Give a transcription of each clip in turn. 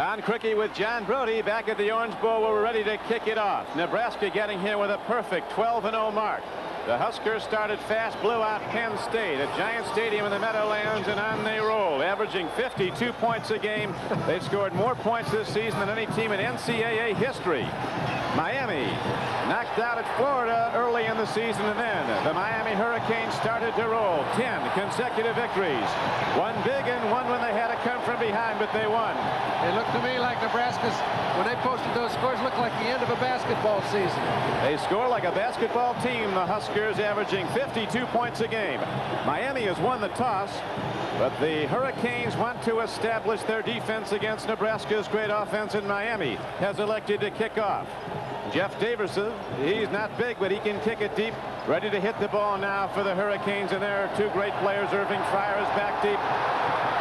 Don Criqui with John Brody back at the Orange Bowl where we're ready to kick it off. Nebraska getting here with a perfect 12-0 mark. The Huskers started fast, blew out Penn State at Giant Stadium in the Meadowlands, and on they roll, averaging 52 points a game. They've scored more points this season than any team in NCAA history. Miami knocked out at Florida early in the season, and then the Miami Hurricanes started to roll. 10 consecutive victories. One big and one when they had to come from behind, but they won. It looked to me like Nebraska's, when they posted those scores, looked like the end of a basketball season. They score like a basketball team, the Huskers, averaging 52 points a game. Miami has won the toss, but the Hurricanes want to establish their defense against Nebraska's great offense, and Miami has elected to kick off. Jeff Daverson, he's not big, but he can kick it deep. Ready to hit the ball now for the Hurricanes, and there are two great players. Irving Fryar is back deep,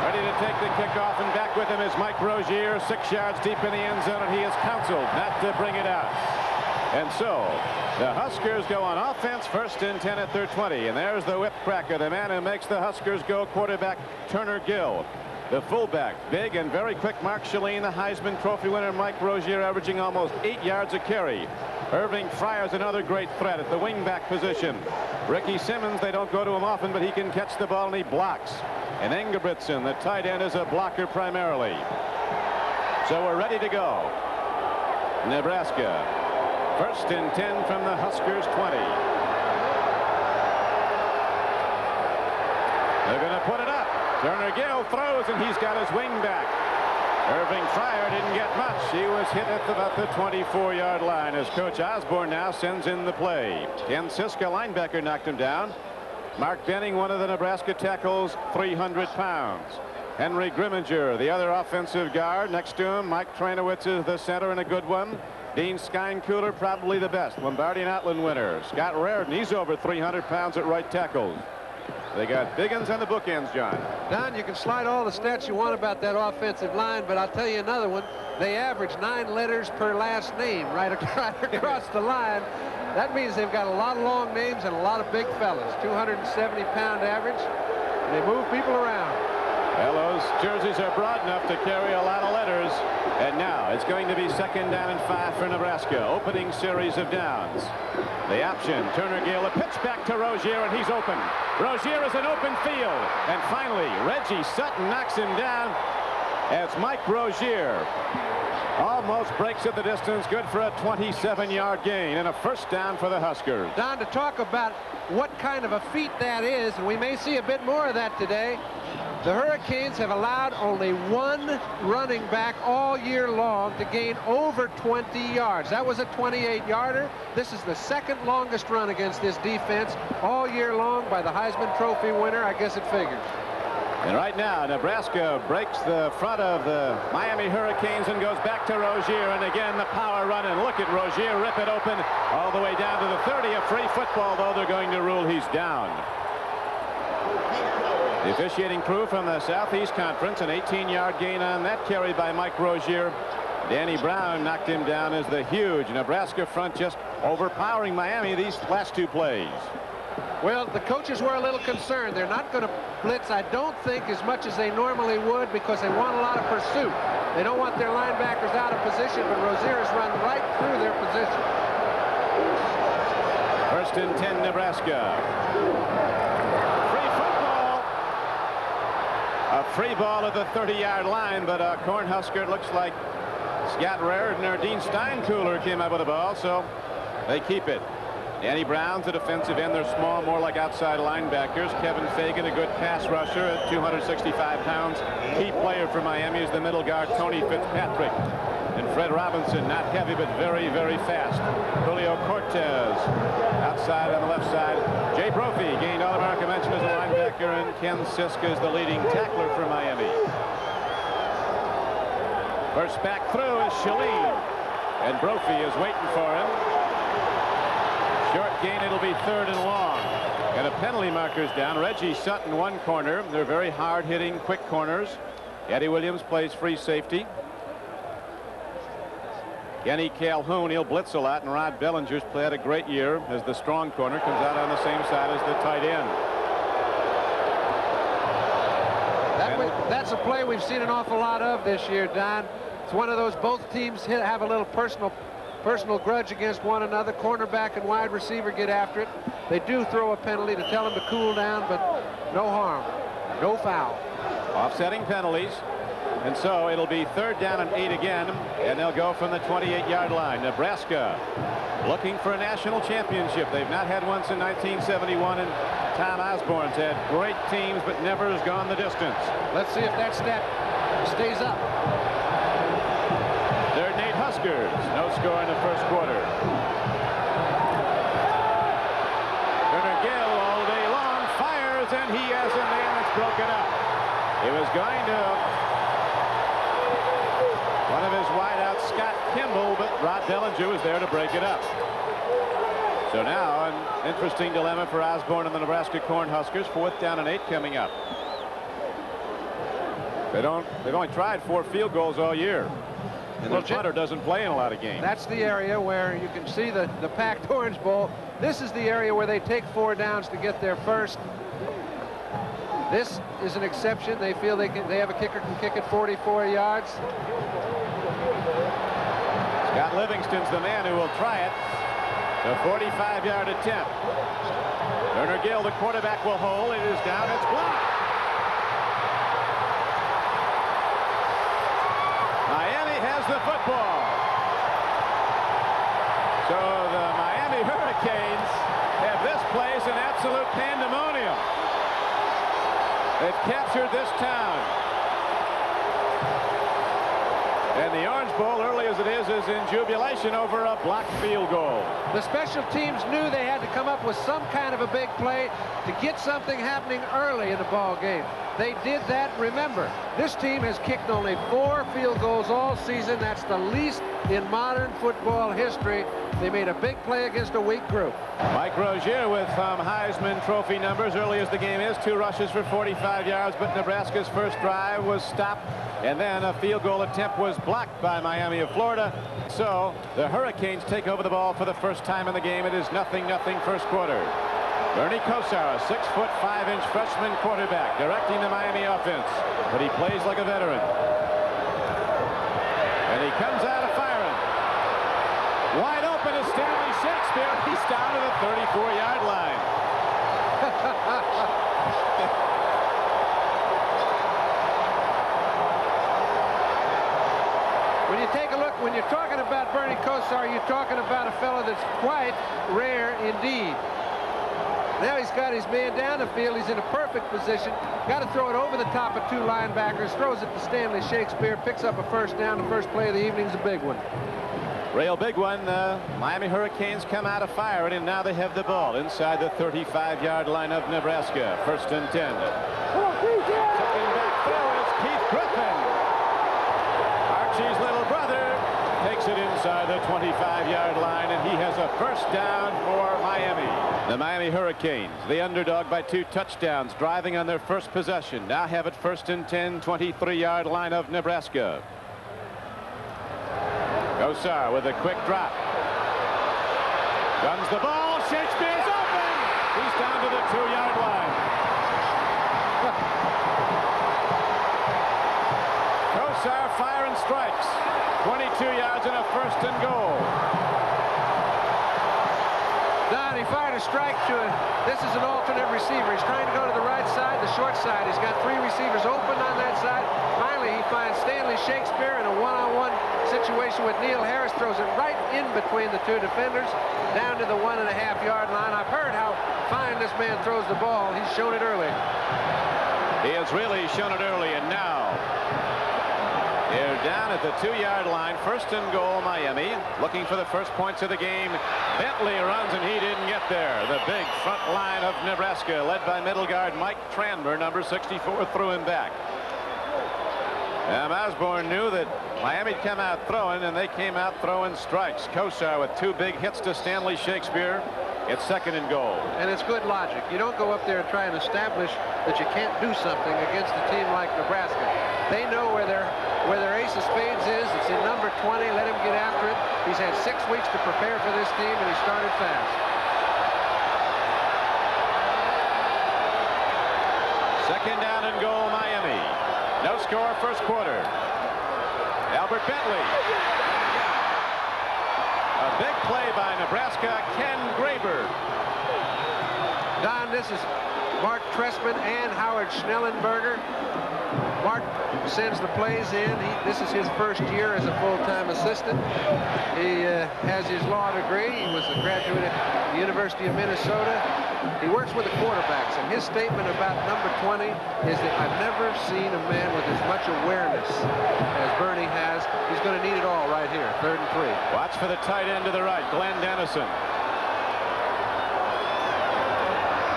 ready to take the kickoff, and back with him is Mike Rozier, 6 yards deep in the end zone, and he is counseled not to bring it out. And so the Huskers go on offense, 1st and 10 at their 20. And there's the whip cracker, the man who makes the Huskers go, quarterback Turner Gill. The fullback, big and very quick Mark Shalene, the Heisman Trophy winner Mike Rozier, averaging almost 8 yards a carry. Irving Fryar's another great threat at the wingback position. Ricky Simmons, they don't go to him often, but he can catch the ball and he blocks. And Engebretson, the tight end, is a blocker primarily. So we're ready to go. Nebraska. 1st and 10 from the Huskers 20. They're going to put it up. Turner Gill throws, and he's got his wing back. Irving Fryar didn't get much. He was hit at about the 24-yard line as Coach Osborne now sends in the play. Ken Siska, linebacker, knocked him down. Mark Benning, one of the Nebraska tackles, 300 pounds. Henry Grimminger, the other offensive guard. Next to him, Mike Tranowitz is the center and a good one. Dean Steinkühler, probably the best. Lombardi and Outland winner. Scott Raridan, he's over 300 pounds at right tackle. They got Biggins on the bookends, John. Don, you can slide all the stats you want about that offensive line, but I'll tell you another one. They average 9 letters per last name right across the line. That means they've got a lot of long names and a lot of big fellas. 270-pound average. And they move people around. Well, those jerseys are broad enough to carry a lot of letters. And now it's going to be 2nd down and 5 for Nebraska. Opening series of downs. The option, Turner Gill, a pitch back to Rozier, and he's open. Rozier is an open field. And finally, Reggie Sutton knocks him down as Mike Rozier almost breaks at the distance. Good for a 27-yard gain and a 1st down for the Huskers. Don, to talk about what kind of a feat that is, and we may see a bit more of that today. The Hurricanes have allowed only one running back all year long to gain over 20 yards. That was a 28-yarder. This is the 2nd longest run against this defense all year long by the Heisman Trophy winner. I guess it figures. And right now, Nebraska breaks the front of the Miami Hurricanes and goes back to Rozier. And again, the power run. And look at Rozier rip it open all the way down to the 30. A free football, though they're going to rule he's down. The officiating crew from the Southeast Conference, an 18-yard gain on that carry by Mike Rozier. Danny Brown knocked him down as the huge Nebraska front just overpowering Miami these last 2 plays. Well, the coaches were a little concerned. They're not going to blitz, I don't think, as much as they normally would because they want a lot of pursuit. They don't want their linebackers out of position, but Rozier has run right through their position. 1st and 10, Nebraska. A free ball at the 30-yard line, but Cornhusker, it looks like Scott Raridan or Dean Steinkühler came up with the ball, so they keep it. Danny Brown's a defensive end. They're small, more like outside linebackers. Kevin Fagan, a good pass rusher at 265 pounds. Key player for Miami is the middle guard, Tony Fitzpatrick. And Fred Robinson, not heavy, but very, very fast. Julio Cortez, outside on the left side. Jay Brophy gained All-America mention as a linebacker, and Ken Siska is the leading tackler for Miami. First back through is Shalene, and Brophy is waiting for him. Short gain, it'll be 3rd and long. And a penalty marker's down. Reggie Sutton, one corner. They're very hard-hitting, quick corners. Eddie Williams plays free safety. Kenny Calhoun, he'll blitz a lot, and Rod Bellinger's played a great year as the strong corner, comes out on the same side as the tight end. That's a play we've seen an awful lot of this year, Don. It's one of those both teams have a little personal grudge against one another. Cornerback and wide receiver get after it. They do throw a penalty to tell them to cool down, but no harm, no foul. Offsetting penalties. And so it'll be 3rd down and 8 again, and they'll go from the 28-yard line. Nebraska looking for a national championship. They've not had one since 1971, and Tom Osborne's had great teams, but never has gone the distance. Let's see if that stat stays up. 3rd and 8 Huskers. No score in the first quarter. Turner Gill all day long fires, and he has a man that's broken up. He was going to one of his wideouts, Scott Kimball, but Rod Dellinger was there to break it up. So now an interesting dilemma for Osborne and the Nebraska Cornhuskers. 4th down and 8 coming up. They've only tried 4 field goals all year. And the punter doesn't play in a lot of games. That's the area where you can see the packed Orange Bowl. This is the area where they take 4 downs to get there first. This is an exception. They feel they have a kicker can kick it 44 yards. Scott Livingston's the man who will try it. The 45-yard attempt. Turner Gill, the quarterback, will hold. It is down. It's blocked. Miami has the football. So the Miami Hurricanes have this place in absolute pandemonium. They've captured this town. And the Orange Bowl, early as it is in jubilation over a blocked field goal. The special teams knew they had to come up with some kind of a big play to get something happening early in the ball game. They did that. Remember, this team has kicked only 4 field goals all season. That's the least in modern football history. They made a big play against a weak group. Mike Rozier with Heisman Trophy numbers. Early as the game is, 2 rushes for 45 yards, but Nebraska's first drive was stopped, and then a field goal attempt was blocked by Miami of Florida. So the Hurricanes take over the ball for the first time in the game. It is 0-0 first quarter. Bernie Kosar, a 6'5" freshman quarterback, directing the Miami offense, but he plays like a veteran. And he comes out of firing. Wide open is Stanley Shakespeare. He's down to the 34-yard line. When you take a look, when you're talking about Bernie Kosar, you're talking about a fellow that's quite rare indeed. Now he's got his man down the field. He's in a perfect position. Got to throw it over the top of 2 linebackers. Throws it to Stanley Shakespeare. Picks up a first down. The first play of the evening's a big one. Real big one. The Miami Hurricanes come out of firing, and now they have the ball inside the 35-yard line of Nebraska. 1st and 10. Taking back throw is Keith Griffin. Archie's little brother takes it inside the 25-yard line, and he has a first down for Miami. The Miami Hurricanes, the underdog by 2 touchdowns, driving on their first possession. Now have it 1st and 10, 23-yard line of Nebraska. Kosar with a quick drop. Guns the ball. Shakespeare's open. He's down to the 2-yard line. Kosar fire and strikes. 22 yards and a 1st and goal. Don, he fired a strike to it. This is an alternate receiver. He's trying to go to the right side, the short side. He's got 3 receivers open on that side. Finally, he finds Stanley Shakespeare in a one-on-one situation with Neil Harris. Throws it right in between the 2 defenders, down to the 1.5-yard line. I've heard how fine this man throws the ball. He's shown it early. He has really shown it early, and now they're down at the 2-yard line. 1st and goal, Miami. Looking for the first points of the game. Bentley runs, and he didn't get there. The big front line of Nebraska, led by middle guard Mike Tranmer, number 64, threw him back. Osborne knew that Miami'd come out throwing, and they came out throwing strikes. Kosar with 2 big hits to Stanley Shakespeare. It's 2nd and goal. And it's good logic. You don't go up there and try and establish that you can't do something against a team like Nebraska. They know where their ace of spades is. It's in number 20. Let him get after it. He's had 6 weeks to prepare for this team, and he started fast. 2nd down and goal, Miami. No score, first quarter. Albert Bentley. A big play by Nebraska, Ken Graber. Don, this is Mark Trestman and Howard Schnellenberger. Mark sends the plays in. This is his first year as a full-time assistant. He has his law degree. He was a graduate at the University of Minnesota. He works with the quarterbacks, and his statement about number 20 is that I've never seen a man with as much awareness as Bernie has. He's going to need it all right here, 3rd and 3. Watch for the tight end to the right, Glenn Dennison.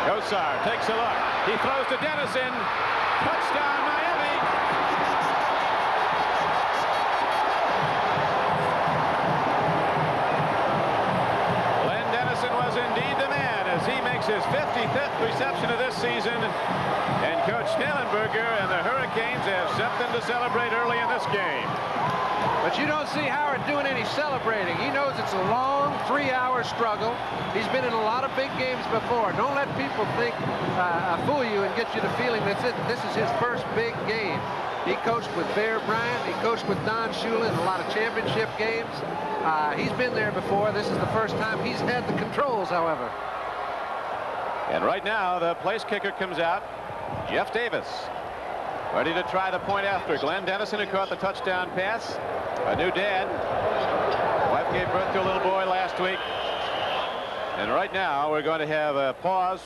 Kosar takes a look. He throws to Dennison. Touchdown, Miami. Glenn Dennison was indeed the man as he makes his 55th reception of this season. And Coach Schnellenberger and the Hurricanes have something to celebrate early in this game. But you don't see Howard doing any celebrating. He knows it's a long 3-hour struggle. He's been in a lot of big games before. Don't let people think, fool you and get you the feeling that this is his first big game. He coached with Bear Bryant. He coached with Don Shula in a lot of championship games. He's been there before. This is the first time he's had the controls, however. And right now, the place kicker comes out, Jeff Davis. Ready to try the point after. Glenn Dennison, who caught the touchdown pass. A new dad. Wife gave birth to a little boy last week. And right now, we're going to have a pause.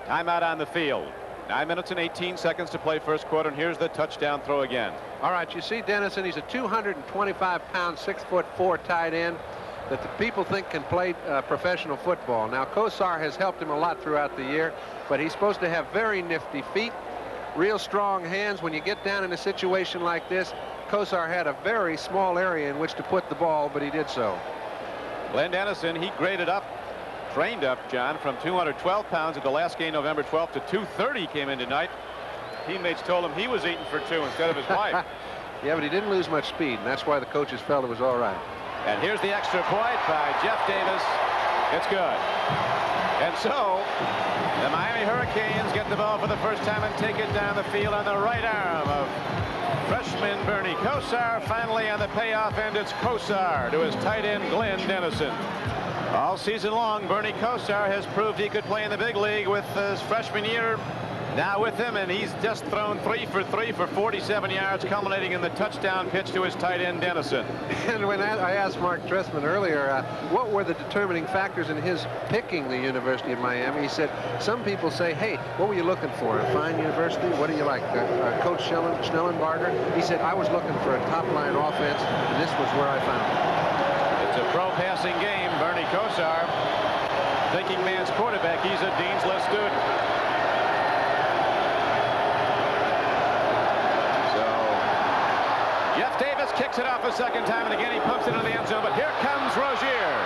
Timeout on the field. 9 minutes and 18 seconds to play first quarter, and here's the touchdown throw again. All right, you see Dennison. He's a 225-pound, 6'4" tight end that the people think can play professional football. Now, Kosar has helped him a lot throughout the year, but he's supposed to have very nifty feet, real strong hands. When you get down in a situation like this, Kosar had a very small area in which to put the ball, but he did so. Glenn Dennison, he graded up, trained up, John, from 212 pounds at the last game, November 12th, to 230 came in tonight. Teammates told him he was eating for 2 instead of his wife. Yeah, but he didn't lose much speed, and that's why the coaches felt it was all right. And here's the extra point by Jeff Davis. It's good. And so the Miami Hurricanes get the ball for the first time and take it down the field on the right arm of freshman Bernie Kosar. Finally on the payoff end, it's Kosar to his tight end Glenn Dennison. All season long, Bernie Kosar has proved he could play in the big league with his freshman year now with him, and he's just thrown 3 for 3 for 47 yards, culminating in the touchdown pitch to his tight end Dennison. And when I asked Mark Trestman earlier what were the determining factors in his picking the University of Miami, he said some people say, hey, what were you looking for, a fine university? What do you like, Coach Schnellenberger? He said, I was looking for a top-line offense, and this was where I found it. It's a pro-passing game. Bernie Kosar, thinking man's quarterback. He's a Dean's List student. Jeff Davis kicks it off a second time, and again he pumps it into the end zone, but here comes Rozier.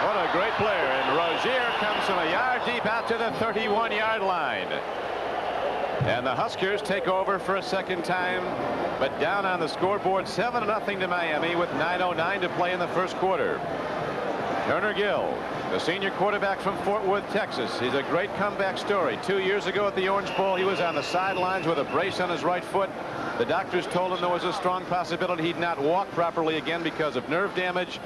What a great player, and Rozier comes from a yard deep out to the 31-yard line. And the Huskers take over for a second time, but down on the scoreboard 7-0 to Miami with 9:09 to play in the first quarter. Turner Gill, the senior quarterback from Fort Worth, Texas. He's a great comeback story. 2 years ago at the Orange Bowl, he was on the sidelines with a brace on his right foot. The doctors told him there was a strong possibility he'd not walk properly again because of nerve damage.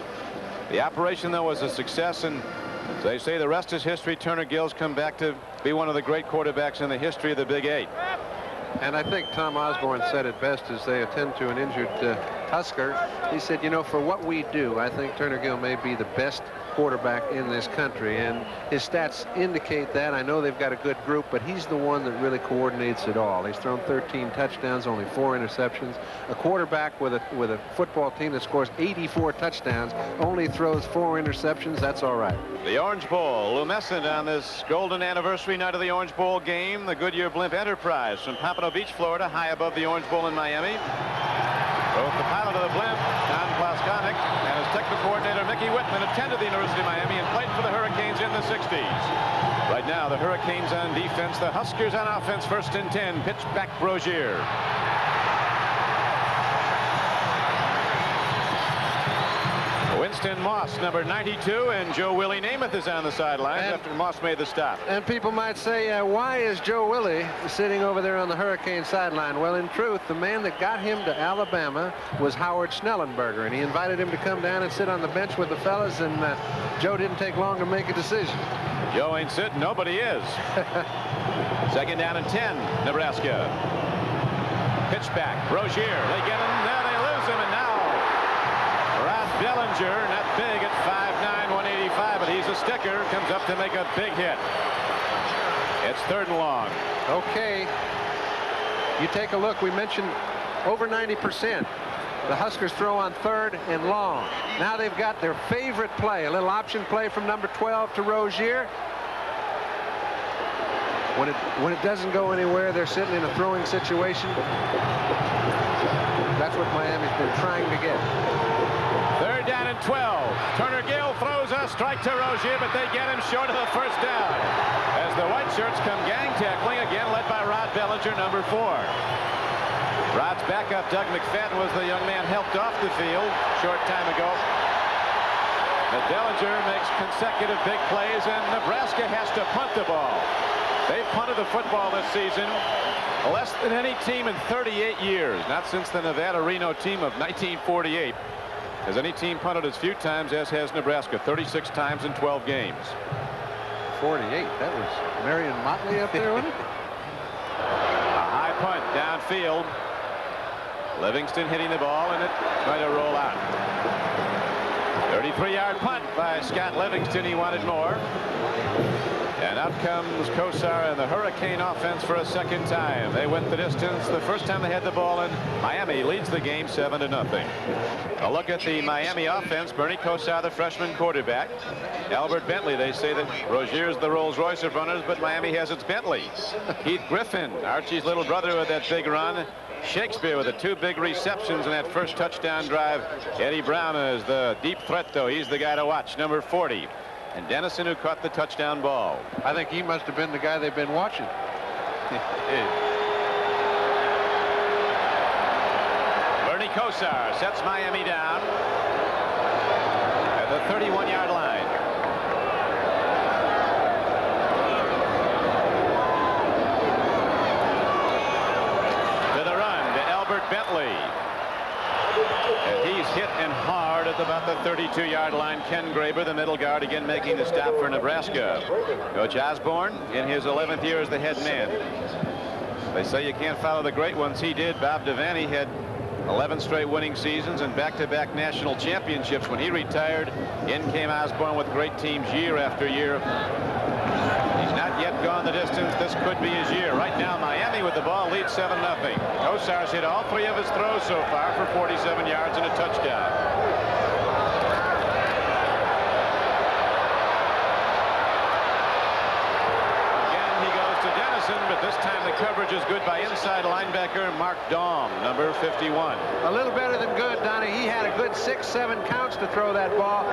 The operation, though, was a success, and they say the rest is history. Turner Gill's come back to be one of the great quarterbacks in the history of the Big Eight. And I think Tom Osborne said it best as they attend to an injured Husker. He said, you know, for what we do, I think Turner Gill may be the best quarterback in this country, and his stats indicate that. I know they've got a good group, but he's the one that really coordinates it all. He's thrown 13 touchdowns, only 4 interceptions. A quarterback with a football team that scores 84 touchdowns only throws 4 interceptions. That's all right. The Orange Bowl, luminescent on this golden anniversary night of the Orange Bowl game. The Goodyear Blimp Enterprise from Pompano Beach, Florida, high above the Orange Bowl in Miami. Both the pilot of the blimp, Don Plaskonik, and his technical coordinator, Mickey Whitman, attended the University of Miami and played for the Hurricanes in the 60s. Right now, the Hurricanes on defense, the Huskers on offense, 1st and 10. Pitch back, Rozier. Winston Moss, number 92, and Joe Willie Namath is on the sidelines after Moss made the stop. And people might say, why is Joe Willie sitting over there on the Hurricane sideline? Well, in truth, the man that got him to Alabama was Howard Schnellenberger, and he invited him to come down and sit on the bench with the fellas, and Joe didn't take long to make a decision. Joe ain't sitting. Nobody is. Second down and 10, Nebraska. Pitch back. Rozier. They get him. Now they lose him, and now Rod Bellinger, not big at 5'9", 185, but he's a sticker, comes up to make a big hit. It's 3rd and long. Okay. You take a look. We mentioned over 90%. The Huskers throw on 3rd and long. Now they've got their favorite play, a little option play from number 12 to Rozier. When it doesn't go anywhere, they're sitting in a throwing situation. That's what Miami's been trying to get. 3rd down and 12. Turner Gill throws a strike to Rozier, but they get him short of the 1st down. As the white shirts come gang tackling, again led by Rod Bellinger, number 4. Rod's backup, Doug McFadden, was the young man helped off the field short time ago. But Bellinger makes consecutive big plays, and Nebraska has to punt the ball. They've punted the football this season less than any team in 38 years, not since the Nevada-Reno team of 1948. Has any team punted as few times as has Nebraska, 36 times in 12 games. 48. That was Marion Motley up there, wasn't it? A high punt downfield. Livingston hitting the ball, and it's going to roll out. 33-yard punt by Scott Livingston. He wanted more. And out comes Kosar and the Hurricane offense for a 2nd time. They went the distance the first time they had the ball, and Miami leads the game 7-0. A look at the Miami offense. Bernie Kosar, the freshman quarterback. Albert Bentley, they say that Rozier's the Rolls-Royce of runners, but Miami has its Bentley. Keith Griffin, Archie's little brother, with that big run. Shakespeare with the 2 big receptions in that first touchdown drive. Eddie Brown is the deep threat, though. He's the guy to watch, number 40. And Dennison, who caught the touchdown ball. I think he must have been the guy they've been watching. Bernie Kosar sets Miami down at the 31-yard line. To the run to Albert Bentley. And he's hit and hard at about the 32-yard line. Ken Graber, the middle guard, again making the stop for Nebraska. Coach Osborne in his 11th year as the head man. They say you can't follow the great ones. He did. Bob Devaney had 11 straight winning seasons and back-to-back national championships. When he retired, in came Osborne with great teams year after year. He's not yet gone the distance. This could be his year. Right now, Miami with the ball leads 7-0. Kosar's hit all 3 of his throws so far for 47 yards and a touchdown. Again, he goes to Dennison, but this time the coverage is good by inside linebacker Mark Daum, number 51. A little better than good, Donnie. He had a good 6-7 counts to throw that ball.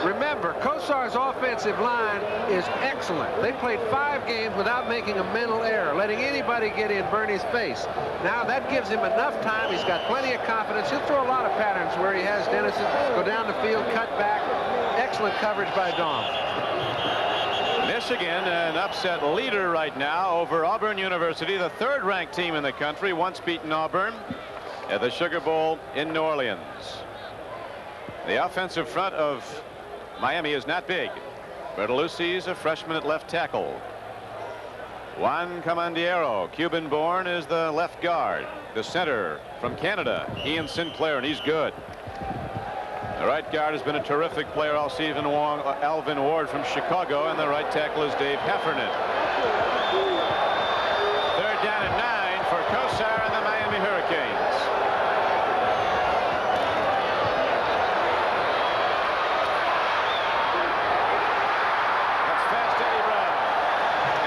Remember, Kosar's offensive line is excellent. They played 5 games without making a mental error, letting anybody get in Bernie's face. Now that gives him enough time. He's got plenty of confidence. He'll throw a lot of patterns where he has Dennison go down the field, cut back. Excellent coverage by Daum. Michigan, an upset leader right now over Auburn University, the 3rd-ranked team in the country, once beaten Auburn at the Sugar Bowl in New Orleans. The offensive front of Miami is not big. Bertolucci's a freshman at left tackle. Juan Comandiero, Cuban-born, is the left guard. The center from Canada, Ian Sinclair, and he's good. The right guard has been a terrific player all season long, Alvin Ward from Chicago, and the right tackle is Dave Heffernan. 3rd down and 9 for Kosar and the Miami Hurricanes. That's fast Eddie Brown.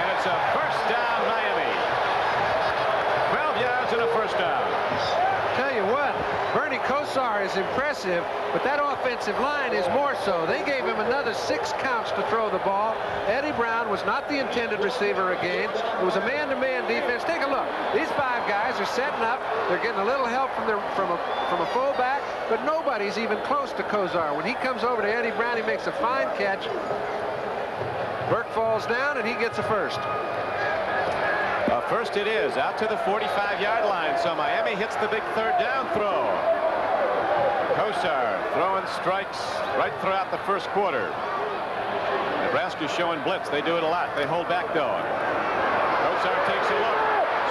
And it's a 1st down Miami. 12 yards and a 1st down. Tell you what, Bernie Kosar is impressive, but that offensive line is more so. They gave him another 6 counts to throw the ball. Eddie Brown was not the intended receiver again. It was a man-to-man defense. Take a look. These 5 guys are setting up. They're getting a little help from a fullback. but nobody's even close to Kozar. When he comes over to Eddie Brown, he makes a fine catch. Burke falls down, and he gets a first. First it is, out to the 45-yard line, so Miami hits the big third down throw. Kozar throwing strikes right throughout the first quarter. Nebraska's showing blitz. They do it a lot. They hold back, though. Kozar takes a look,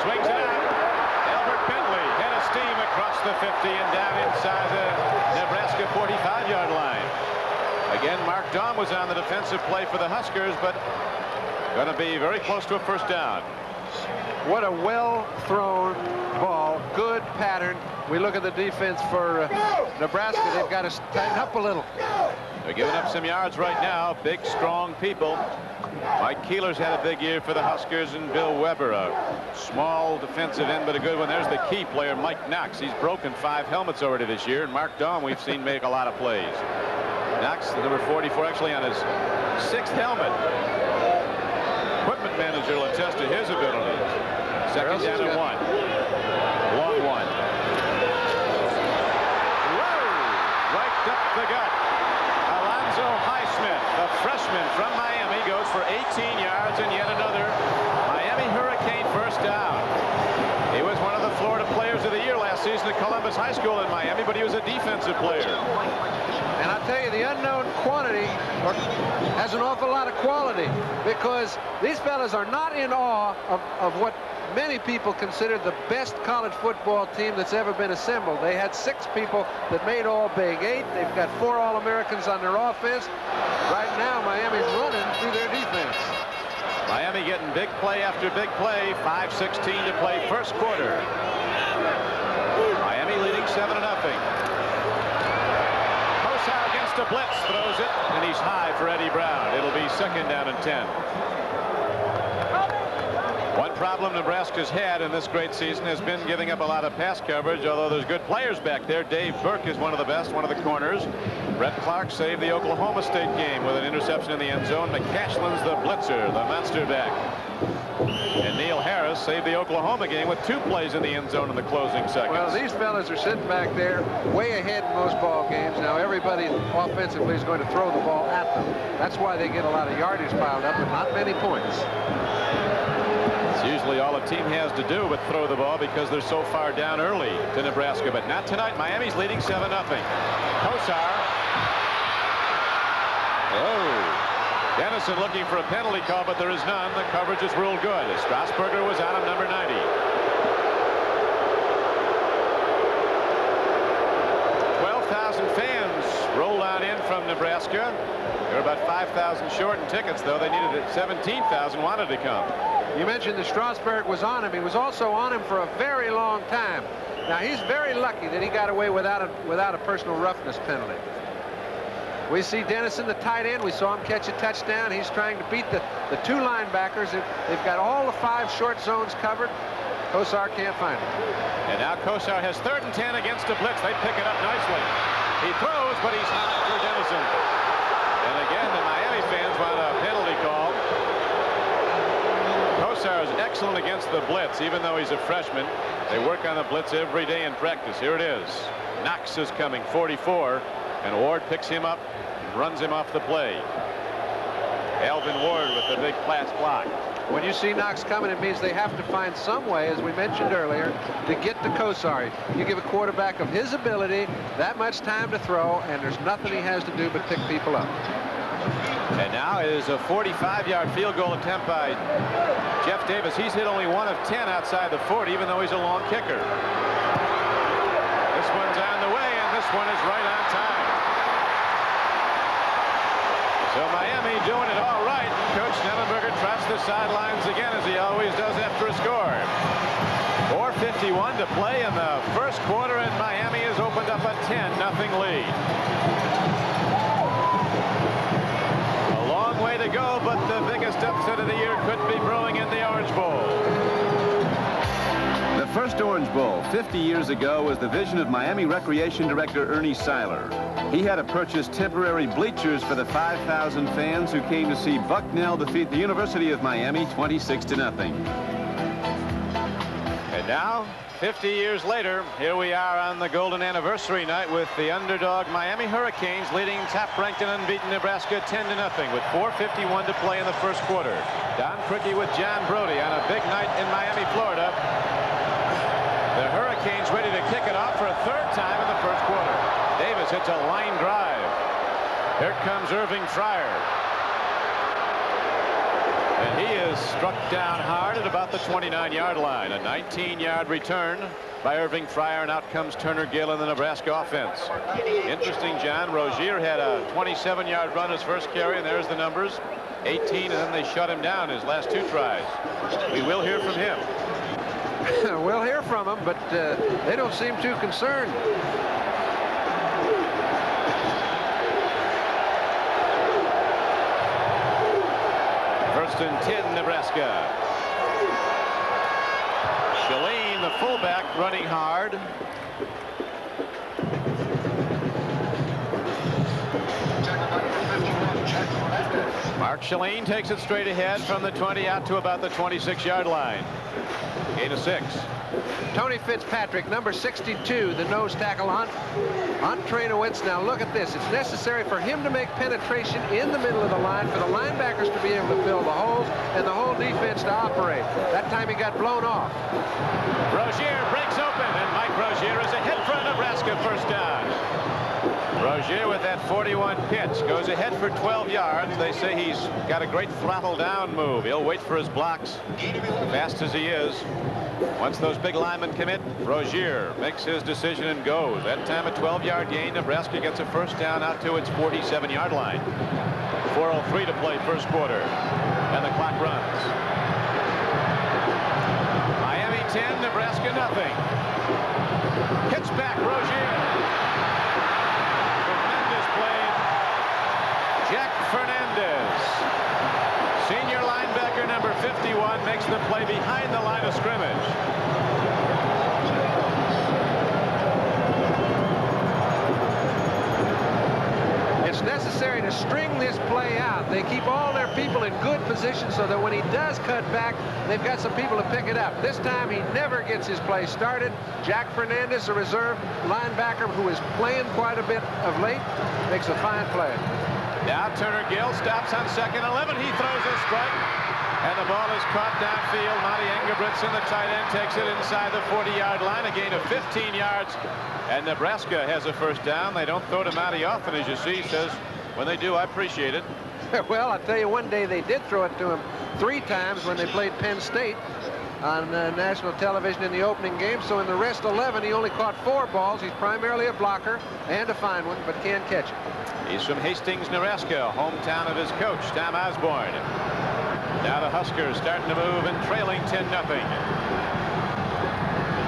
swings it out. Albert Bentley head of steam across the 50 and down inside the Nebraska 45-yard line. Again, Mark Dahm was on the defensive play for the Huskers, but going to be very close to a first down. What a well-thrown ball. Good pattern. We look at the defense for Nebraska. They've got to tighten up a little. They're giving up some yards right now. Big, strong people. Mike Keeler's had a big year for the Huskers, and Bill Weber, a small defensive end, but a good one. There's the key player, Mike Knox. He's broken 5 helmets already this year, and Mark Dahm we've seen make a lot of plays. Knox, the number 44, actually on his 6th helmet. Equipment manager will attest to his abilities. Second down and 1. Long one. Whoa! Right up the gut. Alonzo Highsmith, the freshman from Miami, goes for 18 yards and yet another Miami Hurricane first down. He was one of the Florida Players of the Year last season at Columbus High School in Miami, but he was a defensive player. And I'll tell you, the unknown quantity has an awful lot of quality, because these fellas are not in awe of what many people consider the best college football team that's ever been assembled. They had 6 people that made all Big 8. They've got 4 All-Americans on their offense. Right now, Miami's running through their defense. Miami getting big play after big play. 5:16 to play first quarter. Miami leading 7-0. Kozar against a blitz, throws it, and he's high for Eddie Brown. It'll be second down and 10. One problem Nebraska's had in this great season has been giving up a lot of pass coverage, although there's good players back there. Dave Burke is one of the best, one of the corners. Brett Clark saved the Oklahoma State game with an interception in the end zone. McCashlin's the blitzer, the monster back. And Neil Harris saved the Oklahoma game with 2 plays in the end zone in the closing seconds. Well, these fellas are sitting back there way ahead in most ball games. Now everybody offensively is going to throw the ball at them. That's why they get a lot of yardage piled up, but not many points. It's usually all a team has to do but throw the ball because they're so far down early to Nebraska, but not tonight. Miami's leading 7-0. Kozar. Oh. Dennison looking for a penalty call, but there is none. The coverage is ruled good. Strasburger was on him, number 90. 12,000 fans rolled on in from Nebraska. They're about 5,000 short in tickets, though. They needed it. 17,000 wanted to come. You mentioned that Strasburg was on him. He was also on him for a very long time. Now, he's very lucky that he got away without a personal roughness penalty. We see Dennison, the tight end. We saw him catch a touchdown. He's trying to beat the 2 linebackers. They've got all the 5 short zones covered. Kozar can't find him. And now Kozar has 3rd and 10 against a blitz. They pick it up nicely. He throws, but he's high for Dennison. And again, the Miami fans want a penalty call. Kozar is excellent against the blitz, even though he's a freshman. They work on the blitz every day in practice. Here it is. Knox is coming, 44, and Ward picks him up and runs him off the play. Alvin Ward with the big pass block. When you see Knox coming, it means they have to find some way, as we mentioned earlier, to get to Kozar. You give a quarterback of his ability that much time to throw, and there's nothing he has to do but pick people up. And now it is a 45-yard field goal attempt by Jeff Davis. He's hit only 1 of 10 outside the 40, even though he's a long kicker. This one's on the way, and this one is right on time. So Miami doing it all right. Coach Schnellenberger trots the sidelines again, as he always does after a score. 4:51 to play in the first quarter, and Miami has opened up a 10-0 lead. A long way to go, but the biggest upset of the year could be brewing in the Orange Bowl. The first Orange Bowl 50 years ago was the vision of Miami Recreation Director Ernie Seiler. He had to purchase temporary bleachers for the 5,000 fans who came to see Bucknell defeat the University of Miami 26-0. And now 50 years later, here we are on the golden anniversary night with the underdog Miami Hurricanes leading top-ranked and unbeaten Nebraska 10-0 with 4:51 to play in the first quarter. Don Criqui with John Brody on a big night in Miami, Florida. The Hurricanes ready to kick it off for a third time in the first quarter. Davis hits a line drive. Here comes Irving Fryer. And he is struck down hard at about the 29-yard line. A 19-yard return by Irving Fryer, and out comes Turner Gill in the Nebraska offense. Interesting, John. Rozier had a 27-yard run his first carry, and there's the numbers. 18, and then they shut him down his last 2 tries. We will hear from him. We'll hear from him, but they don't seem too concerned. First and 10, Nebraska. Shalene, the fullback, running hard. Mark Shalene takes it straight ahead from the 20 out to about the 26-yard line. Gain of 6. Tony Fitzpatrick, number 62, the nose tackle on Trainowitz. Now look at this. It's necessary for him to make penetration in the middle of the line, for the linebackers to be able to fill the holes, and the whole defense to operate. That time he got blown off. Rozier breaks open, and Mike Rozier is ahead for a Nebraska first down. Rozier with that 41 pitch goes ahead for 12 yards. They say he's got a great throttle down move. He'll wait for his blocks, fast as he is. Once those big linemen commit, Rozier makes his decision and goes. That time a 12-yard gain. Nebraska gets a first down out to its 47-yard line. 4:03 to play first quarter, and the clock runs. Miami 10, Nebraska nothing. Hits back Rozier. Jack Fernandez, senior linebacker number 51, makes the play behind the line of scrimmage. It's necessary to string this play out. They keep all their people in good position so that when he does cut back, they've got some people to pick it up. This time he never gets his play started. Jack Fernandez, a reserve linebacker who is playing quite a bit of late, makes a fine play. Now Turner Gill stops on 2nd 11. He throws a strike, and the ball is caught downfield. Monty Engelbretson, the tight end, takes it inside the 40-yard line. A gain of 15 yards, and Nebraska has a first down. They don't throw to Monty often, as you see. He says, when they do, I appreciate it. Well, I'll tell you, one day they did throw it to him 3 times when they played Penn State on national television in the opening game. So in the rest 11, he only caught 4 balls. He's primarily a blocker and a fine one, but can't catch it. He's from Hastings, Nebraska, hometown of his coach, Tom Osborne. Now the Huskers starting to move and trailing 10-0.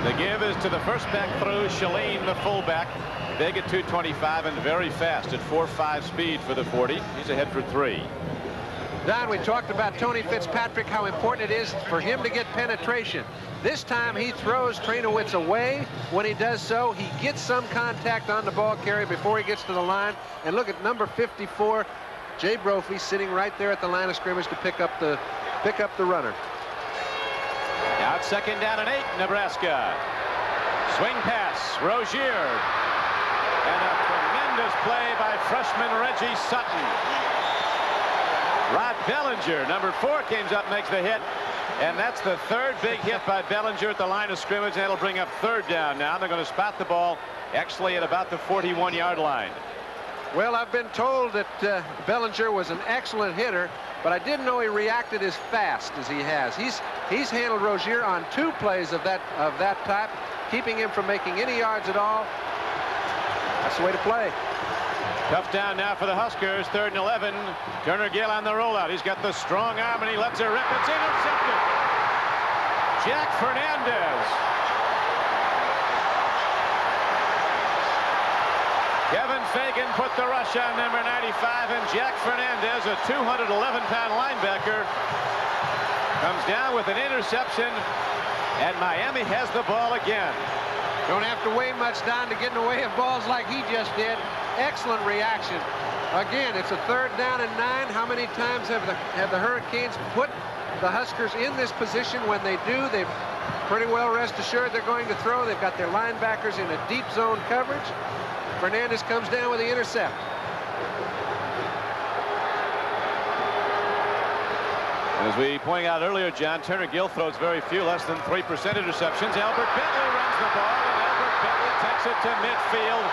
The give is to the first back through, Shalene, the fullback. Big at 225 and very fast at 4.5 speed for the 40. He's ahead for 3. Don, we talked about Tony Fitzpatrick, how important it is for him to get penetration. This time he throws Trainowitz away. When he does so, he gets some contact on the ball carrier before he gets to the line. And look at number 54, Jay Brophy, sitting right there at the line of scrimmage to pick up the runner. Now it's 2nd down and 8, Nebraska. Swing pass, Rozier. And a tremendous play by freshman Reggie Sutton. Rod Bellinger, number 4, came up, makes the hit. And that's the 3rd big hit by Bellinger at the line of scrimmage. That'll bring up 3rd down now. They're going to spot the ball actually at about the 41-yard line. Well, I've been told that Bellinger was an excellent hitter, but I didn't know he reacted as fast as he has. He's handled Rozier on 2 plays of that type, keeping him from making any yards at all. That's the way to play. Tough down now for the Huskers, 3rd and 11. Turner Gill on the rollout. He's got the strong arm, and he lets it rip. It's intercepted. Jack Fernandez. Kevin Fagan put the rush on number 95, and Jack Fernandez, a 211-pound linebacker, comes down with an interception, and Miami has the ball again. Don't have to weigh much, Don, to get in the way of balls like he just did. Excellent reaction. Again, it's a 3rd down and 9. How many times have the Hurricanes put the Huskers in this position? When they do, they've pretty well rest assured they're going to throw. They've got their linebackers in a deep zone coverage. Fernandez comes down with the intercept. As we pointed out earlier, John, Turner Gill throws very few, less than 3% interceptions. Albert Bentley runs the ball, and Albert Bentley takes it to midfield,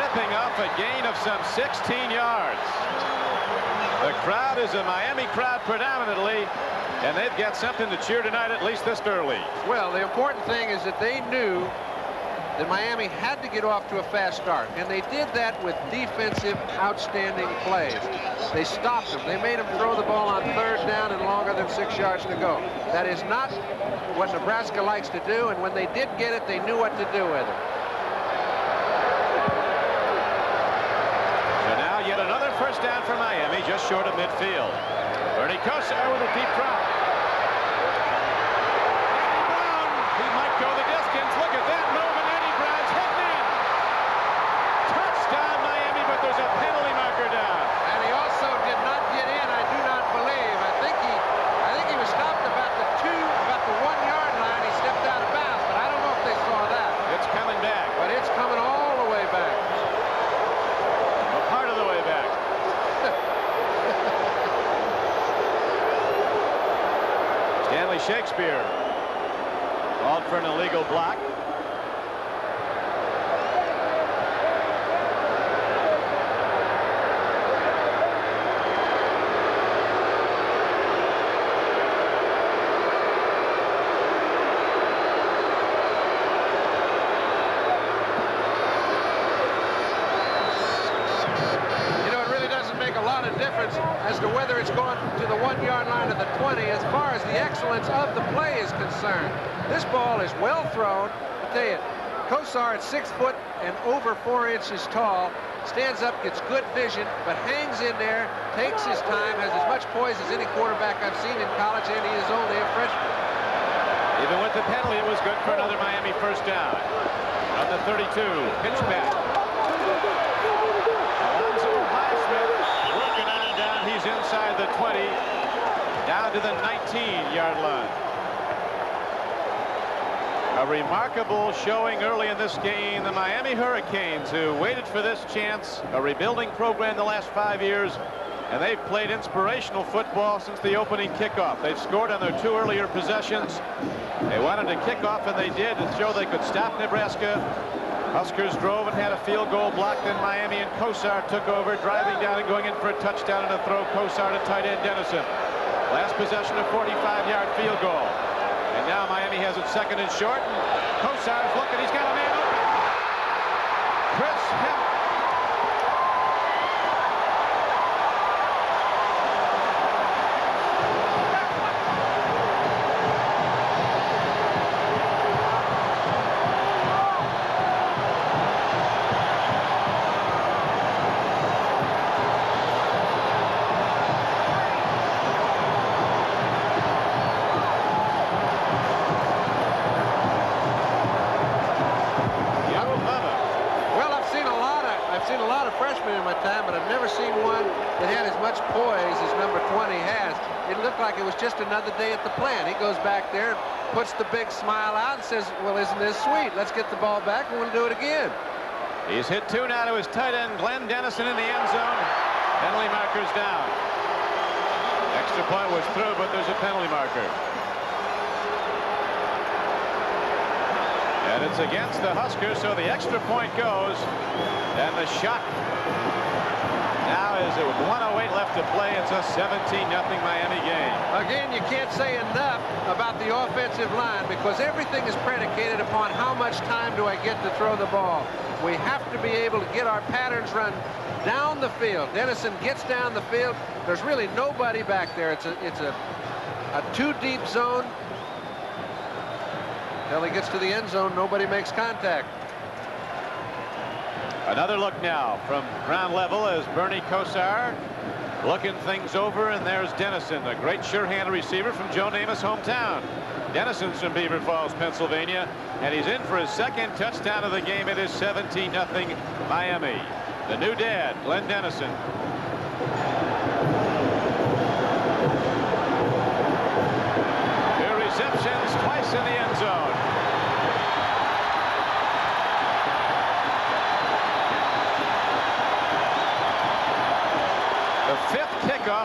ripping off a gain of some 16 yards. The crowd is a Miami crowd predominantly, and they've got something to cheer tonight, at least this early. Well, the important thing is that they knew that Miami had to get off to a fast start, and they did that with defensive outstanding plays. They stopped them. They made them throw the ball on 3rd down and longer than 6 yards to go. That is not what Nebraska likes to do, and when they did get it, they knew what to do with it. So now yet another first down for Miami, just short of midfield. Bernie Kosar with a deep drop. Eddie Brown, he might go the distance. Look at that move, and Eddie Brown's hitting in. Touchdown Miami, but there's a penalty marker down. And he also did not get in, I do not believe. I think he was stopped about the 1-yard line. He stepped out of bounds, but I don't know if they saw that. It's coming back. But it's coming all the way back. A part of the way back. Stanley Shakespeare called for an illegal block. As to whether it's going to the 1-yard line or the 20, as far as the excellence of the play is concerned. This ball is well thrown. I tell you, Kosar at 6 foot and over 4 inches tall, stands up, gets good vision, but hangs in there, takes his time, has as much poise as any quarterback I've seen in college, and he is only a freshman. Even with the penalty, it was good for another Miami first down. On the 32, pitch back. He's inside the 20, down to the 19-yard line. A remarkable showing early in this game. The Miami Hurricanes, who waited for this chance, a rebuilding program the last 5 years, and they've played inspirational football since the opening kickoff. They've scored on their 2 earlier possessions. They wanted to kick off, and they did, to show they could stop Nebraska. Huskers drove and had a field goal blocked, and Miami and Kosar took over, driving down and going in for a touchdown and a throw. Kosar to tight end Dennison. Last possession, a 45-yard field goal. And now Miami has it 2nd and short. And Kosar's looking. He's got a man open. Chris Hemp. Like it was just another day at the plant. He goes back there, puts the big smile out, and says, well, isn't this sweet? Let's get the ball back and we'll do it again. He's hit 2 now to his tight end, Glenn Dennison, in the end zone. Penalty marker's down. Extra point was through, but there's a penalty marker. And it's against the Huskers, so the extra point goes. And the shot now is with 1:08 left to play. It's a 17-0 Miami game. Again, you can't say enough about the offensive line, because everything is predicated upon how much time do I get to throw the ball. We have to be able to get our patterns run down the field. Dennison gets down the field. There's really nobody back there. It's a 2-deep zone. Until he gets to the end zone, nobody makes contact. Another look now from ground level as Bernie Kosar looking things over, and there's Dennison, a great sure-handed receiver from Joe Namath's hometown. Dennison's from Beaver Falls, Pennsylvania, and he's in for his 2nd touchdown of the game. It is 17-0 Miami. The new dad, Glenn Dennison. 2 receptions, twice in the end zone.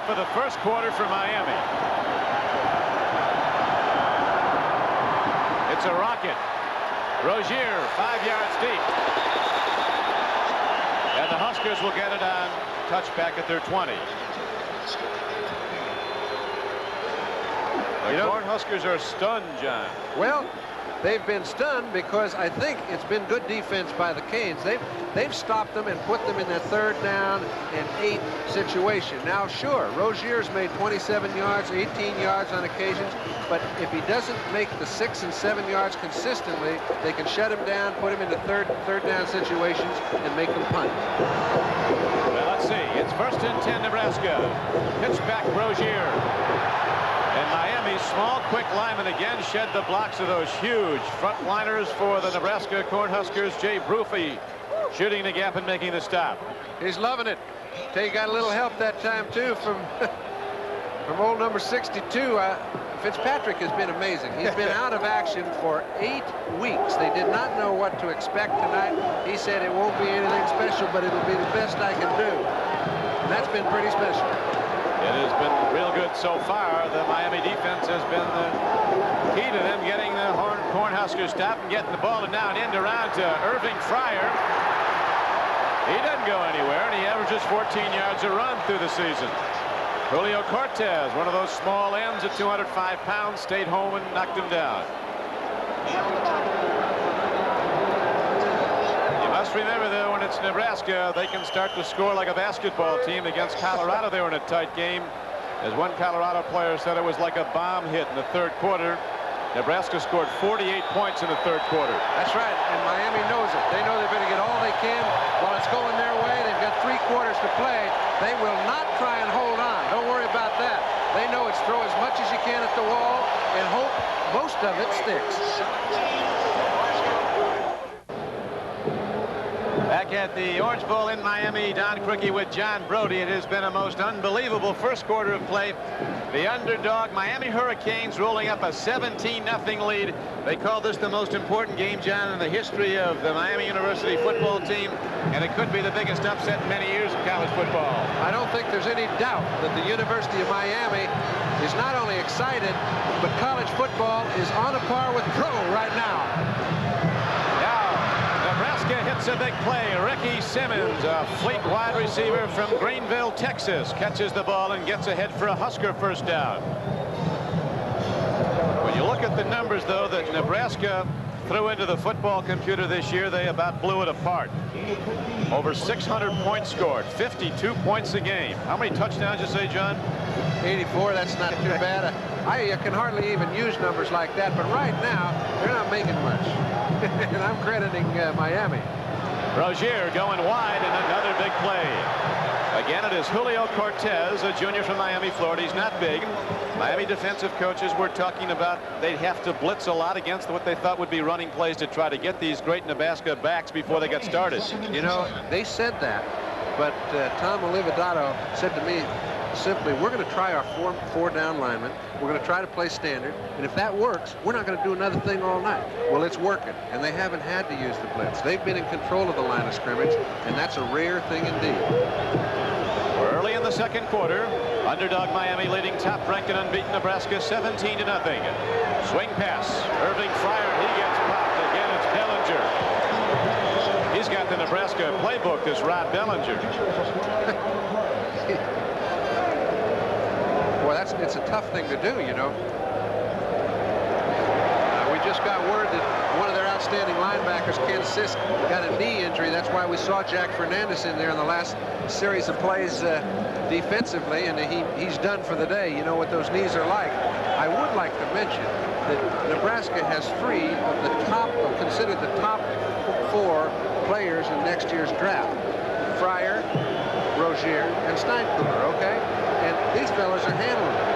of the first quarter for Miami. It's a rocket. Rozier 5 yards deep. And the Huskers will get it on touchback at their 20. The Cornhuskers are stunned, John. Well, they've been stunned because I think it's been good defense by the Canes. They've stopped them and put them in that 3rd down and 8 situation. Now, sure, Rozier's made 27 yards, 18 yards on occasions, but if he doesn't make the 6 and 7 yards consistently, they can shut him down, put him into third down situations, and make him punt. Well, let's see. It's 1st and 10, Nebraska. Pitch back, Rozier. And Miami's small, quick linemen again shed the blocks of those huge frontliners for the Nebraska Cornhuskers. Jay Brophy shooting the gap and making the stop. He's loving it. He got a little help that time, too, from old number 62. Fitzpatrick has been amazing. He's been out of action for 8 weeks. They did not know what to expect tonight. He said it won't be anything special, but it'll be the best I can do. And that's been pretty special. It has been real good so far. The Miami defense has been the key to them getting the Cornhuskers stopped and getting the ball, and now an end around to Irving Fryer. He doesn't go anywhere, and he averages 14 yards a run through the season. Julio Cortez, one of those small ends at 205 pounds, stayed home and knocked him down. You must remember, though, when it's Nebraska, they can start to score like a basketball team. Against Colorado, they were in a tight game. As one Colorado player said, it was like a bomb hit in the 3rd quarter. Nebraska scored 48 points in the 3rd quarter. That's right, and Miami knows it. They know they better get all they can while it's going their way. They've got 3 quarters to play. They will not try and hold on. Don't worry about that. They know it's throw as much as you can at the wall and hope most of it sticks. Back at the Orange Bowl in Miami, Don Criqui with John Brody. It has been a most unbelievable first quarter of play. The underdog Miami Hurricanes rolling up a 17-0 lead. They call this the most important game, John, in the history of the Miami University football team, and it could be the biggest upset in many years of college football. I don't think there's any doubt that the University of Miami is not only excited, but college football is on a par with pro right now. Nebraska hits a big play. Ricky Simmons, a fleet wide receiver from Greenville, Texas, catches the ball and gets ahead for a Husker first down. When you look at the numbers, though, that Nebraska threw into the football computer this year, they about blew it apart. Over 600 points scored, 52 points a game. How many touchdowns you say, John? 84. That's not too bad. I can hardly even use numbers like that, but right now they're not making much. And I'm crediting Miami. Rozier going wide, and another big play. Again, it is Julio Cortez, a junior from Miami, Florida. He's not big. Miami defensive coaches were talking about they'd have to blitz a lot against what they thought would be running plays to try to get these great Nebraska backs before they got started. You know, they said that, but Tom Olivedato said to me simply, we're going to try our four down linemen. We're going to try to play standard, and if that works, we're not going to do another thing all night. Well, it's working, and they haven't had to use the blitz. They've been in control of the line of scrimmage, and that's a rare thing indeed. We're early in the second quarter. Underdog Miami leading top-ranked and unbeaten Nebraska 17-0. Swing pass. Irving Fryer, he gets popped. Again, it's Bellinger. He's got the Nebraska playbook, this Rod Bellinger. Boy, it's a tough thing to do, you know. We just got word that one of their outstanding linebackers, Ken Sisk, got a knee injury. That's why we saw Jack Fernandez in there in the last series of plays defensively, and he's done for the day. You know what those knees are like. I would like to mention that Nebraska has 3 of the top, considered the top 4 players in next year's draft. Fryer, Rozier, and Steinkuhler, okay? And these fellas are handling it.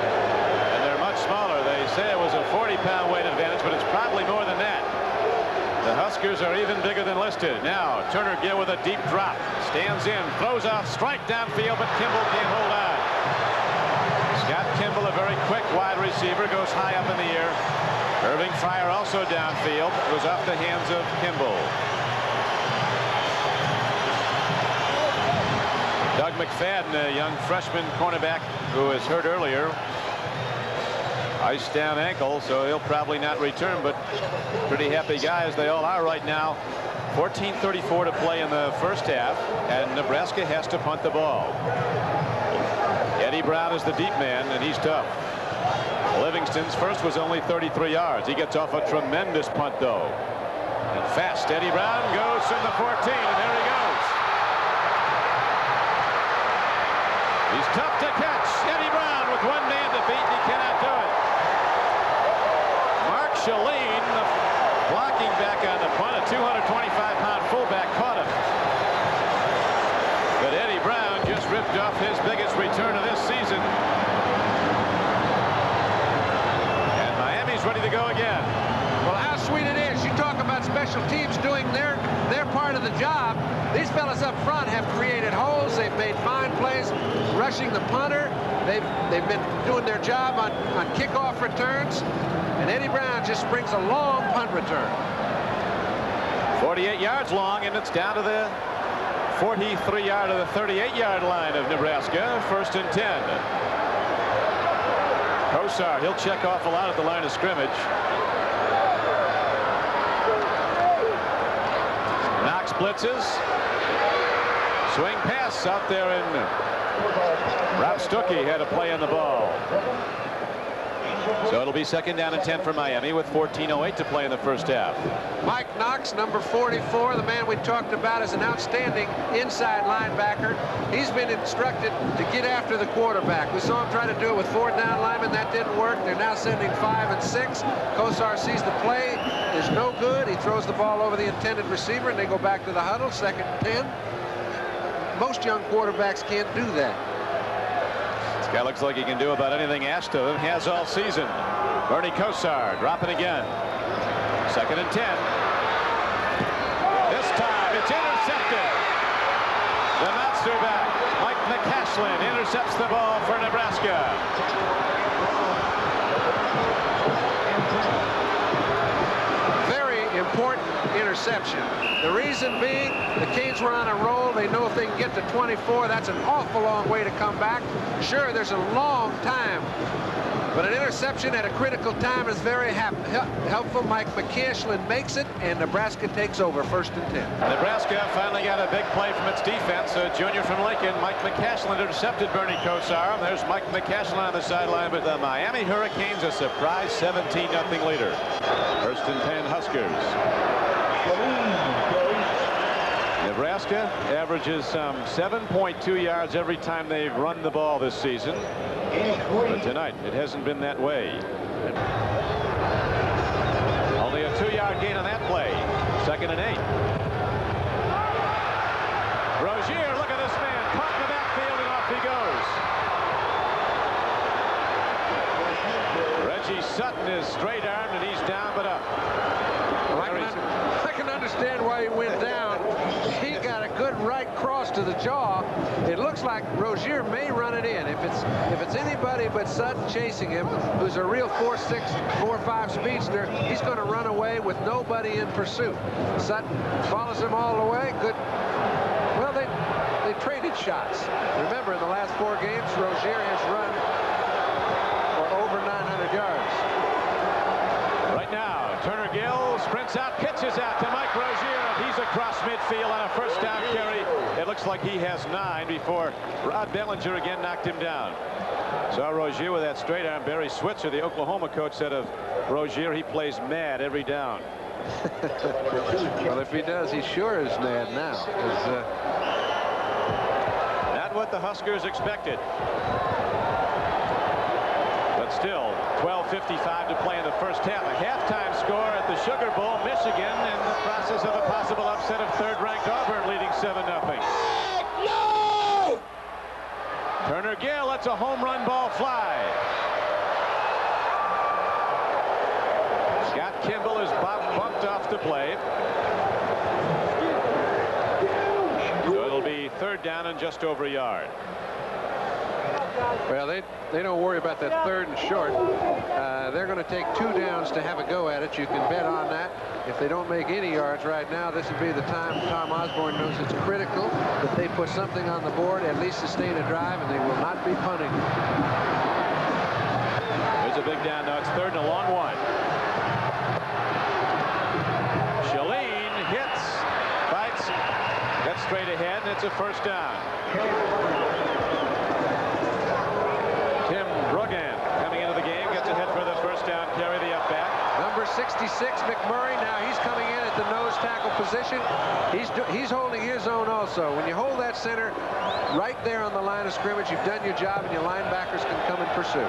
And they're much smaller. They say it was a 40-pound weight advantage, but it's probably more than that. The Huskers are even bigger than listed. Now, Turner Gill with a deep drop. Stands in, throws out, strike downfield, but Kimball can't hold on. Scott Kimball, a very quick wide receiver, goes high up in the air. Irving Fryer also downfield. Was off the hands of Kimball. Doug Doug McFadden, a young freshman cornerback who was hurt earlier. Iced down ankle, so he'll probably not return, but pretty happy guys they all are right now. 14:34 to play in the first half, and Nebraska has to punt the ball. Eddie Brown is the deep man, and he's tough. Livingston's first was only 33 yards. He gets off a tremendous punt, though. And fast, Eddie Brown goes from the 14, and there he goes. He's tough to catch. Eddie Brown with one man to beat, and he cannot do it. Mark Shaleen, the blocking back on the punt, a 225-pound fullback, caught him. But Eddie Brown just ripped off his biggest return of this season. And Miami's ready to go again. Well, how sweet it is. You talk about special teams doing their part of the job. These fellas up front have created holes. They've made fine plays rushing the punter. They've been doing their job on kickoff returns. And Eddie Brown just brings a long punt return. 48 yards long, and it's down to the 43-yard to the 38-yard line of Nebraska. 1st and 10. Kosar, he'll check off a lot at the line of scrimmage. Knox blitzes. Swing pass out there, and Rob Stuckey had a play on the ball. So it'll be 2nd down and 10 for Miami with 14:08 to play in the first half. Mike Knox, number 44, the man we talked about as an outstanding inside linebacker. He's been instructed to get after the quarterback. We saw him try to do it with 4 down linemen. That didn't work. They're now sending 5 and 6. Kosar sees the play is no good. He throws the ball over the intended receiver, and they go back to the huddle. 2nd and 10. Most young quarterbacks can't do that. Guy looks like he can do about anything asked of him. Has all season. Bernie Kosar dropping again. 2nd and 10. This time it's intercepted. The monster back, Mike McCashlin, intercepts the ball for Nebraska. Very important interception. The reason being, the Canes were on a roll. They know if they can get to 24, that's an awful long way to come back. Sure, there's a long time, but an interception at a critical time is very helpful. Mike McCashlin makes it, and Nebraska takes over 1st and 10. Nebraska finally got a big play from its defense. A junior from Lincoln, Mike McCashlin, intercepted Bernie Kosar. There's Mike McCashlin on the sideline, but the Miami Hurricanes a surprise 17-0 leader. 1st and 10 Huskers. Nebraska averages some 7.2 yards every time they've run the ball this season. But tonight, it hasn't been that way. Only a 2-yard gain on that play. 2nd and 8. Rozier, look at this man. Caught in the backfield, and off he goes. Reggie Sutton is straight-armed, and he's down but up. I can understand why he went down. He got a good right cross to the jaw. It looks like Rozier may run it in. If it's anybody but Sutton chasing him, who's a real 4.6, 4.5 speedster, he's going to run away with nobody in pursuit. Sutton follows him all the way. Good. Well, they traded shots. Remember, in the last 4 games, Rozier has run for over 900 yards. Right now, Turner Gill sprints out, pitches out to Mike Rozier. He's across midfield on a 1st down carry. It looks like he has 9 before Rod Bellinger again knocked him down. Saw Rozier with that straight arm. Barry Switzer, the Oklahoma coach, said of Rozier, he plays mad every down. Well, if he does, he sure is mad now. Not what the Huskers expected. But still, 12:55 to play in the first half. A halftime score at the Sugar Bowl. Michigan in the process of a possible upset of 3rd-ranked Auburn, leading 7-0. No! Turner Gill lets a home run ball fly. Scott Kimball is bumped off the play. So it'll be 3rd down and just over a yard. Well, they don't worry about that 3rd and short. They're going to take 2 downs to have a go at it. You can bet on that. If they don't make any yards right now, this will be the time. Tom Osborne knows it's critical that they put something on the board, at least sustain a drive, and they will not be punting. There's a big down now. It's 3rd and a long one. Shalene hits, fights, gets straight ahead, and it's a 1st down. Tim Bruggan coming into the game, gets ahead for the 1st down carry, the up back. Number 66, McMurray. Now he's coming in at the nose tackle position. He's holding his own also. When you hold that center right there on the line of scrimmage, you've done your job, and your linebackers can come and pursue.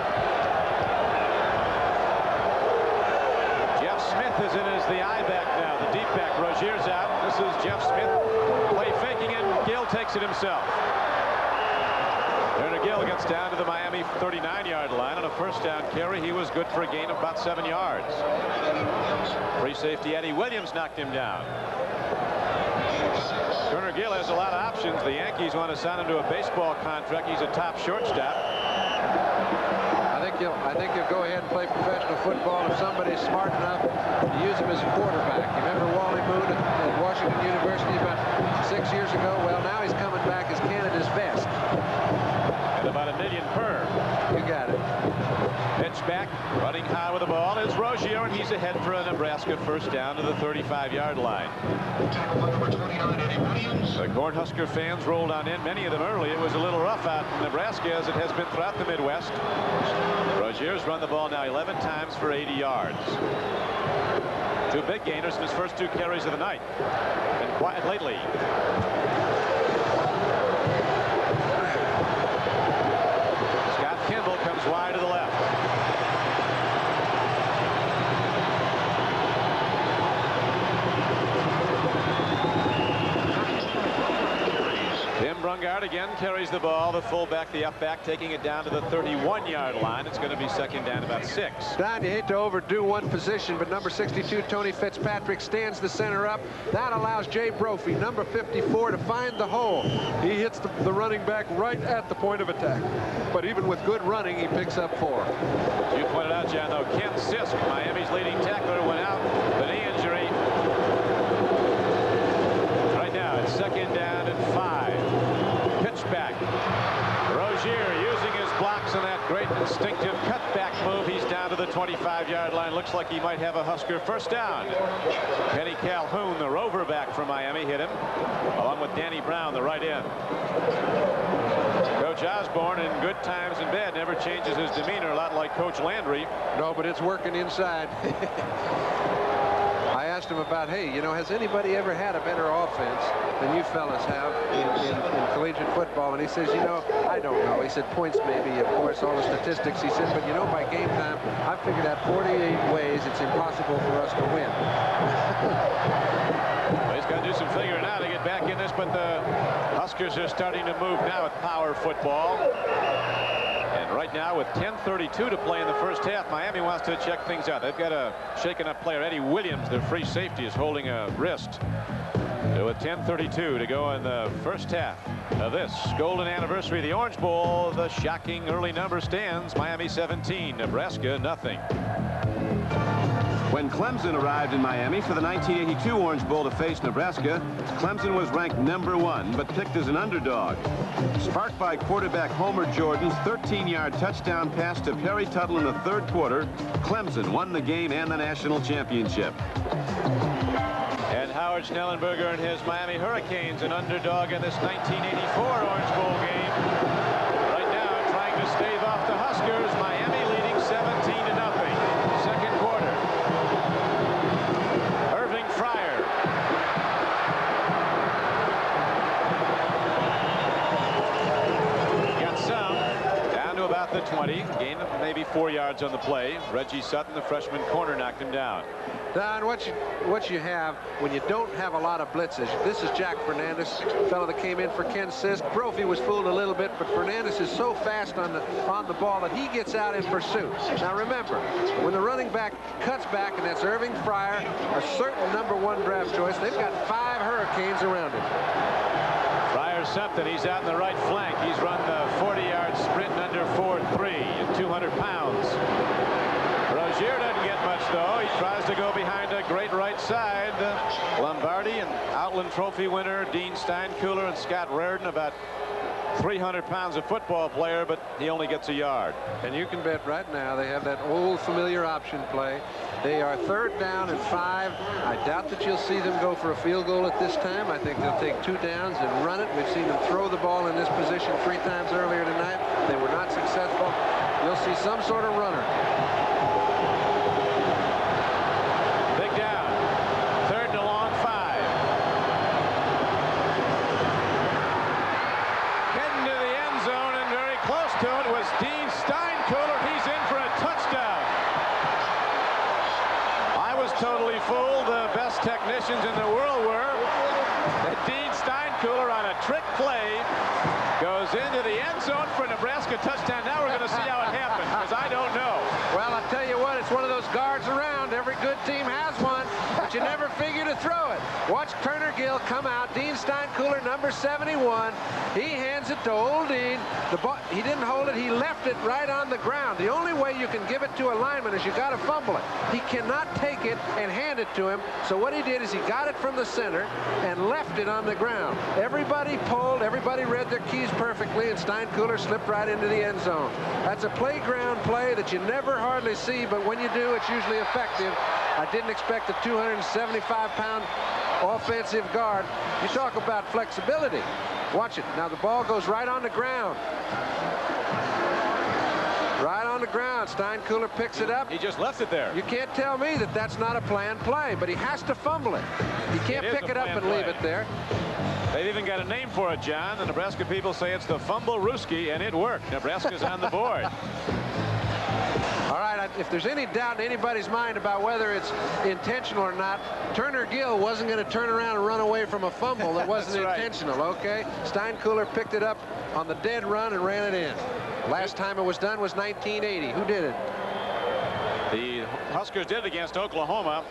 Jeff Smith is in as the I-back now. The deep back. Rozier's out. This is Jeff Smith. Play faking it. Gill takes it himself. Turner Gill gets down to the Miami 39-yard line on a 1st down carry. He was good for a gain of about 7 yards. Free safety Eddie Williams knocked him down. Turner Gill has a lot of options. The Yankees want to sign him to a baseball contract. He's a top shortstop. I think he'll go ahead and play professional football if somebody's smart enough to use him as a quarterback. You remember Wally Moon at Washington University about 6 years ago? Well, now he's coming back as Canada's best. And about $1 million per. You got it. Pitch back, running high with the ball is Rozier, and he's ahead for a Nebraska 1st down to the 35-yard line. The Cornhusker fans rolled on in, many of them early. It was a little rough out in Nebraska, as it has been throughout the Midwest. Rozier's run the ball now 11 times for 80 yards. 2 big gainers in his first 2 carries of the night. Been quiet lately. Scott Kimball comes wide to the left. Tim Brungard again carries the ball. The fullback, the up back, taking it down to the 31-yard line. It's going to be 2nd down about 6. Don, you hate to overdo one position, but number 62, Tony Fitzpatrick, stands the center up. That allows Jay Brophy, number 54, to find the hole. He hits the running back right at the point of attack. But even with good running, he picks up 4. You pointed out, John, though, Ken Sisk, Miami's leading tackler, went out with a knee injury. Right now, it's 2nd down and 5. Pitch back. Rozier using his blocks and that great instinctive cutback move. He's down to the 25-yard line. Looks like he might have a Husker 1st down. Kenny Calhoun, the rover back from Miami, hit him, along with Danny Brown, the right end. Coach Osborne, in good times and bad, never changes his demeanor, a lot like Coach Landry. No, but it's working inside. I asked him about, hey, you know, has anybody ever had a better offense than you fellas have in collegiate football? And he says, you know, I don't know. He said points maybe, of course, all the statistics. He said, but you know, by game time, I've figured out 48 ways it's impossible for us to win. Well, he's got to do some figuring out to get back in this, but the Huskers are starting to move now with power football. And right now, with 10:32 to play in the 1st half, Miami wants to check things out. They've got a shaken up player. Eddie Williams, their free safety, is holding a wrist. So with 10:32 to go in the 1st half of this golden anniversary of the Orange Bowl, the shocking early number stands. Miami 17, Nebraska nothing. When Clemson arrived in Miami for the 1982 Orange Bowl to face Nebraska, Clemson was ranked number 1, but picked as an underdog. Sparked by quarterback Homer Jordan's 13-yard touchdown pass to Perry Tuttle in the 3rd quarter, Clemson won the game and the national championship. And Howard Schnellenberger and his Miami Hurricanes, an underdog in this 1984 Orange Bowl game. Right now, trying to stave off the Huskers. Miami leading 17-0. 2nd quarter. Irving Fryer. Got some. Down to about the 20. Gain of maybe 4 yards on the play. Reggie Sutton, the freshman corner, knocked him down. Don, what you have when you don't have a lot of blitzes. This is Jack Fernandez, fellow that came in for Ken Sisk. Brophy was fooled a little bit, but Fernandez is so fast on the ball that he gets out in pursuit. Now remember, when the running back cuts back, and that's Irving Fryer, a certain number 1 draft choice, they've got 5 Hurricanes around him. Fryer's something. He's out in the right flank. He's run the 40-yard sprint in under 4.3 at 200 pounds. Rozier doesn't get much, though. He tries to go behind a great right side. Lombardi and Outland Trophy winner Dean Steinkuhler and Scott Reardon, about 300 pounds of football player, but he only gets a yard. And you can bet right now they have that old familiar option play. They are 3rd down and 5. I doubt that you'll see them go for a field goal at this time. I think they'll take 2 downs and run it. We've seen them throw the ball in this position 3 times earlier tonight. They were not successful. You'll see some sort of runner. Big down. 3rd and a long 5. Heading to the end zone and very close to it was Dean Steinkuhler. He's in for a touchdown. I was totally fooled. The best technicians in the world were. Dean Steinkuhler on a trick play goes into the end zone for a Nebraska touchdown. Now we're going to see how it happened, because I don't know. Well, I'll tell you what, it's one of those guards around. Every good team has one, but you never figure to throw it. Watch Turner Gill come out. Dean Steinkuhler, number 71. He hands it to old Dean. The ball, he didn't hold it. He left it right on the ground. The only way you can give it to a lineman is you got to fumble it. He cannot take it and hand it to him. So what he did is he got it from the center and left it on the ground. Everybody pulled. Everybody read their keys perfectly, and Steinkuhler slipped right into the end zone. That's a playground play that you never hardly see, but when you do, it's usually effective. I didn't expect a 275-pound offensive guard. You talk about flexibility. Watch it. Now the ball goes right on the ground. Right on the ground. Steinkuhler picks it up. He just left it there. You can't tell me that that's not a planned play, but he has to fumble it. He can't pick it up and leave it there. They've even got a name for it, John. The Nebraska people say it's the fumblerooski, and it worked. Nebraska's on the board. All right, if there's any doubt in anybody's mind about whether it's intentional or not, Turner Gill wasn't going to turn around and run away from a fumble that wasn't intentional, okay? Steinkuhler picked it up on the dead run and ran it in. Last time it was done was 1980. Who did it? The Huskers did it against Oklahoma.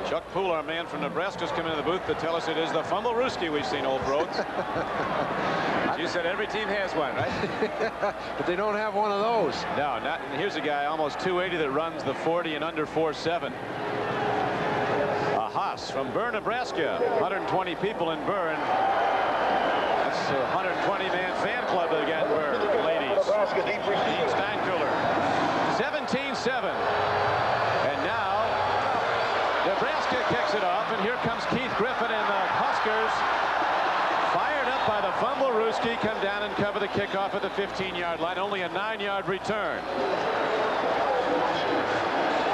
Chuck Poole, our man from Nebraska's come into the booth to tell us it is the fumblerooski we've seen, old Brogues. You said every team has one, right? But they don't have one of those. No, not. And here's a guy almost 280 that runs the 40 and under 4.7. A Haas from Bern, Nebraska. 120 people in Bern. That's a 120-man fan club they got in Bern, ladies. Dean Steinkuhler. 17-7. And now Nebraska kicks it off, and here comes Keith Griffin, and the Huskers, fired up by the fumblerooski, come down and cover the kickoff at the 15-yard line. Only a 9-yard return.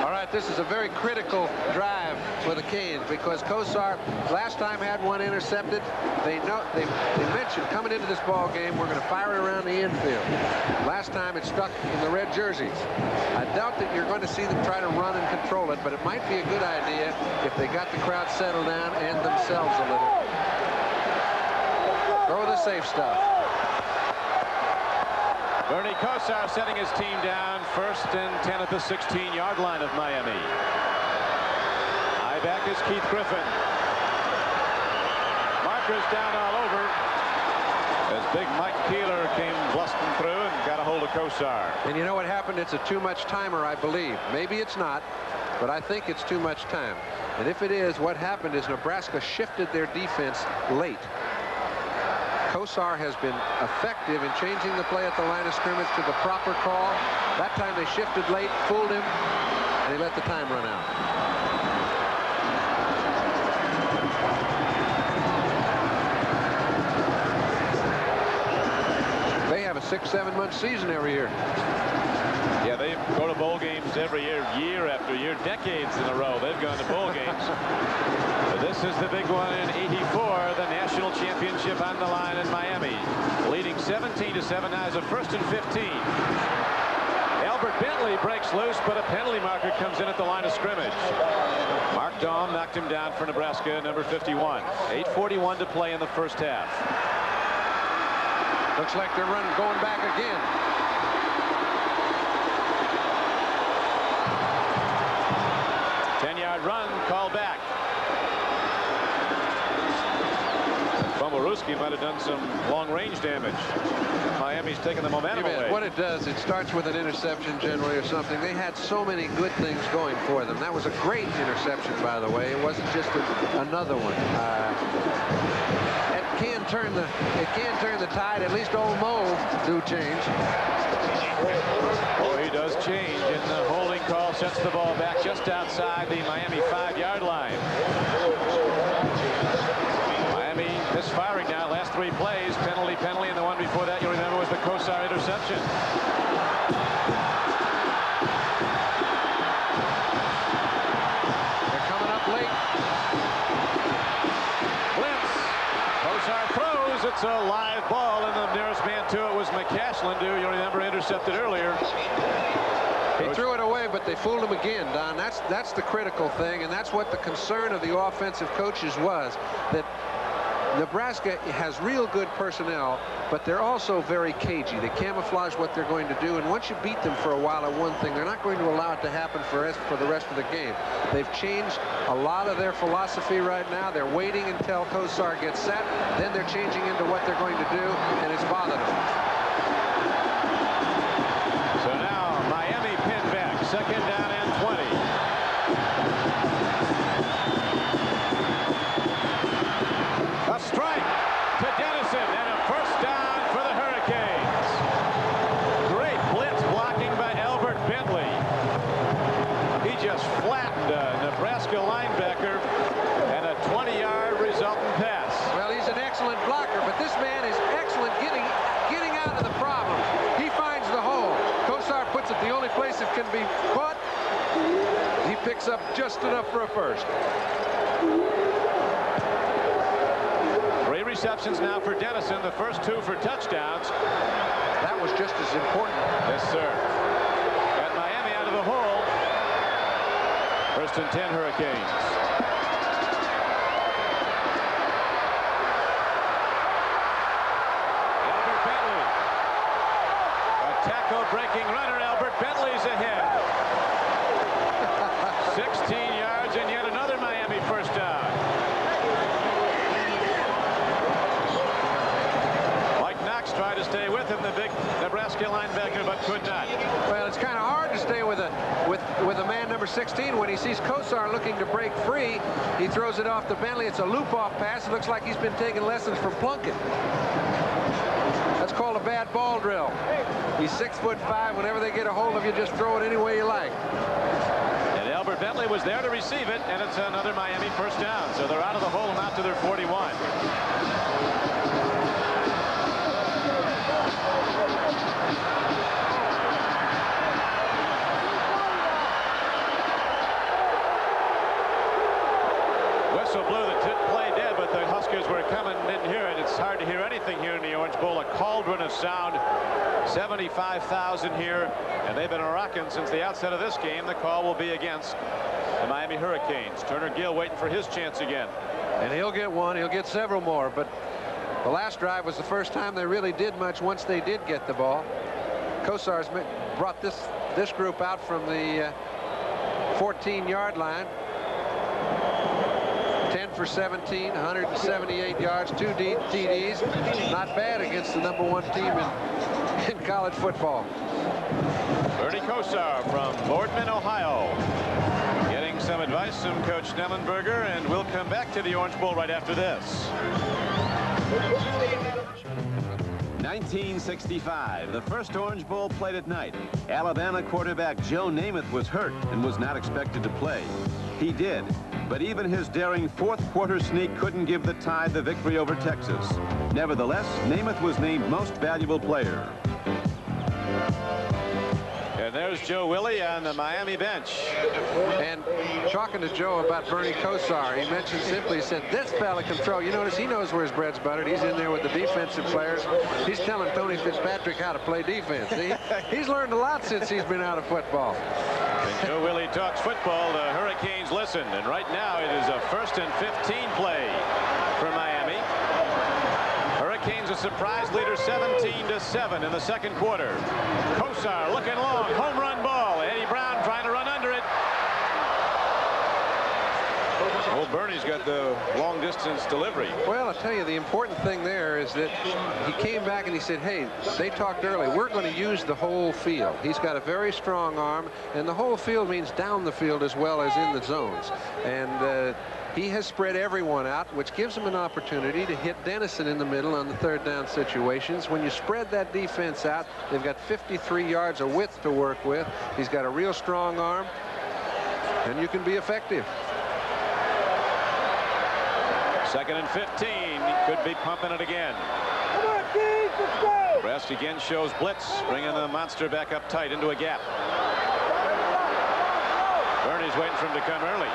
All right, this is a very critical drive for the Canes, because Kosar last time had one intercepted. They mentioned coming into this ball game, we're going to fire it around the infield. Last time it stuck in the red jerseys. I doubt that you're going to see them try to run and control it, but it might be a good idea if they got the crowd settled down and themselves a little. Throw the safe stuff. Bernie Kosar setting his team down, 1st and 10 at the 16-yard line of Miami. High back is Keith Griffin. Markers down all over as big Mike Keeler came blusting through and got a hold of Kosar. And you know what happened? It's a too much timer, I believe. Maybe it's not, but I think it's too much time. And if it is, what happened is Nebraska shifted their defense late. Kosar has been effective in changing the play at the line of scrimmage to the proper call. That time they shifted late, fooled him, and he let the time run out. They have a 6-7 month season every year. Yeah, they go to bowl games every year, year after year, decades in a row. They've gone to bowl games. But this is the big one in '84, the national championship on the line in Miami. Leading 17-7, now is a 1st and 15. Albert Bentley breaks loose, but a penalty marker comes in at the line of scrimmage. Mark Dahm knocked him down for Nebraska, number 51. 8:41 to play in the first half. Looks like they're going back again. Run called back. Fumblerooski fumblerooski might have done some long-range damage. Miami's taking the momentum away. What it does, it starts with an interception generally or something. They had so many good things going for them. That was a great interception, by the way. It wasn't just another one. It can turn the tide. At least old Mo do change. Oh, he does change, and the holding call sets the ball back just outside the Miami 5-yard line. Miami misfiring now. Last 3 plays, penalty, and the one before that, you remember, was the Kosar interception. They're coming up late. Blitz. Kosar throws. It's a live ball, and the nearest man to it was McCashlin, who you remember intercepted earlier. He threw it away, but they fooled him again, Don. That's the critical thing, and that's what the concern of the offensive coaches was, that Nebraska has real good personnel, but they're also very cagey. They camouflage what they're going to do, and once you beat them for a while at one thing, they're not going to allow it to happen for the rest of the game. They've changed a lot of their philosophy right now. They're waiting until Kosar gets set, then they're changing into what they're going to do, and it's bothered them. So now Miami pinned back, 2nd down and 20. A strike to Dennison, and a first down for the Hurricanes. Great blitz blocking by Albert Bentley. He just flattened a Nebraska linebacker, and a 20-yard resultant pass. Well, he's an excellent blocker, but this man is excellent getting out of the problem. He finds the hole. Kosar puts it the only place it can be caught. He picks up just enough for a first. 3 receptions now for Dennison, the first 2 for touchdowns. That was just as important. Yes, sir. Got Miami out of the hole. 1st and 10 Hurricanes. Albert Bentley. A tackle-breaking runner. Albert Bentley's ahead. 16 yards, and yet another Miami first down. Tried to stay with him, the big Nebraska linebacker, but could not. Well, it's kind of hard to stay with a man number 16 when he sees Kosar looking to break free. He throws it off to Bentley. It's a loop-off pass. It looks like he's been taking lessons from Plunkett. That's called a bad ball drill. He's 6'5". Whenever they get a hold of you, just throw it any way you like. And Albert Bentley was there to receive it, and it's another Miami first down. So they're out of the hole and out to their 41. Whistle blew, the play dead, but the Huskers were coming, didn't hear it. It's hard to hear anything here in the Orange Bowl. A cauldron of sound. 75,000 here, and they've been rocking since the outset of this game. The call will be against the Miami Hurricanes. Turner Gill waiting for his chance again. And he'll get one. He'll get several more, but the last drive was the first time they really did much once they did get the ball. Kosar's brought this group out from the 14-yard line. 10 for 17, 178 yards, 2 TDs. Not bad against the #1 team in college football. Bernie Kosar from Boardman, Ohio. Getting some advice from Coach Snellenberger, and we'll come back to the Orange Bowl right after this. 1965, the first Orange Bowl played at night. Alabama quarterback Joe Namath was hurt and was not expected to play. He did, but even his daring fourth-quarter sneak couldn't give the Tide the victory over Texas. Nevertheless, Namath was named Most Valuable Player. And there's Joe Willie on the Miami bench. And talking to Joe about Bernie Kosar, he mentioned simply, he said, this fella can throw. You notice he knows where his bread's buttered. He's in there with the defensive players. He's telling Tony Fitzpatrick how to play defense. He's learned a lot since he's been out of football. When Joe Willie talks football, the Hurricanes listen. And right now it is a 1st and 15 play for Miami. Hurricanes a surprise leader 17-7 in the second quarter. Kosar looking long, home run ball. Eddie Brown trying to run under it. Oh, Bernie's got the long distance delivery. Well, I'll tell you, the important thing there is that he came back and he said, hey, they talked early, we're going to use the whole field. He's got a very strong arm, and the whole field means down the field as well as in the zones. And he has spread everyone out, which gives him an opportunity to hit Dennison in the middle on the third down situations. When you spread that defense out, they've got 53 yards of width to work with. He's got a real strong arm, and you can be effective. 2nd and 15. He could be pumping it again. Come on, Keith, let's go. Nebraska again shows blitz, bringing the monster back up tight into a gap. Bernie's waiting for him to come early.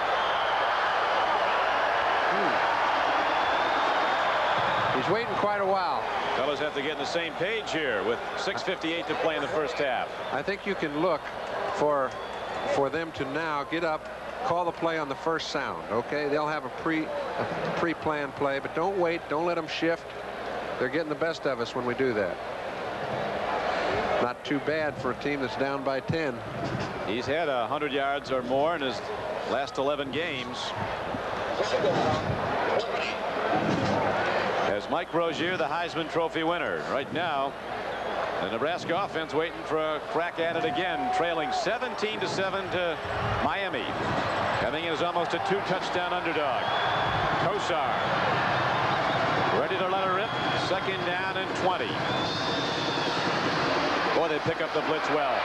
He's waiting quite a while. Fellows have to get on the same page here with 6:58 to play in the first half. I think you can look for them to now get up, call the play on the first sound. Okay, they'll have a pre-planned play, but don't wait. Don't let them shift. They're getting the best of us when we do that. Not too bad for a team that's down by 10. He's had 100 yards or more in his last 11 games. As Mike Rozier, the Heisman Trophy winner. Right now, the Nebraska offense waiting for a crack at it again, trailing 17-7 to Miami. Coming in as almost a 2-touchdown underdog. Kosar ready to let her rip. 2nd down and 20. Boy, they pick up the blitz well.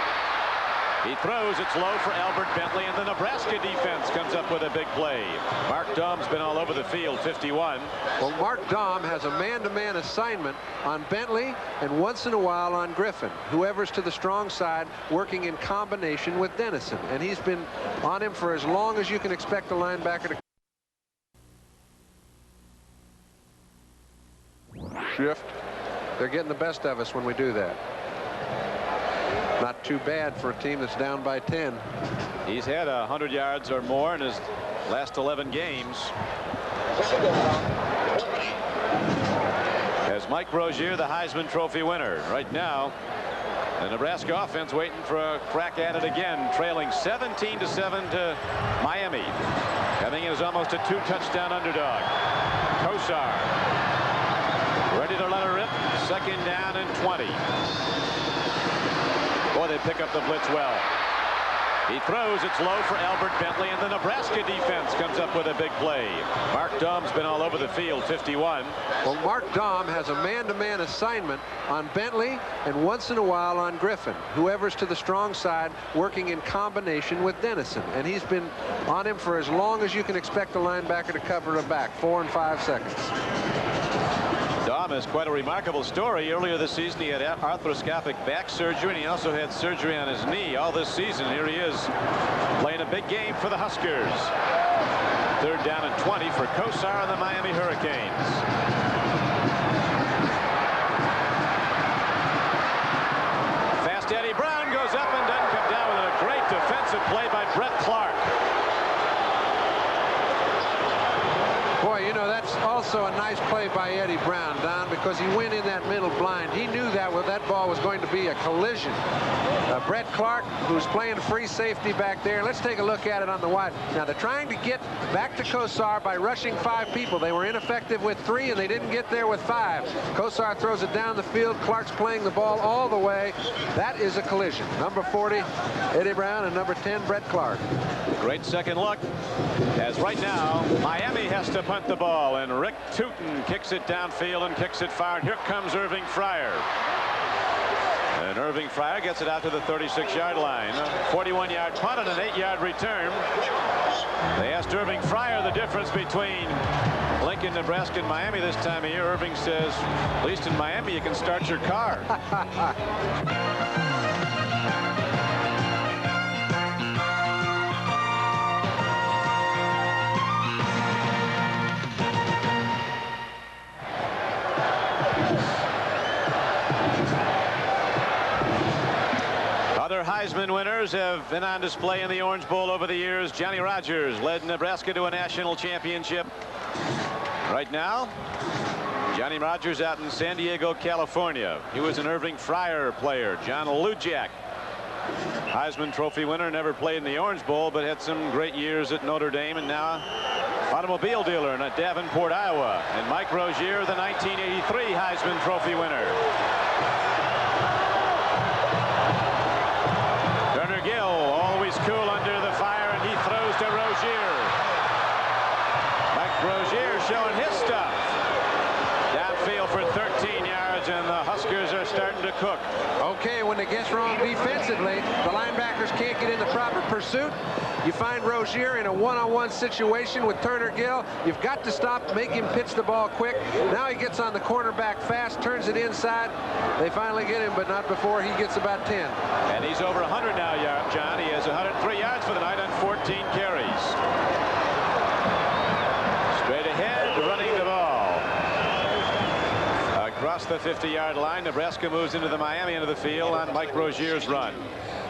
He throws. It's low for Albert Bentley, and the Nebraska defense comes up with a big play. Mark Daum's been all over the field. 51. Well, Mark Daum has a man-to-man assignment on Bentley and once in a while on Griffin, whoever's to the strong side, working in combination with Dennison. And he's been on him for as long as you can expect a linebacker to shift. They're getting the best of us when we do that. Not too bad for a team that's down by 10. He's had 100 yards or more in his last 11 games. As Mike Rozier, the Heisman Trophy winner. Right now, the Nebraska offense waiting for a crack at it again, trailing 17-7 to Miami. Coming in as almost a 2-touchdown underdog. Kosar ready to let her rip. 2nd down and 20. Boy, they pick up the blitz well. He throws. It's low for Albert Bentley, and the Nebraska defense comes up with a big play. Mark Daum's been all over the field. 51. Well, Mark Daum has a man-to-man assignment on Bentley and once in a while on Griffin, whoever's to the strong side, working in combination with Dennison. And he's been on him for as long as you can expect a linebacker to cover a back. 4 and 5 seconds. Daum has quite a remarkable story. Earlier this season, he had arthroscopic back surgery, and he also had surgery on his knee all this season. Here he is playing a big game for the Huskers. 3rd down and 20 for Kosar and the Miami Hurricanes. Fast Eddie Brown goes up and doesn't come down with a great defensive play by Brett Clark. Boy, you know, that's also a nice play by Eddie Brown, Don, because he went in that middle blind. He knew that that ball was going to be a collision. Brett Clark, who's playing free safety back there. Let's take a look at it on the wide. Now, they're trying to get back to Kosar by rushing 5 people. They were ineffective with 3, and they didn't get there with 5. Kosar throws it down the field. Clark's playing the ball all the way. That is a collision. Number 40, Eddie Brown, and number 10, Brett Clark. Great second look, as right now, Miami has to punt the ball, and Rick Tootin kicks it downfield and kicks it far. And here comes Irving Fryer. And Irving Fryer gets it out to the 36-yard line. 41-yard punt and an 8-yard return. They asked Irving Fryer the difference between Lincoln, Nebraska, and Miami this time of year. Irving says, at least in Miami, you can start your car. Other Heisman winners have been on display in the Orange Bowl over the years. Johnny Rodgers led Nebraska to a national championship. Right now, Johnny Rodgers out in San Diego, California. He was an Irving Fryer player. John Lujak, Heisman Trophy winner, never played in the Orange Bowl, but had some great years at Notre Dame, and now automobile dealer in Davenport, Iowa. And Mike Rozier, the 1983 Heisman Trophy winner. Turner Gill, always cool under the fire, and he throws to Rozier. Mike Rozier showing his stuff. Downfield for 13 yards, and the Huskers are starting to cook. Okay, when it gets wrong defensively, the linebackers can't get in the proper pursuit. You find Rozier in a one-on-one situation with Turner Gill. You've got to stop, make him pitch the ball quick. Now he gets on the cornerback fast, turns it inside. They finally get him, but not before he gets about 10. And he's over 100 now, John. He has 103 yards for the night on 14 carries. Straight ahead, running the ball. Across the 50-yard line, Nebraska moves into the Miami end of the field on Mike Rozier's run.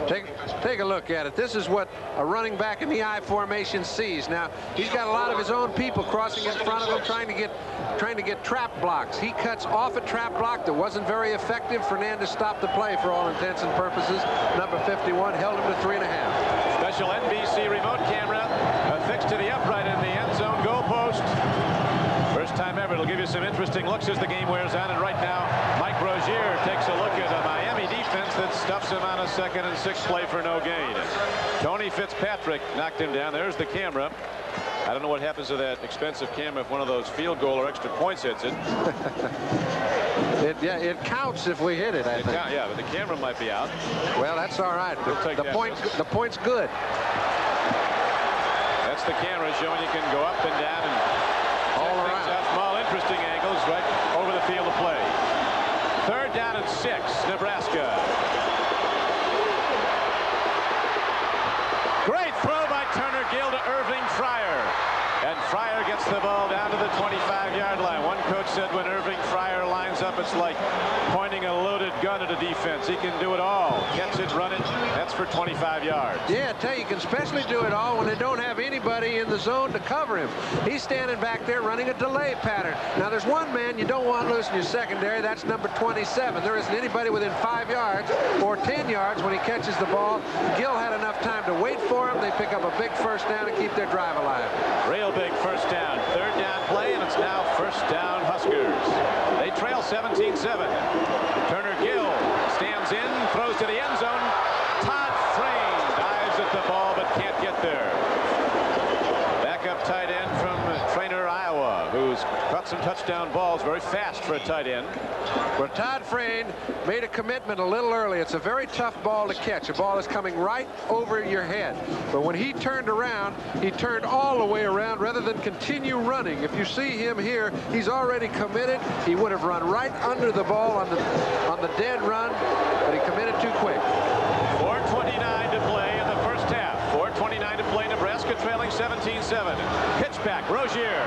Take a look at it. This is what a running back in the I formation sees. Now, he's got a lot of his own people crossing in front of him, trying to get trap blocks. He cuts off a trap block that wasn't very effective. Fernandez stopped the play for all intents and purposes. Number 51 held him to 3.5. Special NBC remote camera affixed to the upright in the end zone goalpost. First time ever. It'll give you some interesting looks as the game wears on. And right now, Mike Rozier takes a look at a Miami defense that stuffs him on a 2nd and 6 play for no gain. Tony Fitzpatrick knocked him down. There's the camera. I don't know what happens to that expensive camera if one of those field goal or extra points hits it. It counts if we hit it, I think. Yeah, but the camera might be out. Well, that's all right. The point's good. That's the camera showing you can go up and down and all around. Small, interesting angles right over the field of play. 3rd down and 6, Nebraska. Great throw by Turner Gill to Irving Fryer. And Fryer gets the ball down to the 25-yard line. One coach said when Irving Fryer lines up, it's like pointing a loaded gun at a defense. He can do it all. Catch it, run it. That's for 25 yards. Yeah, I tell you, he can especially do it all when they don't have anybody in the zone to cover him. He's standing back there running a delay pattern. Now, there's one man you don't want loose in your secondary. That's number 27. There isn't anybody within 5 yards or 10 yards when he catches the ball. Gill had enough time to wait for him. They pick up a big first down and keep their drive alive. Real big first down. 3rd down play, and it's now first down Huskers. They trail 17-7. Turner Gill stands in, throws to the end zone. Todd Frame dives at the ball but can't get there. Backup tight end from Trainer, Iowa, who's caught some touchdown balls, very fast for a tight end. Well, Todd Frame made a commitment a little early. It's a very tough ball to catch. A ball that's coming right over your head. But when he turned around, he turned all the way around rather than continue running. If you see him here, he's already committed. He would have run right under the ball on the dead run, but he committed too quick. 4:29 to play in the first half. 4:29 to play. Nebraska trailing 17-7. Pitch back, Rozier.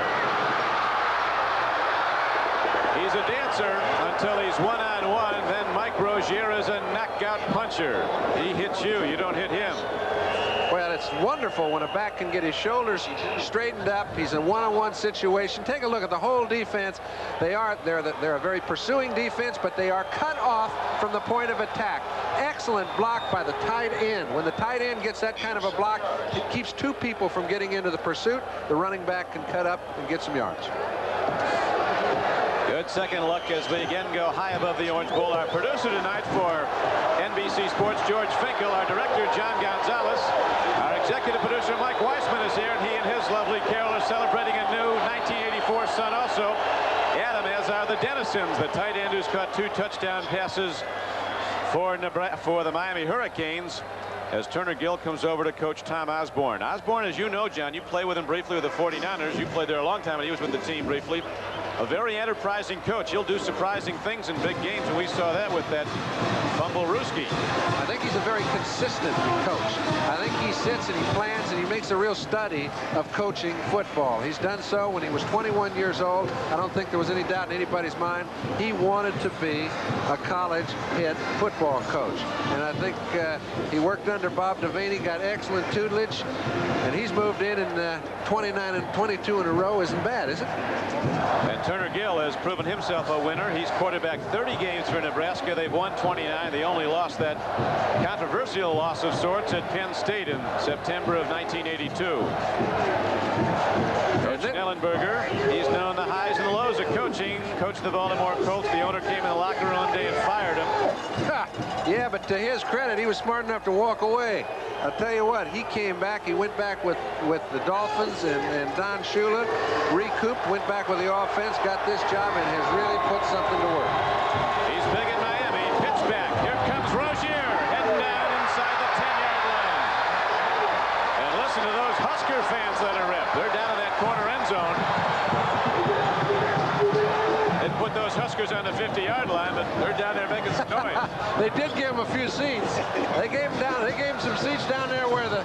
He's a dancer until he's one-on-one. Then Mike Rozier is a knockout puncher. He hits you, you don't hit him. Well, it's wonderful when a back can get his shoulders straightened up. He's in a one-on-one situation. Take a look at the whole defense. They're a very pursuing defense, but they are cut off from the point of attack. Excellent block by the tight end. When the tight end gets that kind of a block, it keeps 2 people from getting into the pursuit. The running back can cut up and get some yards. Good second look as we again go high above the Orange Bowl. Our producer tonight for NBC Sports, George Finkel. Our director, John Gonzalez. Our executive producer, Mike Weissman, is here, and he and his lovely Carol are celebrating a new 1984 son also. Adam, as are the Dennisons, the tight end who's caught 2 touchdown passes for the Miami Hurricanes, as Turner Gill comes over to coach Tom Osborne. Osborne, as you know, John, you played with him briefly with the 49ers. You played there a long time, and he was with the team briefly. A very enterprising coach. He'll do surprising things in big games, and we saw that with that fumblerooski. I think he's a very consistent coach. I think he sits and he plans and he makes a real study of coaching football. He's done so when he was 21 years old. I don't think there was any doubt in anybody's mind. He wanted to be a college head football coach. And I think he worked under Bob Devaney, got excellent tutelage, and he's moved in 29 and 22 in a row. Isn't bad, is it? And Turner Gill has proven himself a winner. He's quarterbacked 30 games for Nebraska. They've won 29. They only lost that controversial loss of sorts at Penn State in September of 1982. Schellenberger. He's known the highs and the lows of coaching. Coached the Baltimore Colts. The owner came in the locker room one day and fired him. Yeah, but to his credit, he was smart enough to walk away. I'll tell you what, he came back. He went back with the Dolphins and Don Shula, recouped, went back with the offense, got this job, and has really put something to work. He's big in Miami. Pitch back. Here comes Rozier, heading down inside the 10-yard line. And listen to those Husker fans that are ripped. They're down in that corner end zone. They'd put those Huskers on the 50-yard line, but they're down there making some noise. They did give him a few seats. They gave him some seats down there where the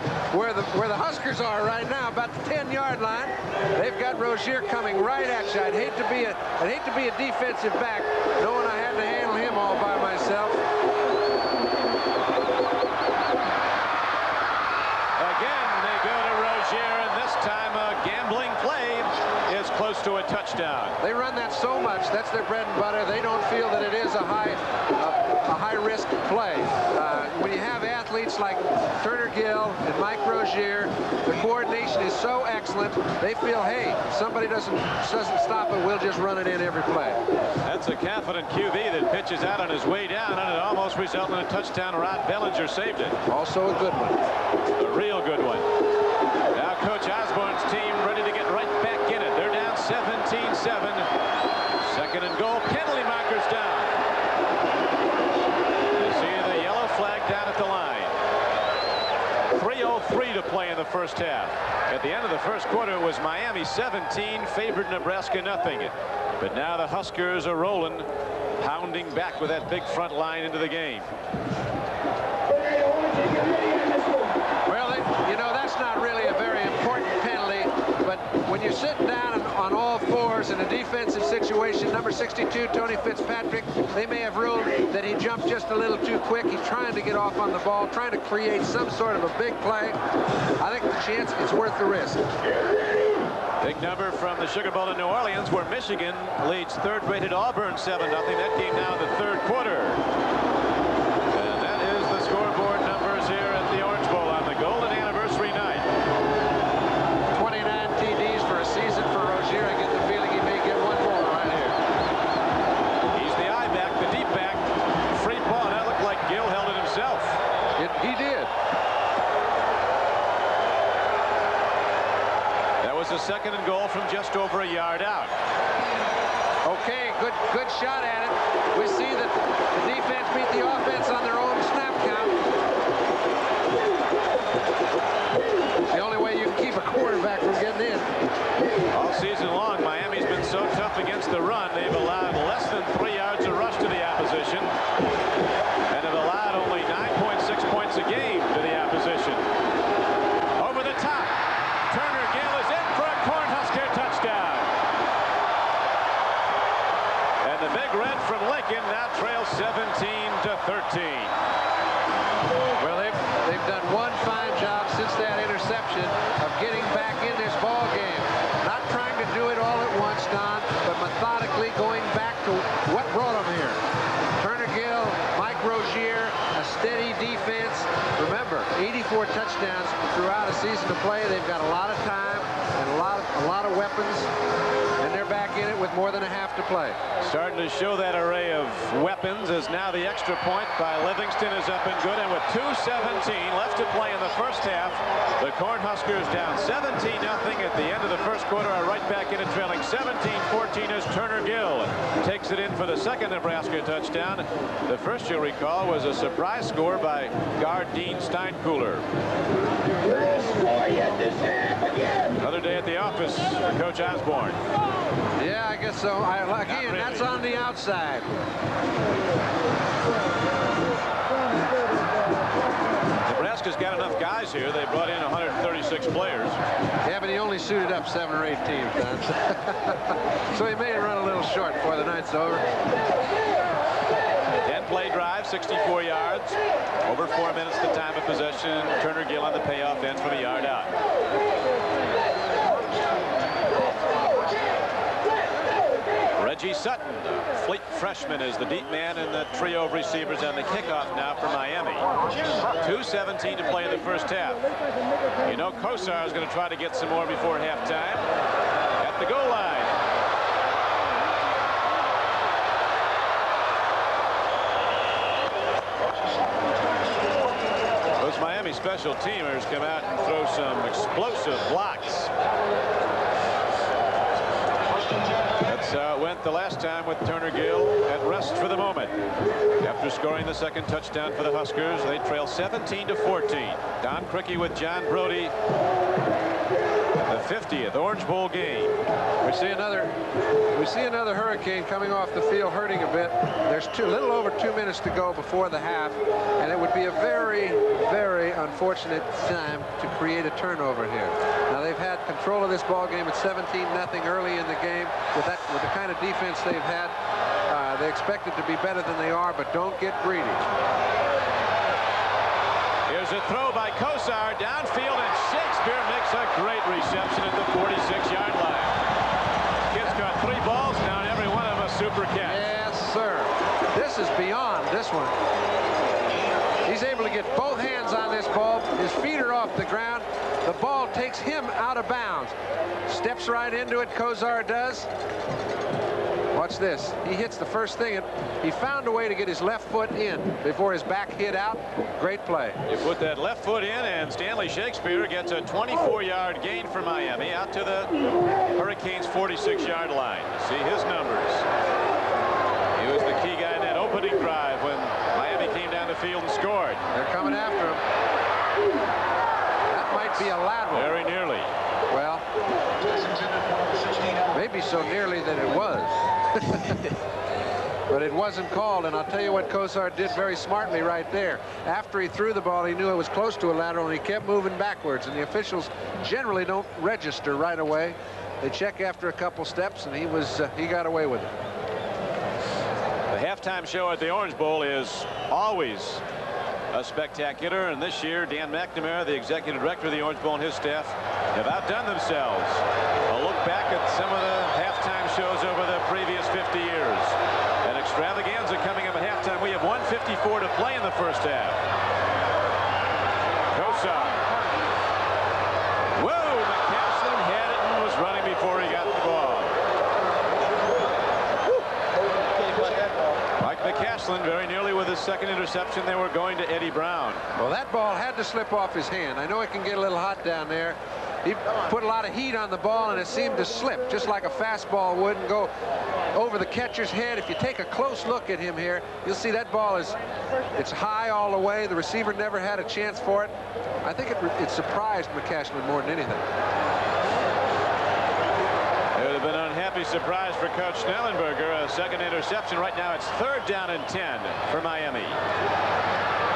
Huskers are right now, about the 10-yard line. They've got Rozier coming right at you. I'd hate to be a defensive back, knowing I had to handle him all by myself. Again, they go to Rozier, and this time a gambling play is close to a touchdown. They run that so much. That's their bread and butter. They don't feel that it is a high-risk play. When you have athletes like Turner Gill and Mike Rozier, the coordination is so excellent. They feel, hey, if somebody doesn't stop it, we'll just run it in every play. That's a confident QB that pitches out on his way down, and it almost resulted in a touchdown. Rod Bellinger saved it. Also a good one. A real good one. Now Coach Osborne's team ready to get right back in it. They're down 17-7. Second and goal. Penalty markers down. You see the yellow flag down at the line. 3:03 to play in the first half. At the end of the first quarter, it was Miami 17, favored Nebraska nothing. But now the Huskers are rolling, pounding back with that big front line into the game. Well, that's not really a very important penalty, but when you're sitting down on all fours in a defensive situation, number 62, Tony Fitzpatrick, they may have ruled that he jumped just a little too quick. He's trying to get off on the ball, trying to create some sort of a big play. I think the chance is worth the risk. Big number from the Sugar Bowl in New Orleans, where Michigan leads third-rated Auburn 7-0. That game now in the third quarter. And that is the scoreboard numbers here at the Orange Bowl on the golden anniversary night. 29 TDs for a season for Rozier. I get the feeling he may get one more right here. He's the eye back, the deep back. Free ball. That looked like Gill held it himself. He did. That was a second and goal from just over a yard out. Okay, good shot at it. We see that the defense beat the offense on their own snap count. It's the only way you can keep a quarterback from getting in. All season long, Miami's been so tough against the run, they've allowed less than 3 yards of rush to the opposition, and have allowed only 9.6 points a game to the opposition. Over the top, Turner Gill is in for a Cornhusker touchdown. And the Big Red from Lincoln now trails 17-13. Well, they've done one fine job since that interception of getting back in this ball game. Not trying to do it all at once, Don, but methodically going back to what brought them here. Turner Gill, Mike Rozier, a steady defense. Remember, 84 touchdowns throughout a season to play. They've got a lot of time and a lot of weapons, and they're back in it with more than a half to play. Starting to show that array of weapons as now the extra point by Livingston is up and good, and with 2:17 left to play in the first half, the Cornhuskers down 17-0 at the end of the first quarter are right back in it, trailing 17-14 as Turner Gill takes it in for the second Nebraska touchdown. The first, you'll recall, was a surprise score by guard Dean Steinkühler. Another day at the office for Coach Osborne. Yeah, I guess so. Again, really. That's on the outside. Nebraska's got enough guys here. They brought in 136 players. Yeah, but he only suited up 7 or 8 teams, Don. So he may run a little short before the night's over. 10-play drive, 64 yards. Over 4 minutes the time of possession. Turner Gill on the payoff ends from a yard out. Reggie Sutton, a fleet freshman, is the deep man in the trio of receivers on the kickoff now for Miami. 2:17 to play in the first half. You know Kosar is going to try to get some more before halftime. Got at the goal line. Those Miami special teamers come out and throw some explosive blocks. That's how it went the last time with Turner Gill at rest for the moment. After scoring the second touchdown for the Huskers, they trail 17-14. Don Criqui with John Brody. The 50th Orange Bowl game. We see another Hurricane coming off the field hurting a bit. There's a little over 2 minutes to go before the half, and it would be a very, very unfortunate time to create a turnover here. Now they've had control of this ball game at 17-0 early in the game. With the kind of defense they've had, they expect it to be better than they are, but don't get greedy. Here's a throw by Kosar downfield, and Shakespeare makes a great reception at the 46-yard line. Kid's got 3 balls now, and every one of them a super catch. Yes, sir. This is beyond this one. He's able to get both hands on this ball. His feet are off the ground. The ball takes him out of bounds. Steps right into it, Kosar does. Watch this. He hits the first thing, and he found a way to get his left foot in before his back hit out. Great play. You put that left foot in, and Stanley Shakespeare gets a 24-yard gain for Miami out to the Hurricanes' 46-yard line. See his numbers. He was the key guy in that opening drive when Miami came down the field and scored. They're coming after him. That might be a lateral. Very nearly. Well, maybe so nearly that it was. But it wasn't called, and I'll tell you what Kosar did very smartly right there. After he threw the ball, he knew it was close to a lateral, and he kept moving backwards, and the officials generally don't register right away. They check after a couple steps, and he got away with it. The halftime show at the Orange Bowl is always a spectacular, and this year Dan McNamara, the executive director of the Orange Bowl, and his staff have outdone themselves. A look back at some of the halftime shows over the previous 50 years. An extravaganza coming up at halftime. We have 1:54 to play in the first half. Kosar. Whoa, McCaslin had it and was running before he got the ball. Mike McCaslin very nearly with his second interception. They were going to Eddie Brown. Well, that ball had to slip off his hand. I know it can get a little hot down there. He put a lot of heat on the ball, and it seemed to slip just like a fastball would and go over the catcher's head. If you take a close look at him here, you'll see that ball it's high all the way. The receiver never had a chance for it. I think it surprised McCaslin more than anything. It would have been an unhappy surprise for Coach Snellenberger. A second interception. Right now it's 3rd down and 10 for Miami.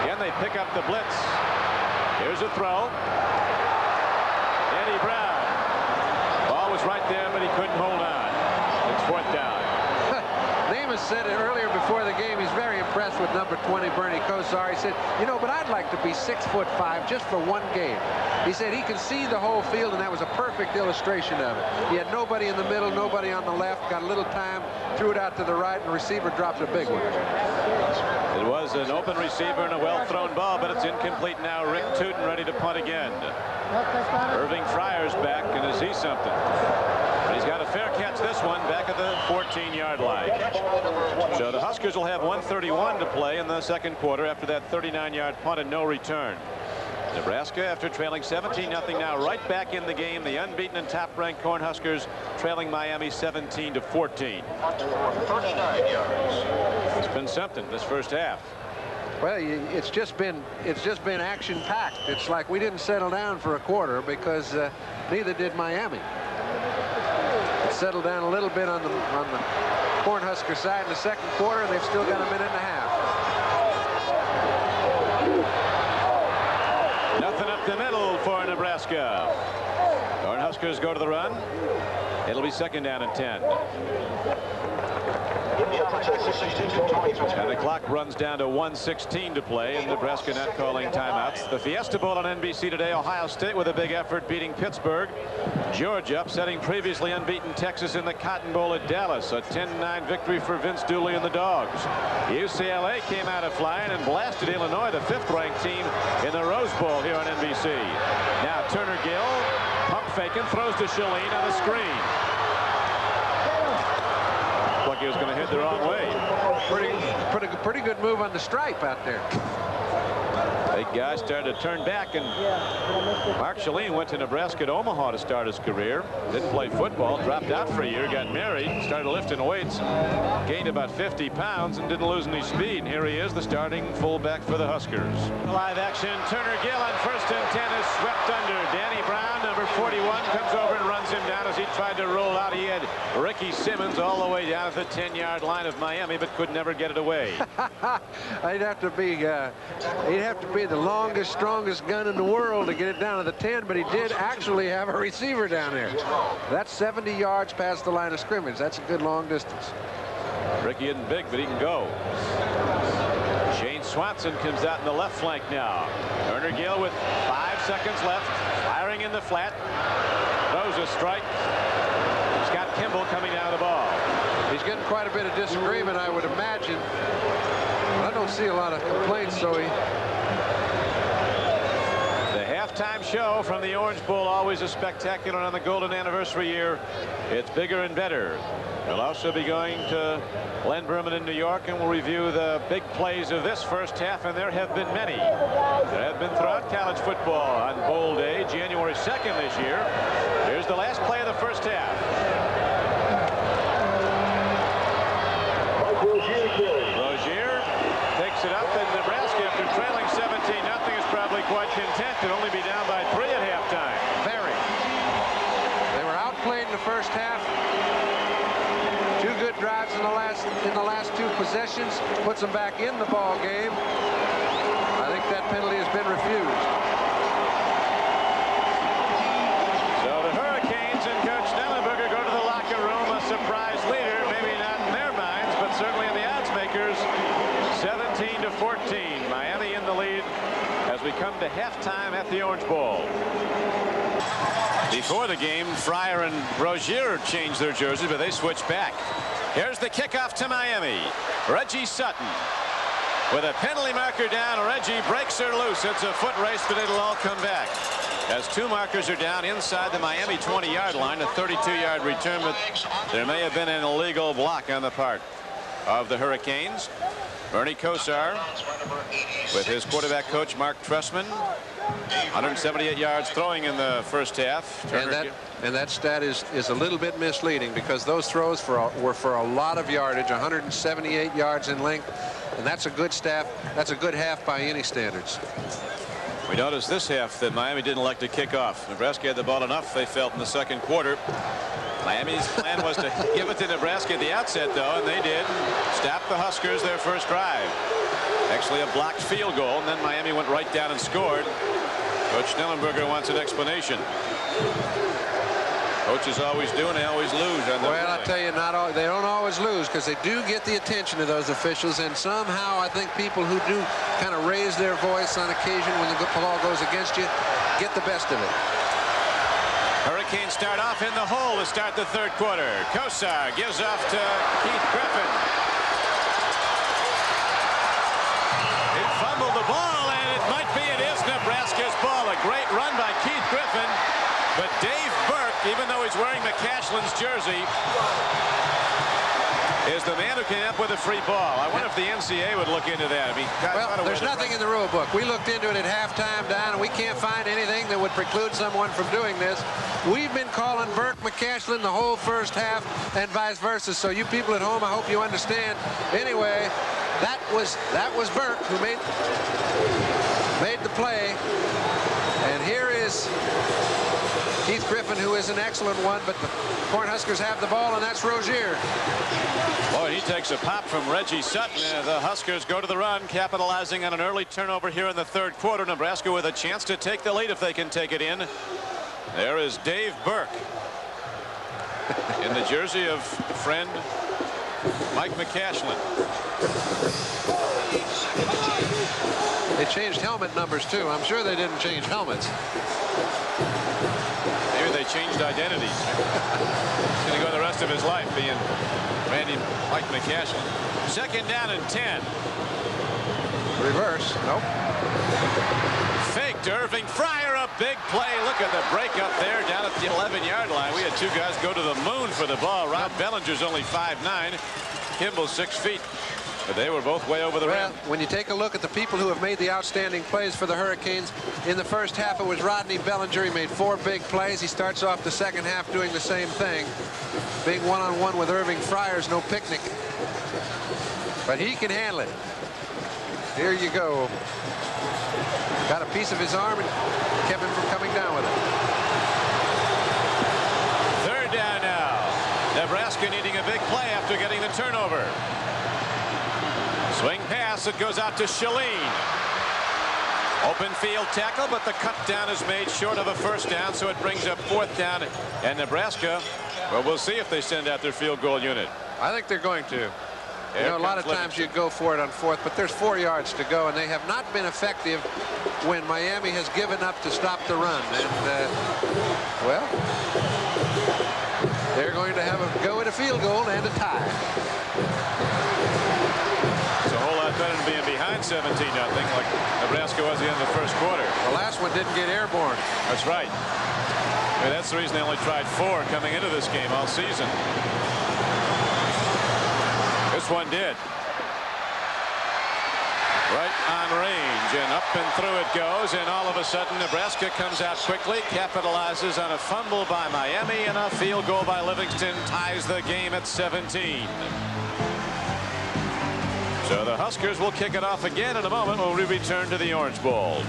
Again, they pick up the blitz. Here's a throw. Eddie Brown. Ball was right there, but he couldn't hold on. It's 4th down. Namath said it earlier before the game. He's very impressed with number 20, Bernie Kosar. He said, you know, but I'd like to be 6'5" just for one game. He said he can see the whole field, and that was a perfect illustration of it. He had nobody in the middle, nobody on the left, got a little time, threw it out to the right, and the receiver dropped a big one. It was an open receiver and a well-thrown ball, but it's incomplete now. Rick Tootin ready to punt again. Irving Fryer's back, and is he something? But he's got a fair catch this one back at the 14-yard line. So the Huskers will have 1:31 to play in the second quarter after that 39-yard punt and no return. Nebraska, after trailing 17-0, now right back in the game. The unbeaten and top-ranked Cornhuskers trailing Miami 17-14. It's been something this first half. Well, it's just been action-packed. It's like we didn't settle down for a quarter because neither did Miami. It settled down a little bit on the Cornhusker side in the second quarter. They've still got a minute and a half. Nothing up the middle for Nebraska. Cornhuskers go to the run. It'll be 2nd down and 10. And the clock runs down to 1:16 to play, and Nebraska not calling timeouts. The Fiesta Bowl on NBC today. Ohio State with a big effort beating Pittsburgh. Georgia upsetting previously unbeaten Texas in the Cotton Bowl at Dallas. A 10-9 victory for Vince Dooley and the Dogs. UCLA came out of flying and blasted Illinois, the 5th-ranked team, in the Rose Bowl here on NBC. Now Turner Gill, pump faking, throws to Shalene on the screen. like he was going to hit the wrong way. Pretty good move on the stripe out there. Big guy started to turn back, and Mark Chalene went to Nebraska to Omaha to start his career. Didn't play football, dropped out for a year, got married, started lifting weights, gained about 50 pounds, and didn't lose any speed. And here he is, the starting fullback for the Huskers. Live action, Turner Gill on 1st and 10 is swept under. Danny Brown, number 41, comes over and runs him down as he tried to roll out. He had Ricky Simmons all the way down at the 10-yard line of Miami, but could never get it away. He'd have to be the longest, strongest gun in the world to get it down to the 10, but he did actually have a receiver down there. That's 70 yards past the line of scrimmage. That's a good long distance. Ricky isn't big, but he can go. Shane Swanson comes out in the left flank now. Turner Gill with 5 seconds left, firing in the flat. Throws a strike. Scott Kimball coming down the ball. He's getting quite a bit of disagreement, I would imagine. I don't see a lot of complaints, so halftime show from the Orange Bowl, always a spectacular on the golden anniversary year. It's bigger and better. We'll also be going to Glen Berman in New York, and we'll review the big plays of this first half, and there have been many. There have been throughout college football on Bowl Day, January 2nd this year. Here's the last play of the first half. Rozier takes it up, and Nebraska, after trailing 17-0, is probably quite content to only be down by 3 at halftime. Very. They were outplayed in the first half. 2 good drives in the last 2 possessions, puts them back in the ball game. I think that penalty has been refused. So the Hurricanes and Coach Schnellenberger go to the locker room, a surprise leader, maybe not in their minds, but certainly in the odds makers. 17-14, Miami in the lead as we come to halftime at the Orange Bowl. Before the game, Fryer and Rozier changed their jerseys, but they switched back. Here's the kickoff to Miami. Reggie Sutton with a penalty marker down. Reggie breaks her loose. It's a foot race, but it'll all come back as 2 markers are down inside the Miami 20-yard line. A 32-yard return, but there may have been an illegal block on the part of the Hurricanes. Bernie Kosar with his quarterback coach Mark Trestman. 178 yards throwing in the first half. And that stat is a little bit misleading, because those throws were for a lot of yardage, 178 yards in length, and that's a good stat. That's a good half by any standards. We noticed this half that Miami didn't elect to kick off. Nebraska had the ball enough, they felt, in the second quarter. Miami's plan was to give it to Nebraska at the outset, though, and they did. Stop the Huskers their first drive. Actually a blocked field goal, and then Miami went right down and scored. Coach Schnellenberger wants an explanation. Coaches always do, and they always lose. Well, I tell you, they don't always lose, because they do get the attention of those officials, and somehow I think people who do kind of raise their voice on occasion when the ball goes against you get the best of it. Hurricanes start off in the hole to start the third quarter. Kosar gives off to Keith Griffin. He fumbled the ball, and it is Nebraska's ball. A great run by Keith Griffin, but Dave Burke, even though he's wearing McCashlin's jersey, is the man who came up with a free ball. I wonder if the NCAA would look into that. I mean, well, there's nothing in the rule book. We looked into it at halftime, Don, and we can't find anything that would preclude someone from doing this. We've been calling Burke McCashlin the whole first half and vice versa. So you people at home, I hope you understand. Anyway, that was Burke who made the play. And here is Keith Griffin, who is an excellent one, but the Cornhuskers have the ball, and that's Rozier. Boy, he takes a pop from Reggie Sutton. The Huskers go to the run, capitalizing on an early turnover here in the third quarter. Nebraska with a chance to take the lead if they can take it in. There is Dave Burke in the jersey of friend Mike McCashlin. They changed helmet numbers, too. I'm sure they didn't change helmets. Maybe they changed identities. He's going to go the rest of his life being Randy Mike McCashlin. Second down and 10. Reverse. Nope. Fake to Irving Fryer, a big play. Look at the break up there down at the 11-yard line. We had two guys go to the moon for the ball. Rob Bellinger's only 5'9". Kimball's 6 feet. But they were both way over the rim. When you take a look at the people who have made the outstanding plays for the Hurricanes, in the first half it was Rodney Bellinger. He made 4 big plays. He starts off the second half doing the same thing. Being one-on-one with Irving Fryer's no picnic. But he can handle it. Here you go. Got a piece of his arm and kept him from coming down with it. Third down now. Nebraska needing a big play after getting the turnover. Swing pass. It goes out to Shaleen. Open field tackle, but the cut down is made short of a first down, so it brings up 4th down. And Nebraska, well, we'll see if they send out their field goal unit. I think they're going to. You know, a lot of times you go for it on 4th, but there's 4 yards to go, and they have not been effective when Miami has given up to stop the run. And, well, they're going to have a go at a field goal and a tie. It's a whole lot better than being behind 17-0 like Nebraska was at the end of the first quarter. The last one didn't get airborne. That's right. I mean, that's the reason they only tried 4 coming into this game all season. This one did. Right on range, and up and through it goes, and all of a sudden Nebraska comes out quickly, capitalizes on a fumble by Miami, and a field goal by Livingston ties the game at 17. So the Huskers will kick it off again in a moment when we return to the Orange Bowl.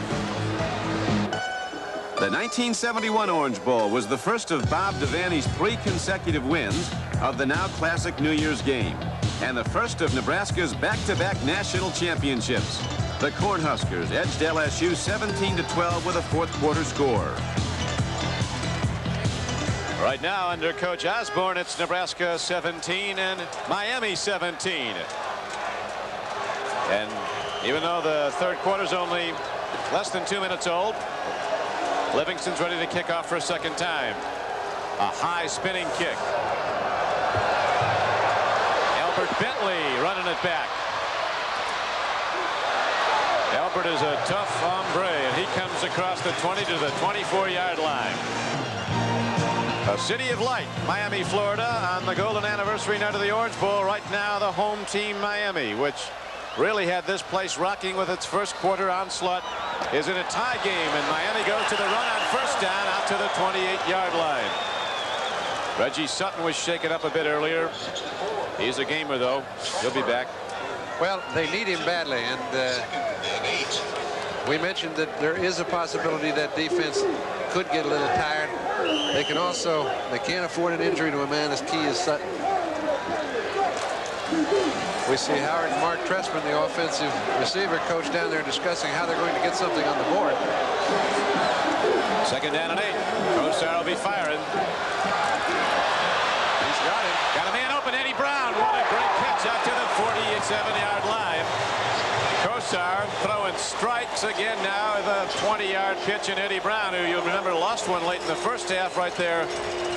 The 1971 Orange Bowl was the first of Bob Devaney's 3 consecutive wins of the now classic New Year's game, and the first of Nebraska's back-to-back national championships. The Cornhuskers edged LSU 17-12 with a 4th quarter score. Right now, under Coach Osborne, it's Nebraska 17 and Miami 17. And even though the third quarter's only less than 2 minutes old, Livingston's ready to kick off for a second time. A high spinning kick. Albert Bentley running it back. Albert is a tough hombre, and he comes across the 20 to the 24-yard line. A city of light, Miami, Florida, on the golden anniversary night of the Orange Bowl. Right now, the home team, Miami, which really had this place rocking with its first quarter onslaught, is in a tie game, and Miami goes to the run on first down out to the 28-yard line. Reggie Sutton was shaken up a bit earlier. He's a gamer, though. He'll be back. Well, they need him badly, and we mentioned that there is a possibility that defense could get a little tired. They can't afford an injury to a man as key as Sutton. We see Howard and Mark Tressman, the offensive receiver coach, down there discussing how they're going to get something on the board. Second down and 8. Kosar will be firing. He's got him. Got a man open. Eddie Brown. What a great catch out to the 47-yard line. Kosar throwing strikes again now. The 20-yard pitch, and Eddie Brown, who you'll remember lost one late in the first half right there.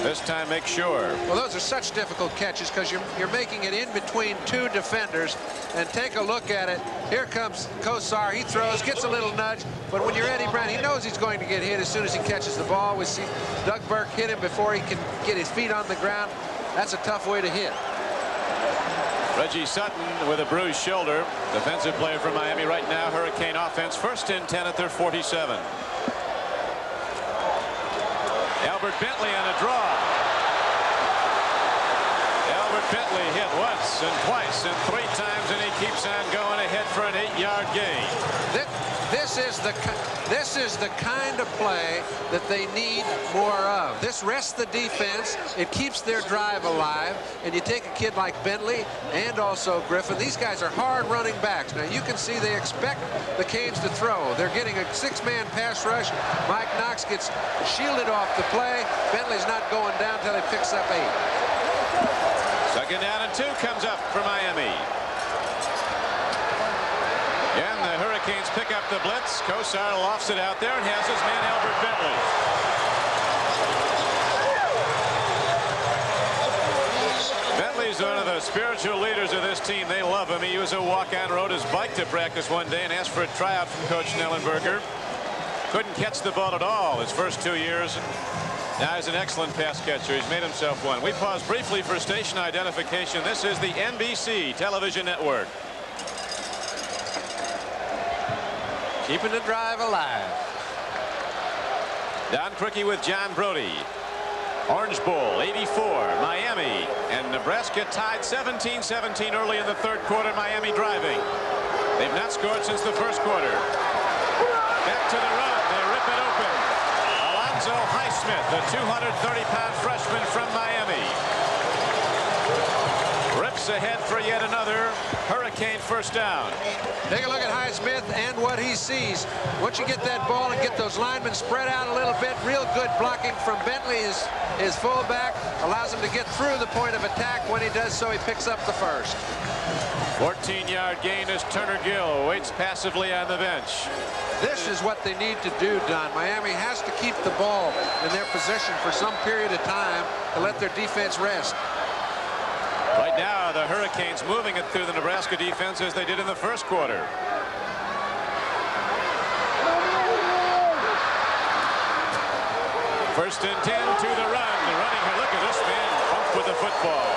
This time make sure. Well, those are such difficult catches because you're making it in between 2 defenders. And take a look at it. Here comes Kosar. He throws, gets a little nudge. But when you're Eddie Brown, he knows he's going to get hit as soon as he catches the ball. We see Doug Burke hit him before he can get his feet on the ground. That's a tough way to hit. Reggie Sutton with a bruised shoulder. Defensive player for Miami right now. Hurricane offense. 1st and 10 at their 47. Albert Bentley on a draw. Albert Bentley hit once and twice and 3 times, and he keeps on going ahead for an 8-yard gain. This is the kind of play that they need more of. This rests the defense. It keeps their drive alive. And you take a kid like Bentley and also Griffin. These guys are hard running backs. Now you can see they expect the Canes to throw. They're getting a 6-man pass rush. Mike Knox gets shielded off the play. Bentley's not going down until he picks up 8. Second down and 2 comes up for Miami. And the Hurricanes pick up the blitz. Kosar lofts it out there and has his man Albert Bentley. Bentley's one of the spiritual leaders of this team. They love him. He was a walk-on, rode his bike to practice one day and asked for a tryout from Coach Snellenberger. couldn't catch the ball at all his first 2 years. Now he's an excellent pass catcher. He's made himself one. We pause briefly for station identification. This is the NBC television network. Keeping the drive alive. Don Criqui with John Brody. Orange Bowl, 84, Miami. And Nebraska tied 17-17 early in the third quarter. Miami driving. They've not scored since the first quarter. Back to the run. They rip it open. Alonzo Highsmith, the 230-pound freshman from Miami. Rips ahead for yet another Hurricane first down. Take a look at Highsmith and what he sees. Once you get that ball and get those linemen spread out a little bit, real good blocking from Bentley, his fullback, allows him to get through the point of attack. When he does so, he picks up the first. 14-yard gain as Turner Gill waits passively on the bench. This is what they need to do, Don. Miami has to keep the ball in their possession for some period of time to let their defense rest. Right now, the Hurricanes moving it through the Nebraska defense as they did in the first quarter. First and 10 to the run. The running, look at this man, bump with the football.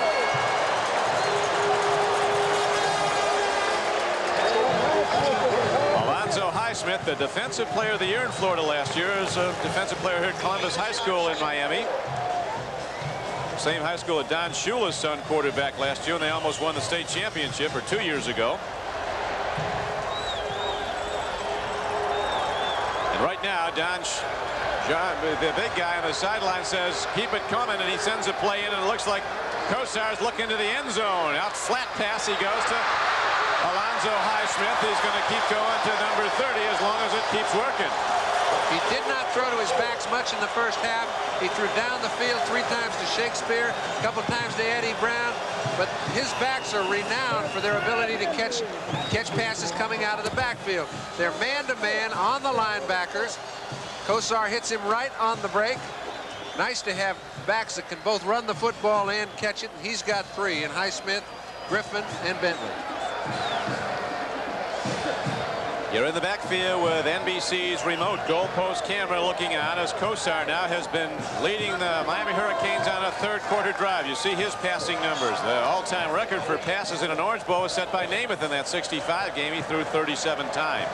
Alonzo Highsmith, the defensive player of the year in Florida last year, is a defensive player here at Columbus High School in Miami. Same high school that Don Shula's son quarterback last year, and they almost won the state championship, or 2 years ago. And right now, John, the big guy on the sideline, says, keep it coming, and he sends a play in, and it looks like Kosar's looking to the end zone. Out flat pass he goes to Alonzo Highsmith. He's going to keep going to number 30 as long as it keeps working. He did not throw to his backs much in the first half. He threw down the field 3 times to Shakespeare, a couple times to Eddie Brown, but his backs are renowned for their ability to catch passes coming out of the backfield. They're man-to-man on the linebackers. Kosar hits him right on the break. Nice to have backs that can both run the football and catch it. He's got 3 in Highsmith, Griffin, and Bentley. You're in the backfield with NBC's remote goalpost camera looking on as Kosar now has been leading the Miami Hurricanes on a third quarter drive. You see his passing numbers. The all-time record for passes in an Orange Bowl was set by Namath in that 65 game. He threw 37 times.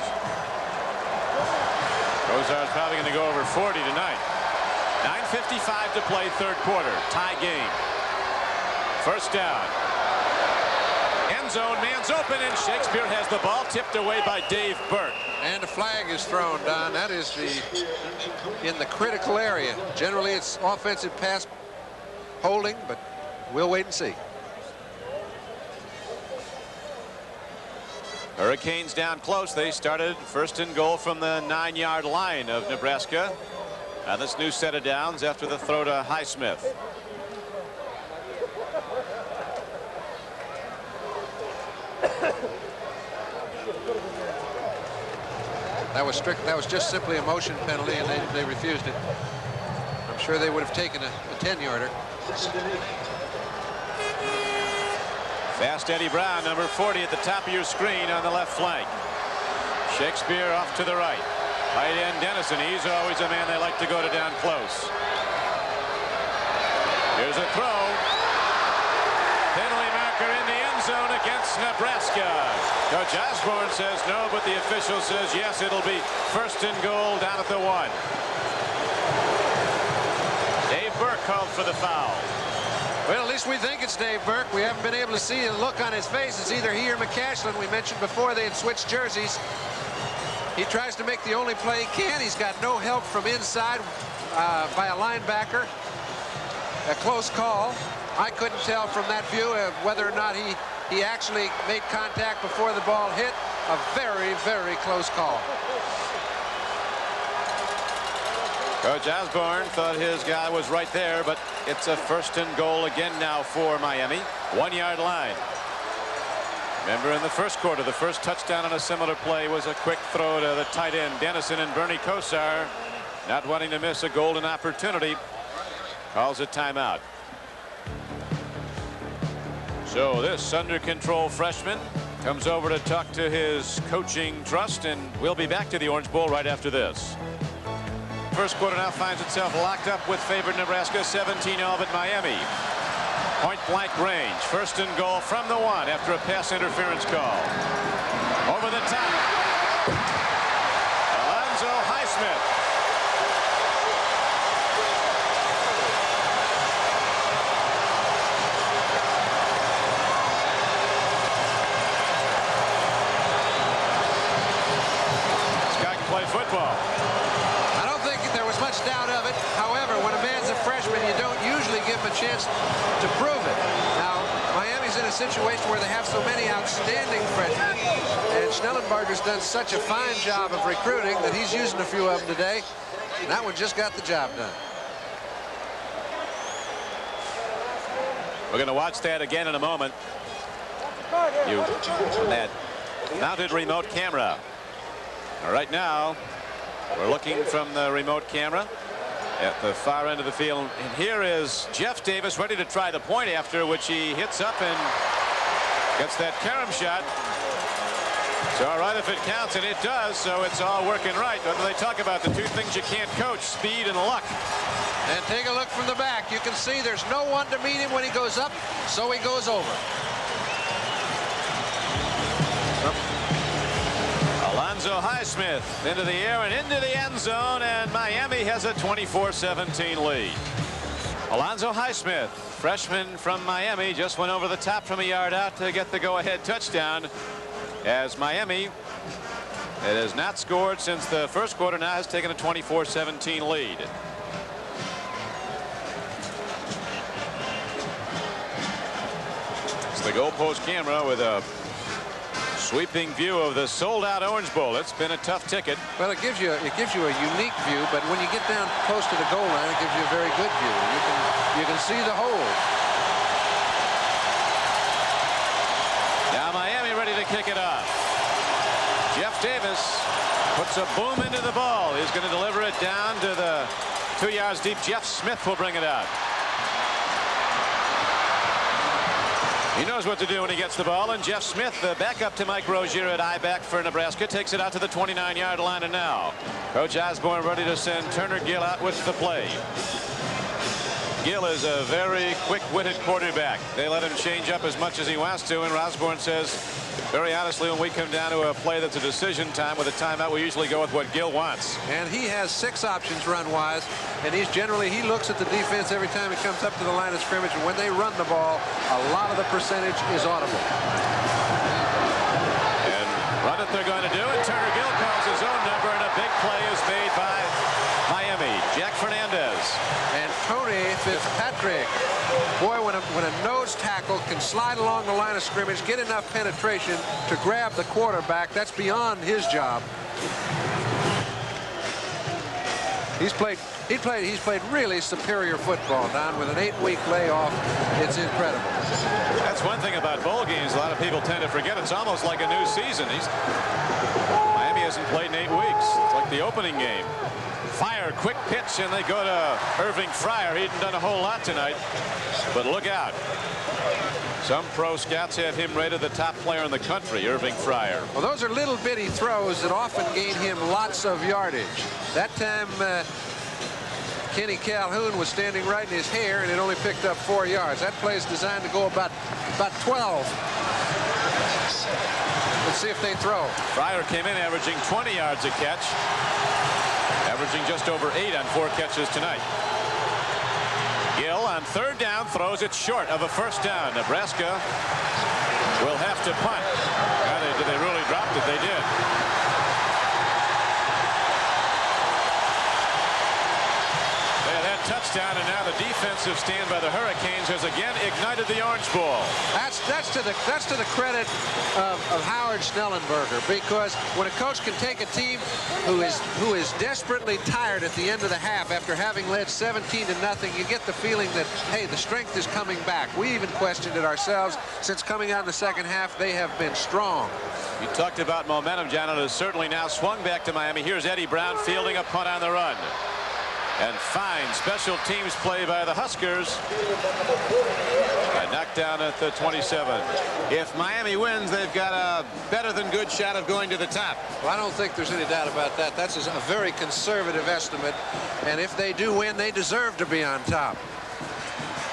Kosar's probably going to go over 40 tonight. 9:55 to play, third quarter. Tie game. First down. End zone, man's open, and Shakespeare has the ball tipped away by Dave Burke. And a flag is thrown, Don. That is in the critical area. Generally, it's offensive pass holding, but we'll wait and see. Hurricanes down close. They started first and goal from the 9-yard line of Nebraska. Now this new set of downs after the throw to Highsmith. That was strict. That was just simply a motion penalty, and they refused it. I'm sure they would have taken a 10-yarder. Fast Eddie Brown, number 40 at the top of your screen on the left flank. Shakespeare off to the right. Tight end Dennison. He's always a man they like to go to down close. Here's a throw. Penalty marker in the end zone against Nebraska. Coach Osborne says no, but the official says yes. It'll be first and goal down at the 1. Dave Burke called for the foul. Well, at least we think it's Dave Burke. We haven't been able to see the look on his face. It's either he or McCashlin. We mentioned before they had switched jerseys. He tries to make the only play he can. He's got no help from inside by a linebacker. A close call. I couldn't tell from that view of whether or not he actually made contact before the ball hit. A very, very close call. Coach Osborne thought his guy was right there, but it's a first and goal again now for Miami. 1-yard line. Remember in the first quarter, the first touchdown on a similar play was a quick throw to the tight end Dennison, and Bernie Kosar, not wanting to miss a golden opportunity, calls a timeout. So this under control freshman comes over to talk to his coaching trust, and we'll be back to the Orange Bowl right after this. first quarter now finds itself locked up with favored Nebraska, 17 all at Miami. Point blank range. First and goal from the 1 after a pass interference call. Over the top. Alonzo Highsmith. Football. I don't think there was much doubt of it. However, when a man's a freshman, you don't usually give him a chance to prove it. Now, Miami's in a situation where they have so many outstanding freshmen, and Schnellenberger's done such a fine job of recruiting that he's using a few of them today. And that one just got the job done. We're going to watch that again in a moment. That mounted remote camera. Right now, we're looking from the remote camera at the far end of the field. And here is Jeff Davis ready to try the point after which he hits up and gets that carom shot. It's all right if it counts, and it does, so it's all working right. But they talk about the two things you can't coach, speed and luck. And take a look from the back. You can see there's no one to meet him when he goes up, so he goes over. Alonzo Highsmith into the air and into the end zone, and Miami has a 24-17 lead. Alonzo Highsmith, freshman from Miami, just went over the top from a yard out to get the go-ahead touchdown, as Miami, it has not scored since the first quarter, now has taken a 24-17 lead. It's the goalpost camera with a sweeping view of the sold-out Orange Bowl. It's been a tough ticket. Well, it gives you a unique view, but when you get down close to the goal line, it gives you a very good view. You can see the hole. Now Miami ready to kick it off. Jeff Davis puts a boom into the ball. He's going to deliver it down to the 2 yards deep. Jeff Smith will bring it out. He knows what to do when he gets the ball, and Jeff Smith, the backup to Mike Rozier at I-back for Nebraska, takes it out to the 29-yard line, and now Coach Osborne ready to send Turner Gill out with the play. Gill is a very quick-witted quarterback. They let him change up as much as he wants to, and Osborne says, very honestly, when we come down to a play that's a decision time with a timeout, we usually go with what Gill wants. And he has 6 options run-wise, and he looks at the defense every time he comes up to the line of scrimmage, and when they run the ball, a lot of the percentage is audible. And run it they're going to do, and Turner Gill calls his own number, and a big play is made by Miami. Jack Fernandez. And Tony Fitzpatrick. Boy, when a nose tackle can slide along the line of scrimmage, get enough penetration to grab the quarterback, that's beyond his job. He's played really superior football, Don, with an 8-week layoff. It's incredible. That's one thing about bowl games. A lot of people tend to forget. It's almost like a new season. Miami hasn't played in 8 weeks. It's like the opening game. Fire, quick pitch, and they go to Irving Fryer. He hasn't done a whole lot tonight, but look out. Some pro scouts have him rated the top player in the country, Irving Fryer. Well, those are little bitty throws that often gain him lots of yardage. That time, Kenny Calhoun was standing right in his hair, and it only picked up 4 yards. That play is designed to go about 12. Let's see if they throw. Fryer came in averaging 20 yards a catch. Averaging just over 8 on 4 catches tonight. Gill on 3rd down throws it short of a 1st down. Nebraska will have to punt. Now they really dropped it. They did. Touchdown, and now the defensive stand by the Hurricanes has again ignited the Orange Bowl. That's to the credit of Howard Schnellenberger, because when a coach can take a team who is desperately tired at the end of the half after having led 17-0, you get the feeling that, hey, the strength is coming back. We even questioned it ourselves. Since coming out in the second half, they have been strong. You talked about momentum, John. It has certainly now swung back to Miami. Here's Eddie Brown fielding a punt on the run. And fine special teams play by the Huskers. A knockdown at the 27. If Miami wins, they've got a better than good shot of going to the top. Well, I don't think there's any doubt about that. That's a very conservative estimate. And if they do win, they deserve to be on top.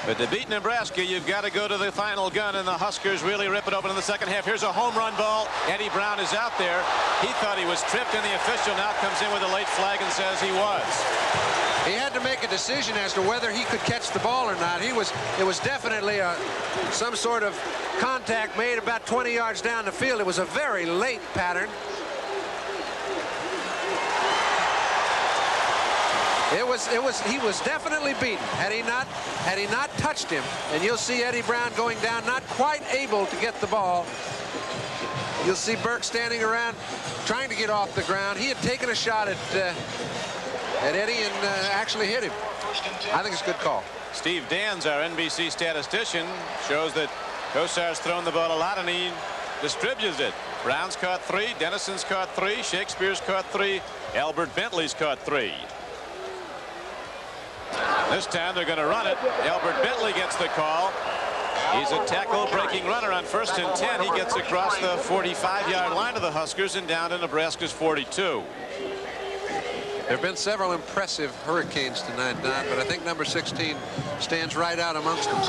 But to beat Nebraska, you've got to go to the final gun, and the Huskers really rip it open in the second half. Here's a home run ball. Eddie Brown is out there. He thought he was tripped, and the official now comes in with a late flag and says he was. He had to make a decision as to whether he could catch the ball or not. It was definitely some sort of contact made about 20 yards down the field. It was a very late pattern. He was definitely beaten. Had he not touched him, and you'll see Eddie Brown going down, not quite able to get the ball. You'll see Burke standing around trying to get off the ground. He had taken a shot at Eddie and actually hit him. I think it's a good call. Steve Dans, our NBC statistician, shows that Kosar's thrown the ball a lot and he distributes it. Brown's caught 3, Dennison's caught 3, Shakespeare's caught 3, Albert Bentley's caught 3. This time they're going to run it. Albert Bentley gets the call. He's a tackle breaking runner on 1st and 10. He gets across the 45-yard line of the Huskers and down to Nebraska's 42. There have been several impressive Hurricanes tonight, Don, but I think number 16 stands right out amongst them.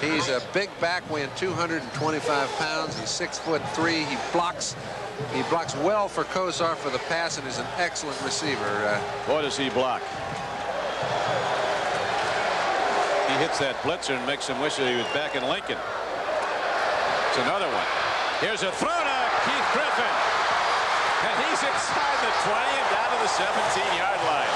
He's a big back weighing 225 pounds. He's 6'3". He blocks well for Kosar for the pass and is an excellent receiver. Boy, does he block. He hits that blitzer and makes him wish that he was back in Lincoln. It's another one. Here's a throw to Keith Griffin. And he's inside the 20 and down to the 17-yard line.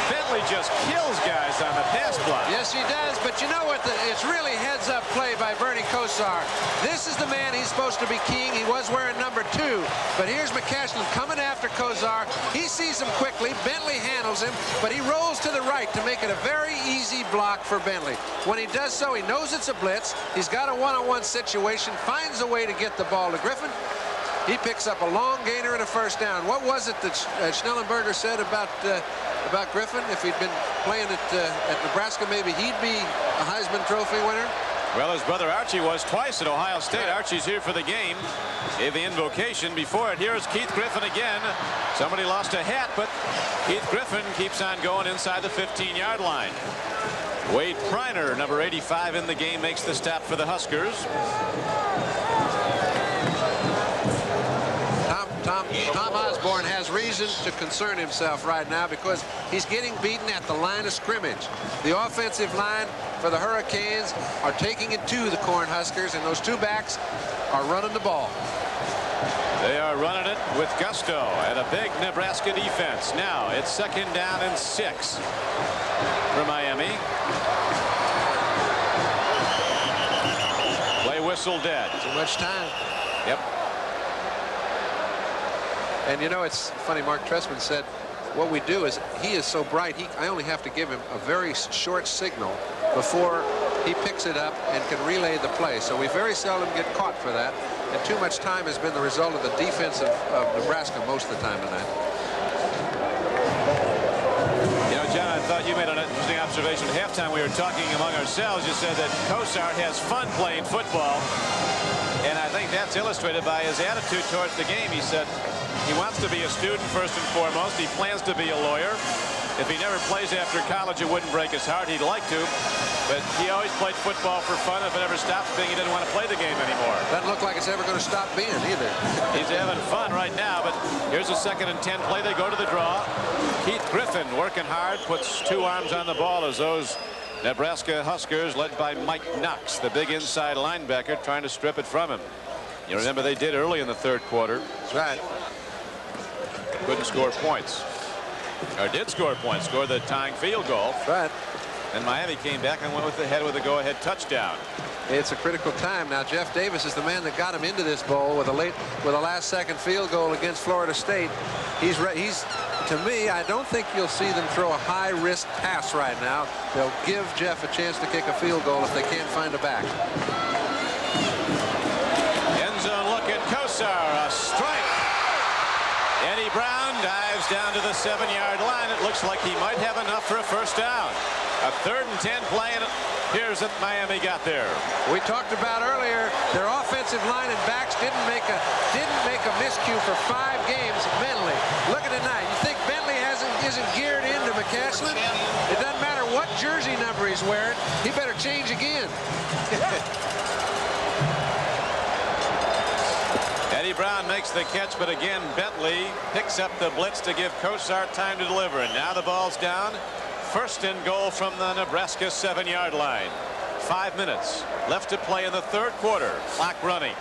Bentley just kills guys on the pass block. Yes, he does. But you know what? It's really heads-up play by Bernie Kosar. This is the man he's supposed to be keying. He was wearing number 2. But here's McCasland coming after Kosar. He sees him quickly. Bentley handles him, but he rolls to the right to make it a very easy block for Bentley. When he does so, he knows it's a blitz. He's got a one-on-one situation, finds a way to get the ball to Griffin. He picks up a long gainer and a first down. What was it that Schnellenberger said about Griffin? If he'd been playing at Nebraska, maybe he'd be a Heisman Trophy winner? Well, his brother Archie was twice at Ohio State. Archie's here for the game. Gave the invocation before it. Here's Keith Griffin again. Somebody lost a hat, but Keith Griffin keeps on going inside the 15-yard line. Wade Priner, number 85 in the game, makes the stop for the Huskers. Tom Osborne has reason to concern himself right now because he's getting beaten at the line of scrimmage. The offensive line for the Hurricanes are taking it to the Cornhuskers, and those 2 backs are running the ball. They are running it with gusto and a big Nebraska defense. Now it's 2nd down and 6 for Miami. Play whistle dead. Too much time. Yep. And you know, it's funny, Mark Trestman said what we do is he is so bright, I only have to give him a very short signal before he picks it up and can relay the play. So we very seldom get caught for that. And too much time has been the result of the defense of Nebraska most of the time tonight. You know, John, I thought you made an interesting observation. At halftime, we were talking among ourselves. You said that Kosar has fun playing football. And I think that's illustrated by his attitude towards the game. He said he wants to be a student first and foremost. He plans to be a lawyer. If he never plays after college, it wouldn't break his heart. He'd like to. But he always played football for fun. If it ever stops being, he didn't want to play the game anymore. Doesn't look like it's ever going to stop being either. He's having fun right now, but here's a 2nd and 10 play. They go to the draw. Keith Griffin working hard, puts 2 arms on the ball as those Nebraska Huskers, led by Mike Knox, the big inside linebacker, trying to strip it from him. You remember they did early in the 3rd quarter. That's right. Couldn't score points. Or did score points, scored the tying field goal. That's right. And Miami came back and went with the head with a go-ahead touchdown. It's a critical time now. Jeff Davis is the man that got him into this bowl with a last-second field goal against Florida State. He's to me, I don't think you'll see them throw a high-risk pass right now. They'll give Jeff a chance to kick a field goal if they can't find a back. End zone look at Kosar, a strike. Eddie Brown dives down to the 7-yard line. It looks like he might have enough for a first down. A 3rd and 10 play, and it appears that Miami got there. We talked about earlier their offensive line and backs didn't make a miscue for 5 games mentally. Look at tonight. You think Bentley isn't geared into McCaslin? It doesn't matter what jersey number he's wearing. He better change again. Eddie Brown makes the catch, but again Bentley picks up the blitz to give Cosart time to deliver. And now the ball's down. 1st and goal from the Nebraska 7-yard line. 5 minutes left to play in the 3rd quarter. Clock running.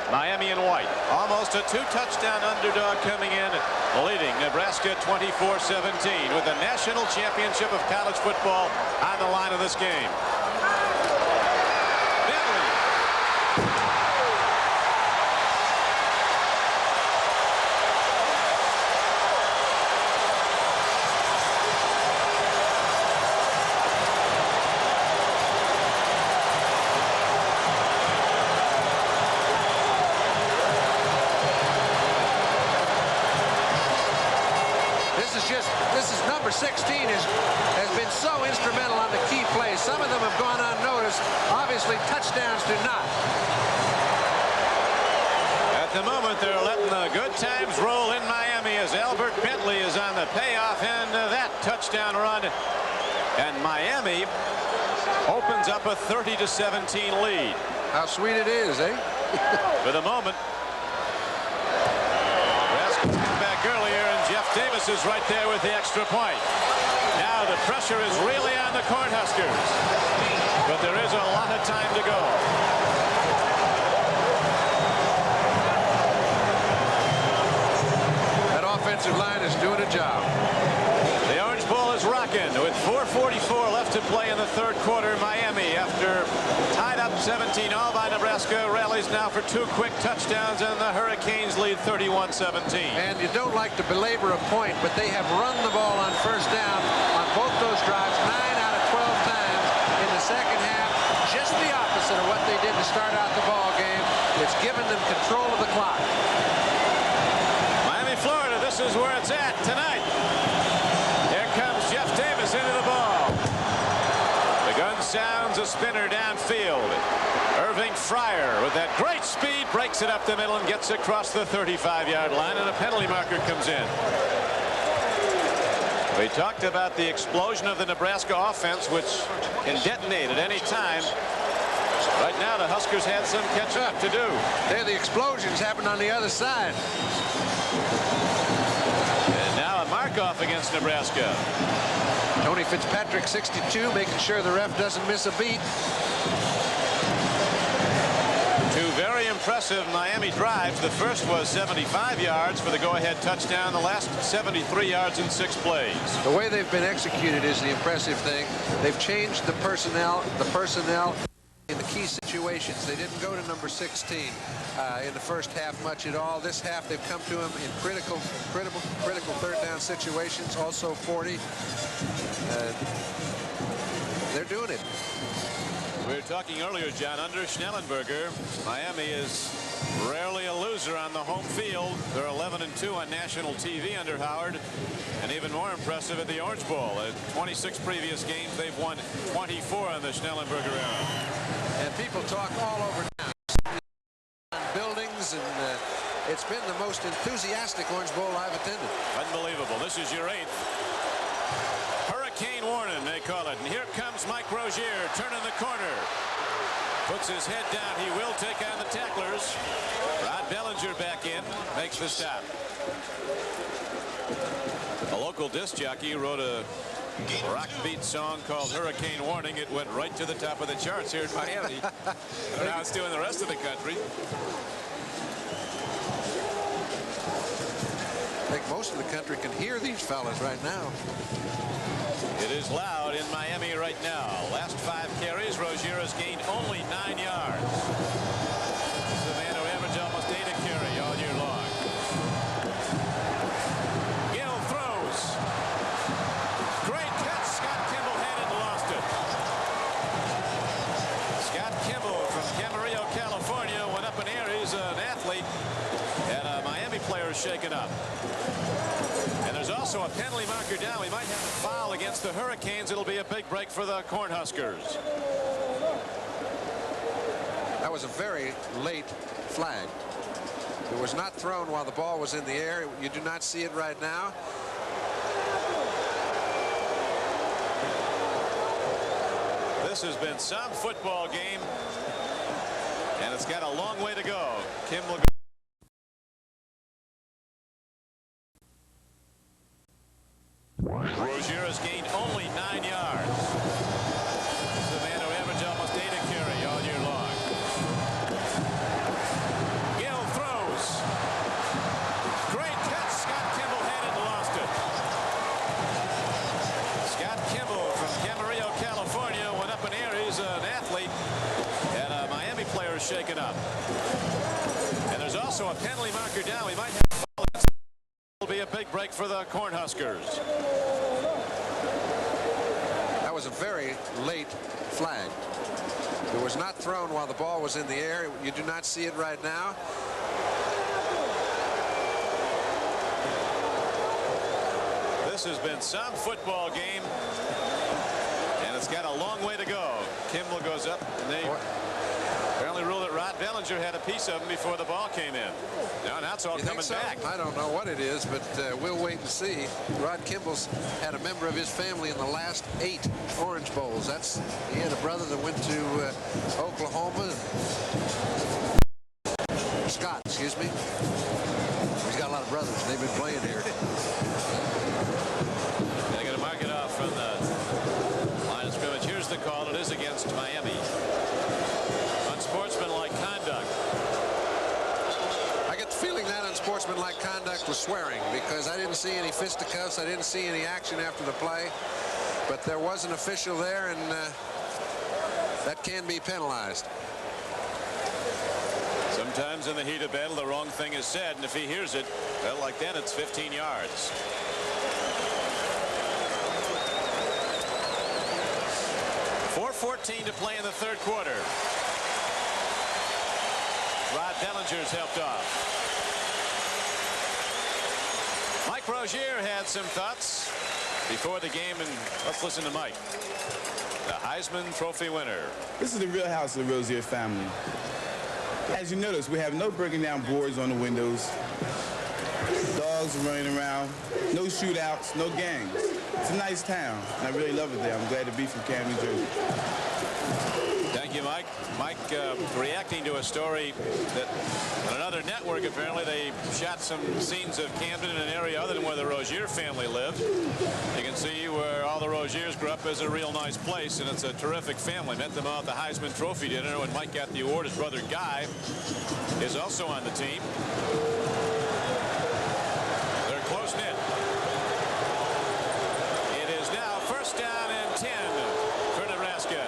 Miami in white. Almost a 2-touchdown underdog coming in, leading Nebraska 24-17 with the national championship of college football on the line of this game. This is number 16 has been so instrumental on the key plays. Some of them have gone unnoticed. Obviously, touchdowns do not. At the moment, they're letting the good times roll in Miami as Albert Bentley is on the payoff end of that touchdown run. And Miami opens up a 30-17 lead. How sweet it is, eh? For the moment. Back earlier, and Jeff Davis is right there with the extra point. Now the pressure is really on the Cornhuskers, but there is a lot of time to go. That offensive line is doing a job. The Orange Bowl is rocking with 4:44 left to play in the 3rd quarter. Miami, after tied up 17 all by Nebraska, rallies now for 2 quick touchdowns, and the Hurricanes lead 31-17. And you don't like to belabor a point, but they have run the ball on 1st down on both those drives 9 out of 12 times in the 2nd half. Just the opposite of what they did to start out the ball game. It's given them control of the clock. Miami, Florida, this is where it's at tonight. Here comes Jeff Davis into the ball. The gun sounds a spinner downfield. Irving Fryer with that great speed breaks it up the middle and gets across the 35-yard line, and a penalty marker comes in. We talked about the explosion of the Nebraska offense, which can detonate at any time. Right now the Huskers had some catching up to do. There, the explosions happened on the other side. And now a mark-off against Nebraska. Tony Fitzpatrick, 62, making sure the ref doesn't miss a beat. 2 very impressive Miami drives. The first was 75 yards for the go-ahead touchdown. The last 73 yards in 6 plays. The way they've been executed is the impressive thing. They've changed the personnel in the key situations. They didn't go to number 16 in the first half much at all. This half they've come to him in critical 3rd down situations, also 40. They're doing it. We were talking earlier, John, under Schnellenberger, Miami is rarely a loser on the home field. They're 11-2 on national TV under Howard, and even more impressive at the Orange Bowl. At 26 previous games, they've won 24 on the Schnellenberger era. And people talk all over now on buildings, and it's been the most enthusiastic Orange Bowl I've attended. Unbelievable. This is your 8th. Hurricane warning, they call it. And here comes Mike Rozier turning the corner. Puts his head down. He will take on the tacklers. Rod Bellinger back in. Makes the stop. A local disc jockey wrote a rock beat song called Hurricane Warning. It went right to the top of the charts here in Miami. I don't know how it's doing the rest of the country. I think most of the country can hear these fellas right now. It is loud in Miami right now. Last 5 carries, Rozier has gained only 9 yards. This is a man who averaged almost 8 a carry all year long. Gill throws. Great catch. Scott Kimball had it and lost it. Scott Kimball from Camarillo, California, went up in the air. He's an athlete, and a Miami player is shaken up. And there's also a penalty marker down. We might have a foul against the Hurricanes. It'll be a big break for the Cornhuskers. That was a very late flag. It was not thrown while the ball was in the air. You do not see it right now. This has been some football game, and it's got a long way to go. Kim will go. Rozier has gained only 9 yards. This is a man who averaged almost 8 a carry all year long. Gill throws. Great catch. Scott Kimball had it and lost it. Scott Kimball from Camarillo, California, went up in the air. He's an athlete, and a Miami player is shaken up. And there's also a penalty marker down. We might have a foul. It'll be a big break for the Cornhuskers. That was a very late flag. It was not thrown while the ball was in the air. You do not see it right now. This has been some football game, and it's got a long way to go. Kimball goes up, and they apparently ruled that Rod Bellinger had a piece of him before the ball came in. Now it's all coming back. I don't know what it is, but we'll wait and see. Rod Kimball's had a member of his family in the last 8 Orange Bowls. He had a brother that went to Oklahoma. Scott, excuse me. He's got a lot of brothers. They've been playing here. They're going to mark it off from the line of scrimmage. Here's the call. It is against Miami. Unsportsmanlike conduct. I get the feeling that unsportsmanlike conduct was swearing, because I didn't see any fisticuffs. I didn't see any action after the play. But there was an official there, and that can be penalized. Sometimes in the heat of battle, the wrong thing is said, and if he hears it, well, like that, it's 15 yards. .4:14 to play in the third quarter. Rod Bellinger's helped off. Mike Rozier had some thoughts before the game, and let's listen to Mike, the Heisman Trophy winner. This is the real house of the Rozier family. As you notice, we have no breaking down boards on the windows. Dogs running around. No shootouts, no gangs. It's a nice town, and I really love it there. I'm glad to be from Camden, New Jersey. Thank you, Mike. Mike reacting to a story that on another network, apparently, they shot some scenes of Camden in an area other than where the Rozier family lived. You can see where all the Roziers grew up as a real nice place, and it's a terrific family. Met them all at the Heisman Trophy dinner when Mike got the award. His brother Guy is also on the team. They're close-knit. It is now first down and 10 for Nebraska.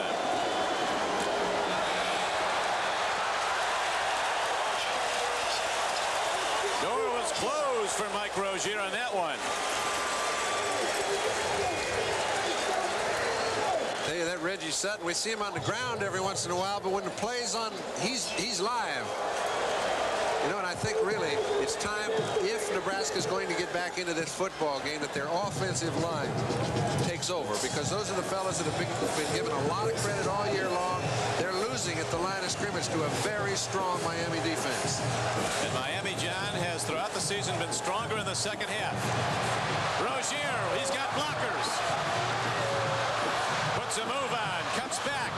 Door was closed for Mike Rozier on that one. Tell you that Reggie Sutton, we see him on the ground every once in a while, but when the play's on, he's live. You know, and I think really it's time, if Nebraska's going to get back into this football game, that their offensive line takes over, because those are the fellas that have been given a lot of credit all year long. They're losing at the line of scrimmage to a very strong Miami defense. And Miami, John, has throughout the season been stronger in the second half. Rozier, he's got blockers. Puts a move on, cuts back,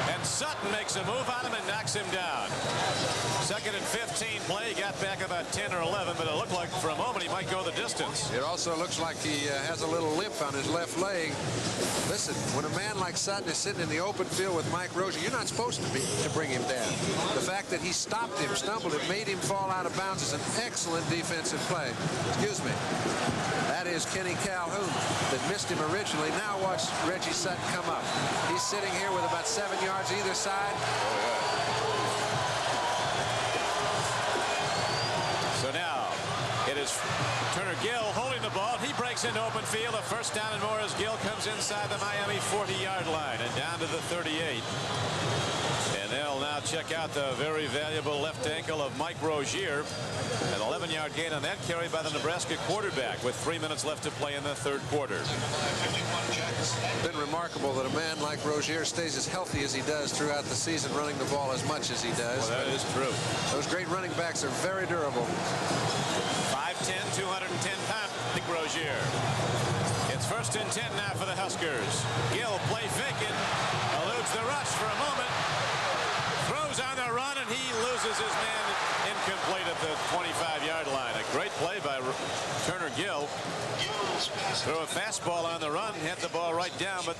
and Sutton makes a move on him and knocks him down. Second and 15 play, got back about 10 or 11, but it looked like for a moment he might go the distance. It also looks like he has a little limp on his left leg. Listen, when a man like Sutton is sitting in the open field with Mike Rozier, you're not supposed to bring him down. The fact that he stopped him, stumbled him, made him fall out of bounds is an excellent defensive play. Excuse me. That is Kenny Calhoun that missed him originally. Now watch Reggie Sutton come up. He's sitting here with about 7 yards either side. So now it is Turner Gill holding the ball. He breaks into open field. A first down and more as Gill comes inside the Miami 40-yard line and down to the 38. And they'll now check out the very valuable left ankle of Mike Rozier. An 11-yard gain on that carry by the Nebraska quarterback with 3 minutes left to play in the third quarter. It's been remarkable that a man like Rozier stays as healthy as he does throughout the season, running the ball as much as he does. Well, that is true. Those great running backs are very durable. 5'10", 210 pounds, Mike Rozier. It's 1st and 10 now for the Huskers. Gill play faking, eludes the rush for a moment, throws on the run, and he loses his man incomplete at the 25-yard line. A great play by Turner Gill. Threw a fastball on the run, hit the ball right down, but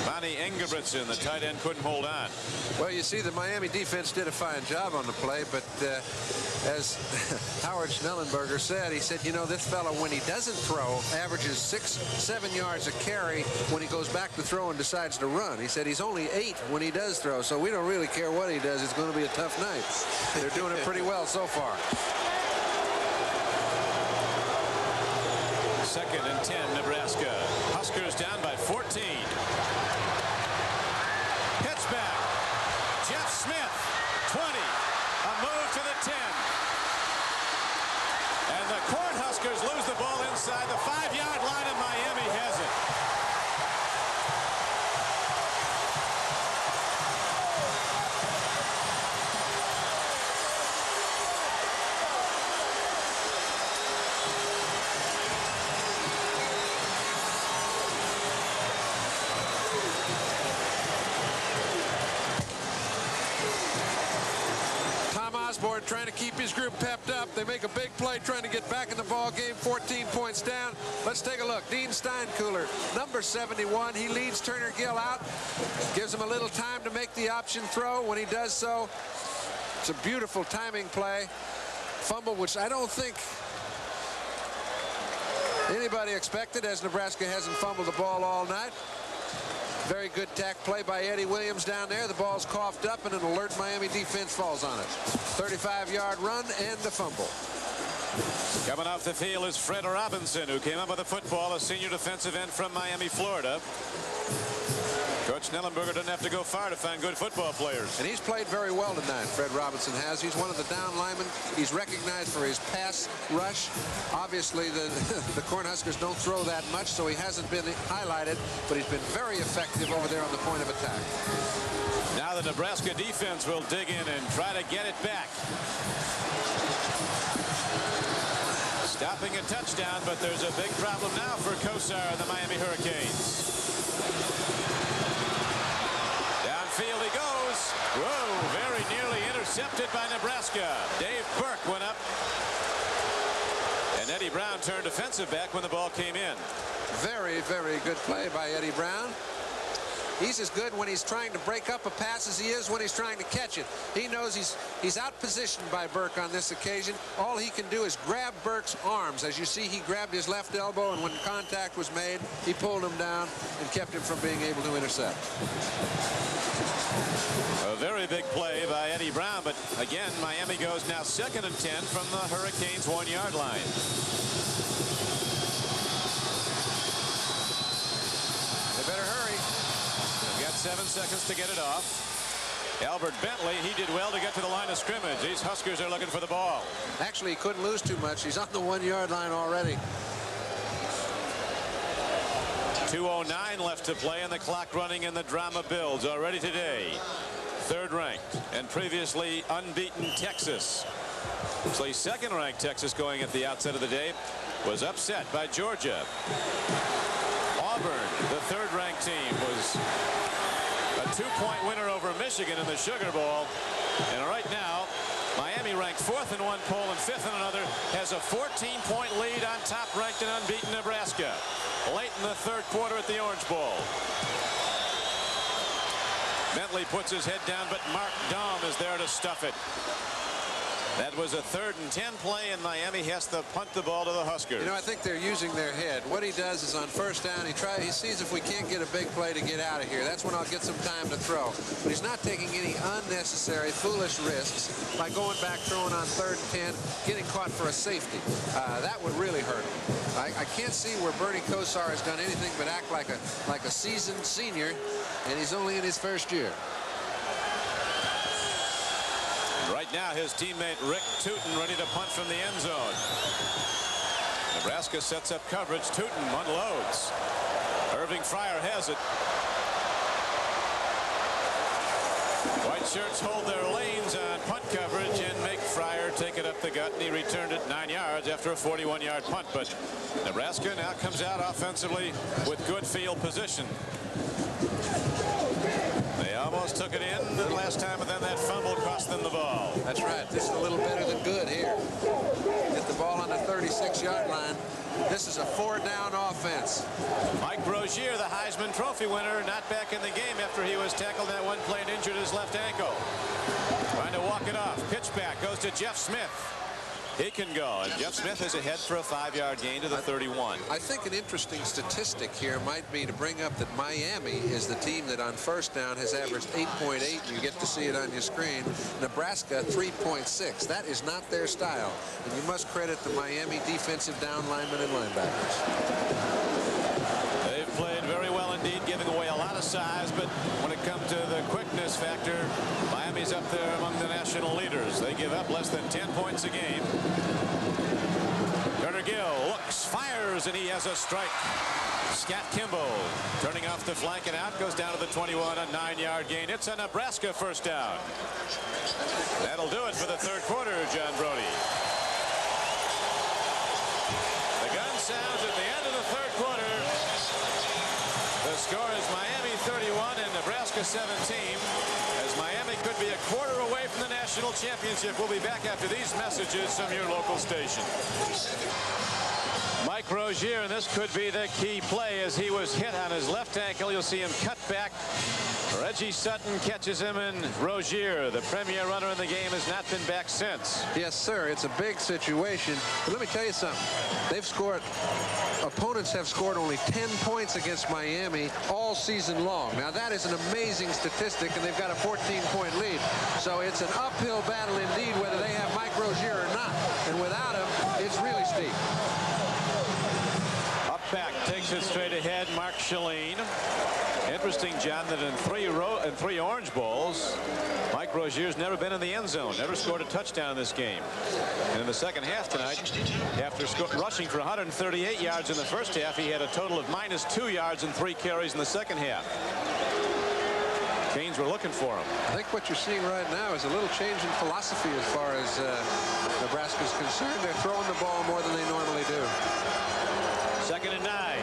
Bonnie Engebretson, the tight end, couldn't hold on. Well, you see, the Miami defense did a fine job on the play, but as Howard Schnellenberger said, he said, you know, this fellow, when he doesn't throw, averages 6-7 yards a carry. When he goes back to throw and decides to run, he said he's only 8 when he does throw, so we don't really care what he does. It's going to be a tough night. They're doing it pretty well so far. 2nd and 10, Nebraska. Huskers down by 14. Pitch back. Jeff Smith, 20. A move to the 10. And the Cornhuskers lose the ball inside the 5-yard line, and Miami has it. Trying to keep his group pepped up. They make a big play trying to get back in the ball game. 14 points down. Let's take a look. Dean Steinkühler, number 71. He leads Turner Gill out. Gives him a little time to make the option throw. When he does so, it's a beautiful timing play. Fumble, which I don't think anybody expected, as Nebraska hasn't fumbled the ball all night. Very good tack play by Eddie Williams down there. The ball's coughed up, and an alert Miami defense falls on it. 35-yard run and the fumble. Coming off the field is Fred Robinson, who came up with the football, a senior defensive end from Miami, Florida. Coach Schnellenberger doesn't have to go far to find good football players. And he's played very well tonight, Fred Robinson has. He's one of the down linemen. He's recognized for his pass rush. Obviously, the Cornhuskers don't throw that much, so he hasn't been highlighted, but he's been very effective over there on the point of attack. Now the Nebraska defense will dig in and try to get it back. Stopping a touchdown, but there's a big problem now for Kosar and the Miami Hurricanes. Downfield he goes. Whoa, very nearly intercepted by Nebraska. Dave Burke went up. And Eddie Brown turned defensive back when the ball came in. Very, very good play by Eddie Brown. He's as good when he's trying to break up a pass as he is when he's trying to catch it. He knows he's out-positioned by Burke on this occasion. All he can do is grab Burke's arms. As you see, he grabbed his left elbow, and when contact was made, he pulled him down and kept him from being able to intercept. A very big play by Eddie Brown, but again, Miami goes now 2nd and 10 from the Hurricanes' 1-yard line. They better hurry. 7 seconds to get it off. Albert Bentley, he did well to get to the line of scrimmage. These Huskers are looking for the ball. Actually, he couldn't lose too much. He's on the 1-yard line already. 2:09 left to play, and the clock running, and the drama builds already today. 3rd ranked and previously unbeaten Texas. Actually, 2nd ranked Texas going at the outset of the day was upset by Georgia. Auburn, the 3rd ranked team, was a 2-point winner over Michigan in the Sugar Bowl. And right now, Miami ranked 4th in one poll and 5th in another, has a 14-point lead on top-ranked and unbeaten Nebraska late in the 3rd quarter at the Orange Bowl. Bentley puts his head down, but Mark Daum is there to stuff it. That was a 3rd and 10 play, and Miami has to punt the ball to the Huskers. You know, I think they're using their head. What he does is on 1st down, he sees if we can't get a big play to get out of here. That's when I'll get some time to throw. But he's not taking any unnecessary, foolish risks by going back, throwing on 3rd and 10, getting caught for a safety. That would really hurt him. I can't see where Bernie Kosar has done anything but act like a seasoned senior, and he's only in his 1st year. Right now, his teammate Rick Tootin ready to punt from the end zone. Nebraska sets up coverage. Tootin unloads. Irving Fryer has it. White shirts hold their lanes on punt coverage and make Fryer take it up the gut, and he returned it 9 yards after a 41-yard punt. But Nebraska now comes out offensively with good field position. They almost took it in the last time, but then that fumble cost them the ball. That's right. This is a little better than good here. Get the ball on the 36-yard line. This is a 4-down offense. Mike Rozier, the Heisman Trophy winner, not back in the game after he was tackled that one play and injured his left ankle. Trying to walk it off. Pitch back goes to Jeff Smith. He can go, and Jeff Smith is ahead for a 5-yard gain to the 31. I think an interesting statistic here might be to bring up that Miami is the team that on first down has averaged 8.8. You get to see it on your screen. Nebraska 3.6. That is not their style, and you must credit the Miami defensive down linemen and linebackers. They've played very well indeed, giving away a lot of size, but when it comes to the quickness factor, Miami's up there among the national leaders. They give up less than 10 points a game. Turner Gill looks, fires, and he has a strike. Scott Kimball turning off the flank and out, goes down to the 21, a 9-yard gain. It's a Nebraska first down. That'll do it for the third quarter, John Brody. The gun sounds at the end of the third quarter. The score is Miami 31 and Nebraska 17, as Miami could be a quarter away from the national championship. We'll be back after these messages from your local station. Mike Rozier, and this could be the key play as he was hit on his left ankle. You'll see him cut back. Reggie Sutton catches him, and Rozier, the premier runner in the game, has not been back since. Yes, sir. It's a big situation. But let me tell you something. Opponents have scored only 10 points against Miami all season long. Now, that is an amazing statistic, and they've got a 14-point lead. So it's an uphill battle indeed, whether they have Mike Rozier or not. And without him, it's really steep. Up back, takes it straight ahead, Mark Shalene. Interesting, John, that in three Orange Bowls, Mike Rozier's never been in the end zone, never scored a touchdown in this game. And in the second half tonight, after rushing for 138 yards in the first half, he had a total of -2 yards and 3 carries in the second half. Canes were looking for him. I think what you're seeing right now is a little change in philosophy as far as Nebraska's concerned. They're throwing the ball more than they normally do. 2nd and 9.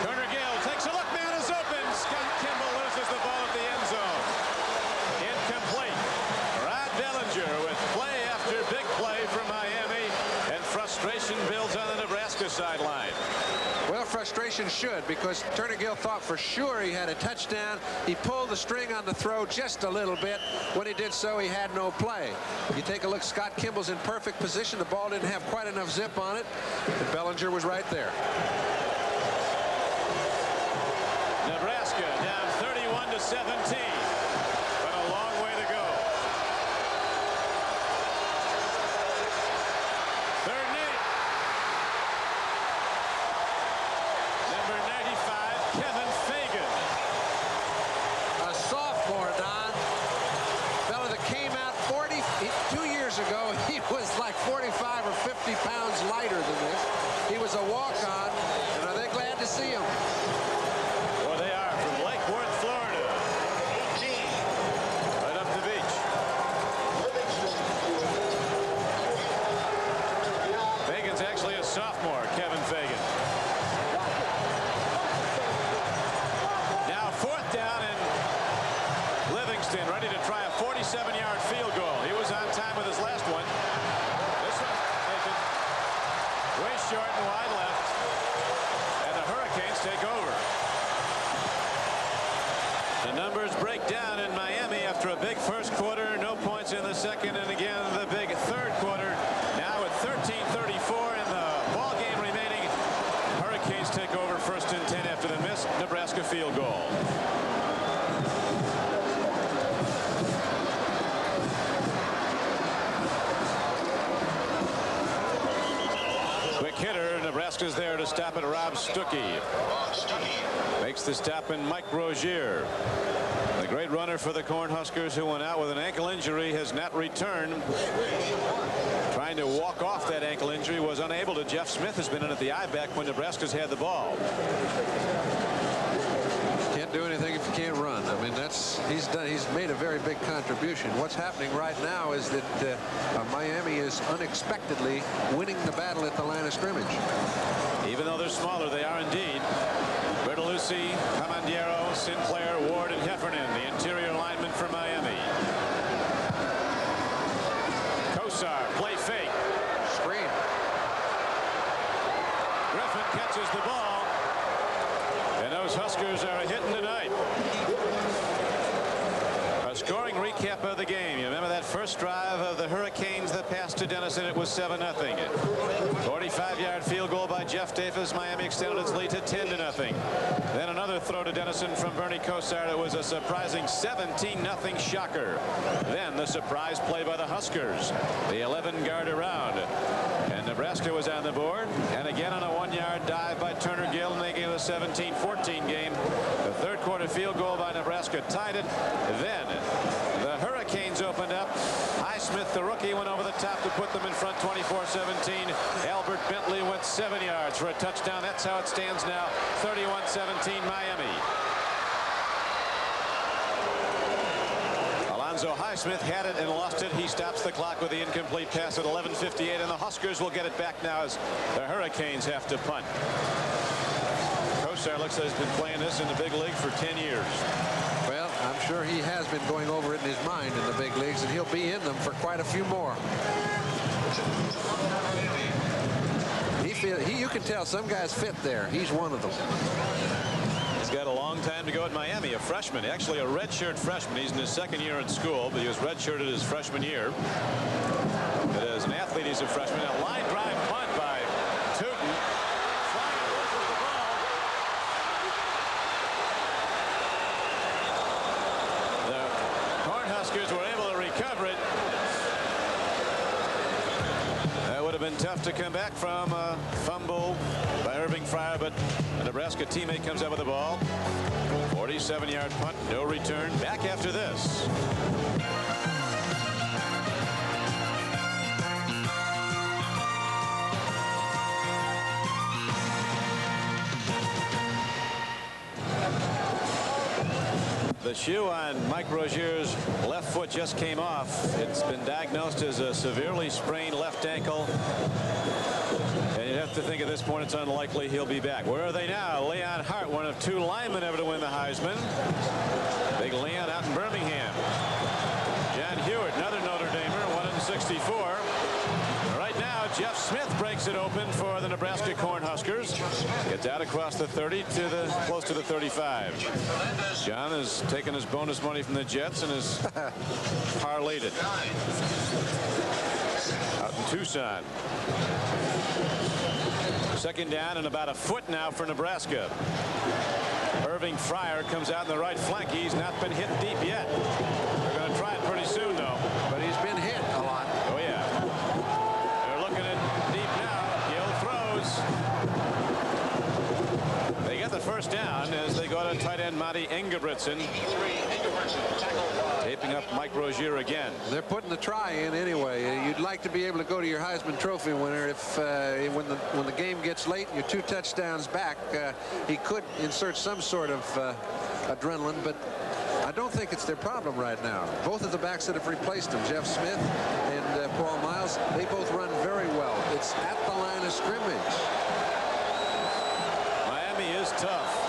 Turner Gill takes a look. Man is open. Scott Kimball loses the ball at the end zone. Incomplete. Rod Bellinger with play after big play from Miami, and frustration builds on the Nebraska sideline. Well, frustration should, because Turner Gill thought for sure he had a touchdown. He pulled the string on the throw just a little bit. When he did so, he had no play. You take a look, Scott Kimball's in perfect position. The ball didn't have quite enough zip on it, and Bellinger was right there. Nebraska down 31-17, but a long way to go. 3rd and 8. Number 95, Kevin Fagan. A sophomore, Don. Fellow that came out 2 years ago. He was like 45 or 50 pounds lighter than this. He was a walk-on, and are they glad to see him? Well, they are, from Lake Worth, Florida. Right up the beach. Fagan's actually a sophomore, Kevin Fagan. Now 4th down, and Livingston ready to try a 47-yard field goal. He was on time with his last one. This one's taken way short and wide left, and the Hurricanes take over. The numbers break down in Miami after a big first quarter, no points in the second, and again the big third quarter. Now at 13:34 in the ball game remaining, Hurricanes take over 1st and 10 after the missed Nebraska field goal. Quick hitter, Nebraska's there to stop it. Rob Stuckey makes the stop, in Mike Rozier. A great runner for the Cornhuskers, who went out with an ankle injury, has not returned. Trying to walk off that ankle injury, was unable to. Jeff Smith has been in at the eye back when Nebraska's had the ball. Can't do anything if you can't run. I mean, he's made a very big contribution. What's happening right now is that Miami is unexpectedly winning the battle at the line of scrimmage. Even though they're smaller, they are indeed. Bertolucci, Camandiero, Sinclair, Ward, and Heffernan, the interior linemen for Miami. Kosar, play fake. Screen. Griffin catches the ball. And those Huskers are hitting tonight. A scoring recap of the game. You remember that first drive of the Hurricanes that passed to Dennison? It was 7-0. 45-yard field goal by Jeff Davis. Miami extended its lead to 10-0. Then another throw to Dennison from Bernie Kosar. It was a surprising 17-0 shocker. Then the surprise play by the Huskers. The 11-guard around. And Nebraska was on the board. And again on a 1-yard dive by Turner Gill, making it a 17-14 game. The third quarter field goal by Nebraska tied it. Then the Hurricanes opened up. Highsmith, the rookie, went over the top to put them in front 24-17. Albert Bentley went 7 yards for a touchdown. That's how it stands now, 31-17 Miami. Alonzo Highsmith had it and lost it. He stops the clock with the incomplete pass at 11:58, and the Huskers will get it back now as the Hurricanes have to punt. Kosar looks like he's been playing this in the big league for 10 years. Well, I'm sure he has been going over it in his mind in the big leagues, and he'll be in them for quite a few more. You can tell some guys fit there. He's one of them. He's got a long time to go at Miami. A freshman, actually a redshirt freshman. He's in his second year in school, but he was redshirted his freshman year. But as an athlete, he's a freshman. A line drive punt by Tootin. Flying over the ball. The Cornhuskers were able to recover it. That would have been tough to come back from. A fumble by Irving Fryer, but a Nebraska teammate comes out with the ball. 47-yard punt, no return. Back after this. The shoe on Mike Rozier's left foot just came off. It's been diagnosed as a severely sprained left ankle. And you'd have to think at this point it's unlikely he'll be back. Where are they now? Leon Hart, one of 2 linemen ever to win the Heisman. Big Leon out in Birmingham. John Hewitt, another Notre Damer, 164. Right now, Jeff Smith breaks it open for the Nebraska Cornhuskers. Gets out across the 30 to the close to the 35. John has taken his bonus money from the Jets and has parlayed it. Out in Tucson. Second down and about a foot now for Nebraska. Irving Fryer comes out in the right flank. He's not been hit deep yet. They're going to try it pretty soon, though. But he's been hit a lot. Oh, yeah. They're looking at deep now. Gill throws. They get the first down as they go to tight end Monty Engebretson. Taping up Mike Rozier again. They're putting the try in anyway. You'd like to be able to go to your Heisman Trophy winner if when the game gets late and you're 2 touchdowns back, he could insert some sort of adrenaline, but I don't think it's their problem right now. Both of the backs that have replaced him, Jeff Smith and Paul Miles, they both run very well. It's at the line of scrimmage. Miami is tough.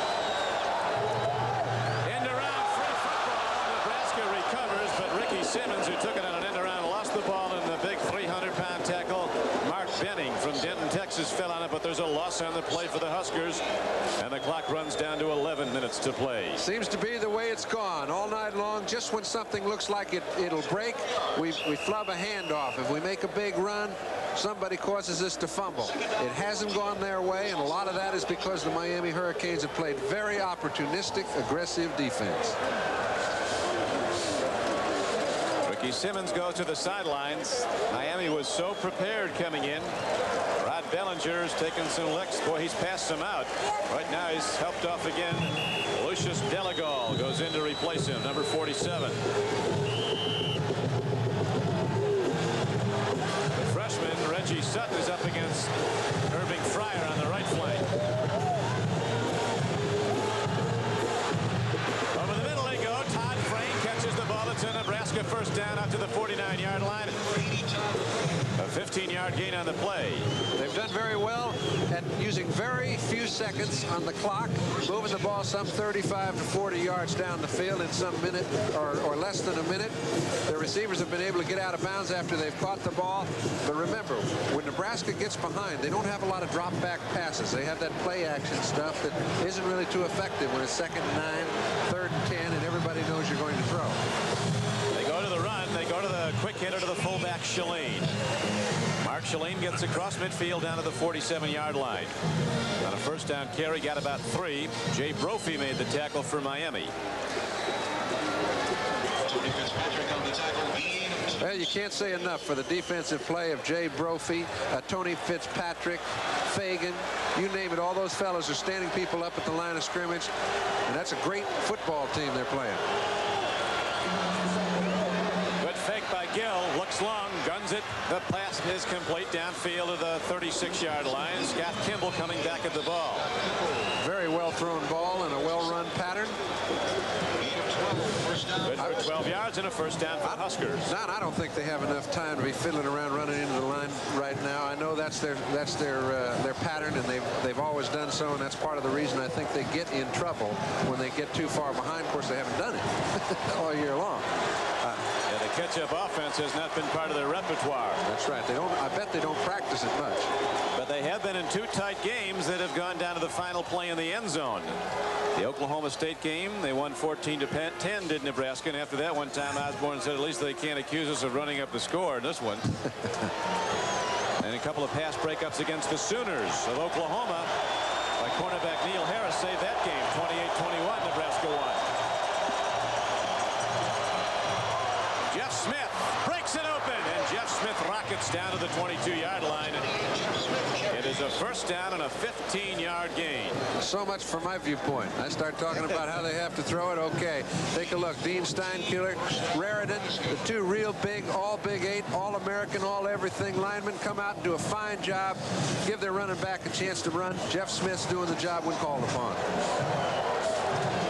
Simmons, who took it on an end around, lost the ball in the big 300-pound tackle. Mark Benning from Denton, Texas, fell on it, but there's a loss on the play for the Huskers, and the clock runs down to 11 minutes to play. Seems to be the way it's gone all night long. Just when something looks like it'll break, we flub a handoff. If we make a big run, somebody causes us to fumble. It hasn't gone their way, and a lot of that is because the Miami Hurricanes have played very opportunistic, aggressive defense. Simmons goes to the sidelines. Miami was so prepared coming in. Rod Bellinger's taking some licks. Boy, he's passed some out. Right now he's helped off again. Lucius Delagal goes in to replace him, number 47. The freshman Reggie Sutton is up against Irving Fryer on the right flank. Over the middle they go. Todd Frame catches the ball. It's a Nebraska first down out to the 49-yard line. A 15-yard gain on the play. They've done very well at using very few seconds on the clock, moving the ball some 35 to 40 yards down the field in some minute or less than a minute. The receivers have been able to get out of bounds after they've caught the ball. But remember, when Nebraska gets behind, they don't have a lot of drop back passes. They have that play action stuff that isn't really too effective when it's 2nd and 9, 3rd and 10, and everybody knows you're going to throw. They go to the run. They go to the quick hitter to the fullback Shalane. Mark Shalane gets across midfield down to the 47-yard line. On a first down carry, got about 3. Jay Brophy made the tackle for Miami. Well, you can't say enough for the defensive play of Jay Brophy, Tony Fitzpatrick, Fagan, you name it. All those fellas are standing people up at the line of scrimmage, and that's a great football team they're playing. Good fake by Gill. Looks long, guns it. The pass is complete downfield to the 36-yard line. Scott Kimball coming back at the ball. Very well thrown ball and a well-run pattern. Good for 12 yards and a first down for the Huskers. Don, I don't think they have enough time to be fiddling around running into the line right now. I know that's their pattern, and they've always done so, and that's part of the reason I think they get in trouble when they get too far behind. Of course, they haven't done it all year long. Yeah, the catch-up offense has not been part of their repertoire. That's right. They don't. I bet they don't practice it much. But they have been in 2 tight games that have gone down to the final play in the end zone. The Oklahoma State game, they won 14-10, did Nebraska, and after that one time Osborne said at least they can't accuse us of running up the score in this one. And a couple of pass breakups against the Sooners of Oklahoma by cornerback Neil Harris saved that game. 28-21, Nebraska won. Jeff Smith breaks it open, and Jeff Smith rockets down to the 22-yard line. It is a first down and a 15-yard gain. So much from my viewpoint. I start talking about how they have to throw it. Okay, take a look. Dean Steinkiller, Raridan, the 2 real big, all Big 8, all American, all everything linemen come out and do a fine job. Give their running back a chance to run. Jeff Smith's doing the job when called upon.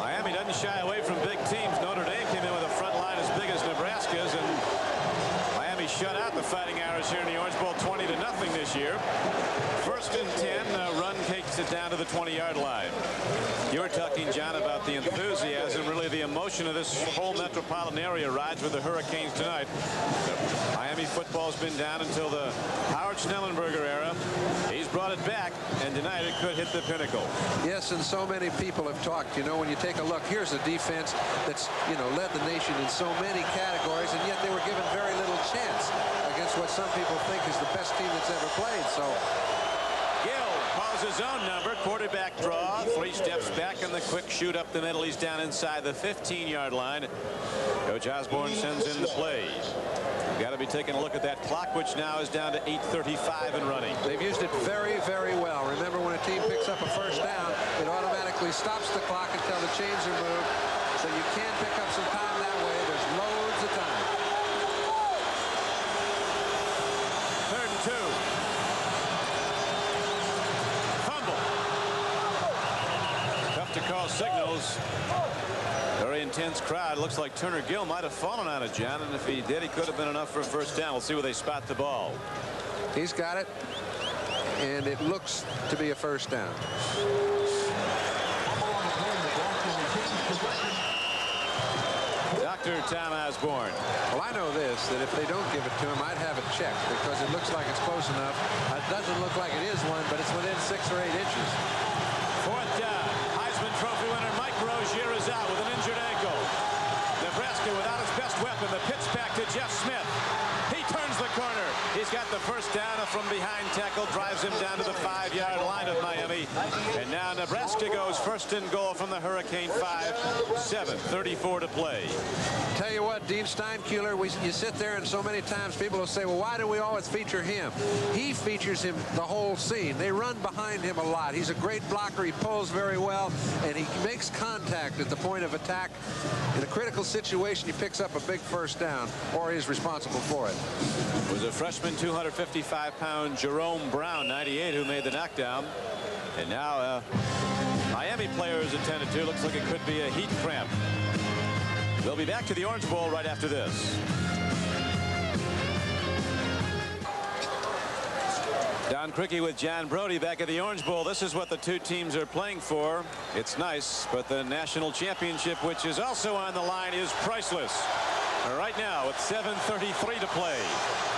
Miami doesn't shy away from big teams. Notre Dame came in with a front line as big as Nebraska's, and Miami shut out the Fighting Irish here in the Orange Bowl 20-0 this year. First and 10, run takes it down to the 20-yard line. You were talking, John, about the enthusiasm, really the emotion of this whole metropolitan area rides with the Hurricanes tonight. Miami football's been down until the Howard Schnellenberger era. He's brought it back, and tonight it could hit the pinnacle. Yes, and so many people have talked. You know, when you take a look, here's a defense that's, led the nation in so many categories, and yet they were given very little chance against what some people think is the best team that's ever played. So Gill calls his own number. Quarterback draw. 3 steps back in the quick shoot up the middle. He's down inside the 15-yard line. Coach Osborne sends in the plays. You've got to be taking a look at that clock, which now is down to 8:35 and running. They've used it very, very well. Remember, when a team picks up a first down, it automatically stops the clock until the chains are moved. So you can pick up some time that way. There's loads of time. 3rd and 2. Fumble. Tough to call signals. Very intense crowd. Looks like Turner Gill might have fallen on it, John, and if he did, he could have been enough for a first down. We'll see where they spot the ball. He's got it, and it looks to be a first down. Dr. Tom Osborne. Well, I know this, that if they don't give it to him, I'd have it checked because it looks like it's close enough. It doesn't look like it is one, but it's within 6 or 8 inches. 4th down. Heisman Trophy winner Mike Rozier is out with an injured ankle. Nebraska without its best weapon. The pitch back to Jeff Smith. He turns the corner. He's got the first down. A from behind tackle drives him down to the 5-yard line of Miami. And now Nebraska goes first and goal from the Hurricane 5. 7:34 to play. Tell you what, Dean Steinkuhler, you sit there and so many times people will say, well, why do we always feature him? He features him the whole scene. They run behind him a lot. He's a great blocker. He pulls very well, and he makes contact at the point of attack. In a critical situation, he picks up a big first down, or he's responsible for it. It was a freshman, 255-pound Jerome Brown, 98, who made the knockdown. And now Miami player is attended to. Looks like it could be a heat cramp. We'll be back to the Orange Bowl right after this. Don Criqui with John Brody back at the Orange Bowl. This is what the two teams are playing for. It's nice, but the national championship, which is also on the line, is priceless. Right now, with 7:33 to play.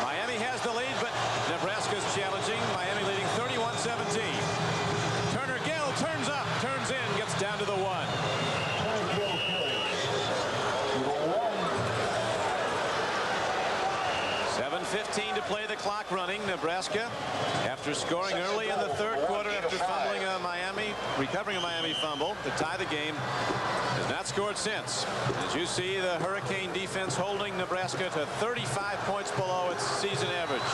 Miami has the lead, but Nebraska's challenging. Miami leading 31-17. Turner Gill turns up, turns in, gets down to the 1. 7:15 to play, the clock running. Nebraska, after scoring early in the third quarter after fumbling a recovering a Miami fumble to tie the game, has not scored since. As you see, the Hurricane defense holding Nebraska to 35 points below its season average.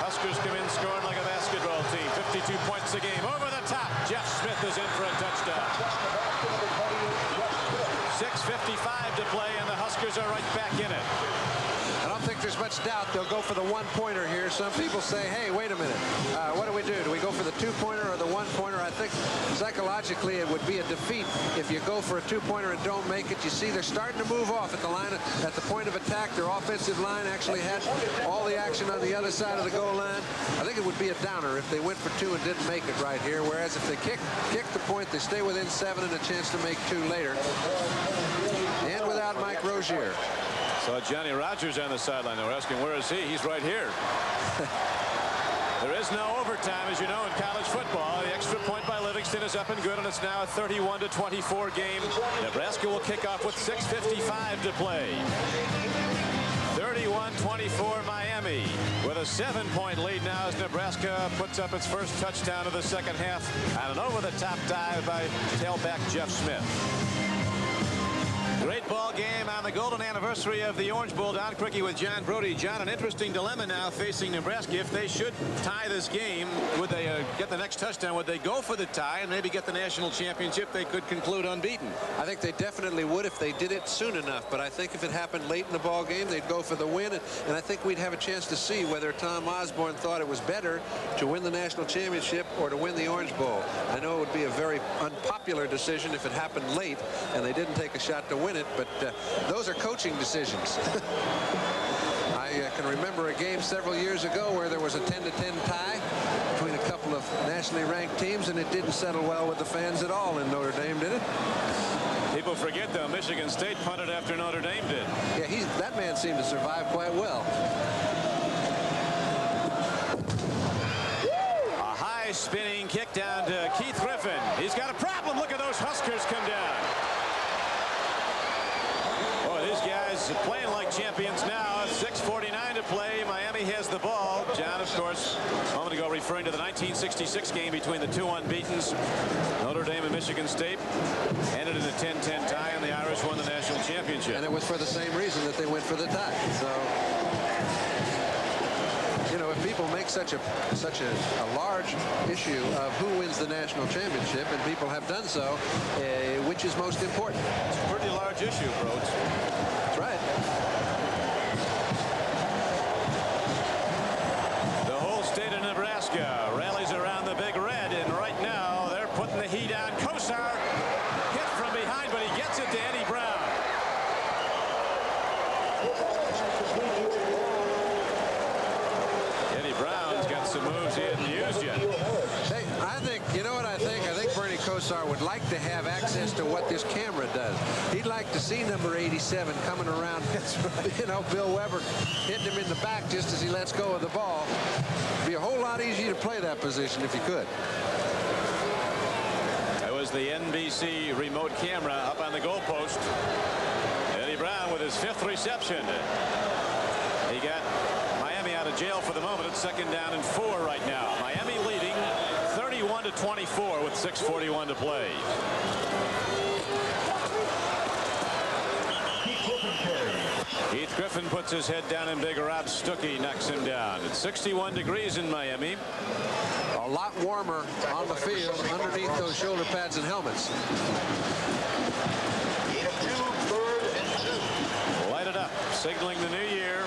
Huskers come in scoring like a basketball team. 52 points a game. Over the top. Jeff Smith is in for a touchdown. 6:55 to play, and the Huskers are right back in it. I don't think there's much doubt they'll go for the one-pointer here. Some people say, hey, wait a minute. What do we do? Do we go for the two-pointer or the one-pointer? I think psychologically it would be a defeat if you go for a two-pointer and don't make it. You see they're starting to move off at the line, at the point of attack. Their offensive line actually had all the action on the other side of the goal line. I think it would be a downer if they went for two and didn't make it right here. Whereas if they kick the point, they stay within 7 and a chance to make 2 later. And without Mike Rozier. So Johnny Rogers on the sideline. They're asking, where is he? He's right here. There is no overtime, as you know, in college football. The extra point by Livingston is up and good, and it's now a 31-24 game. Nebraska will kick off with 6:55 to play. 31-24 Miami with a 7-point lead now as Nebraska puts up its first touchdown of the second half and an over-the-top dive by tailback Jeff Smith. Great ball game on the golden anniversary of the Orange Bowl. Don Criqui with John Brody. John, an interesting dilemma now facing Nebraska. If they should tie this game, would they get the next touchdown? Would they go for the tie and maybe get the national championship? They could conclude unbeaten. I think they definitely would if they did it soon enough. But I think if it happened late in the ball game, they'd go for the win. And I think we'd have a chance to see whether Tom Osborne thought it was better to win the national championship or to win the Orange Bowl. I know it would be a very unpopular decision if it happened late and they didn't take a shot to win it, but those are coaching decisions. I can remember a game several years ago where there was a 10-10 tie between a couple of nationally ranked teams, and it didn't settle well with the fans at all in Notre Dame, did it? People forget, though, Michigan State punted after Notre Dame did. Yeah, that man seemed to survive quite well. A high spinning kick down to Keith Griffin. He's got a problem. Look at those Huskers come down. These guys playing like champions now. 6:49 to play. Miami has the ball. John, of course, a moment ago referring to the 1966 game between the two unbeatens, Notre Dame and Michigan State. Ended in a 10-10 tie, and the Irish won the national championship. And it was for the same reason that they went for the tie. So, you know, if people make such a large issue of who wins the national championship, and people have done so, which is most important? It's a pretty large issue, Rhodes. That's right. The whole state of Nebraska rallies around the Big Red, and right now they're putting the heat on. Kosar hit from behind, but he gets it to Eddie Brown. Eddie Brown's got some moves he hasn't used yet. Hey, I think, you know what I think? I think Bernie Kosar would like to have access to what this camera does. He'd like to see number 87 coming around, you know, Bill Weber hitting him in the back just as he lets go of the ball. It'd be a whole lot easier to play that position if you could. That was the NBC remote camera up on the goalpost. Eddie Brown with his 5th reception. He got Miami Miami out of jail for the moment. It's 2nd down and 4 right now. Miami leading 31-24 with 6:41 to play. Keith Griffin puts his head down and big Rob Stuckey knocks him down. It's 61 degrees in Miami. A lot warmer on the field underneath those shoulder pads and helmets. Light it up, signaling the new year.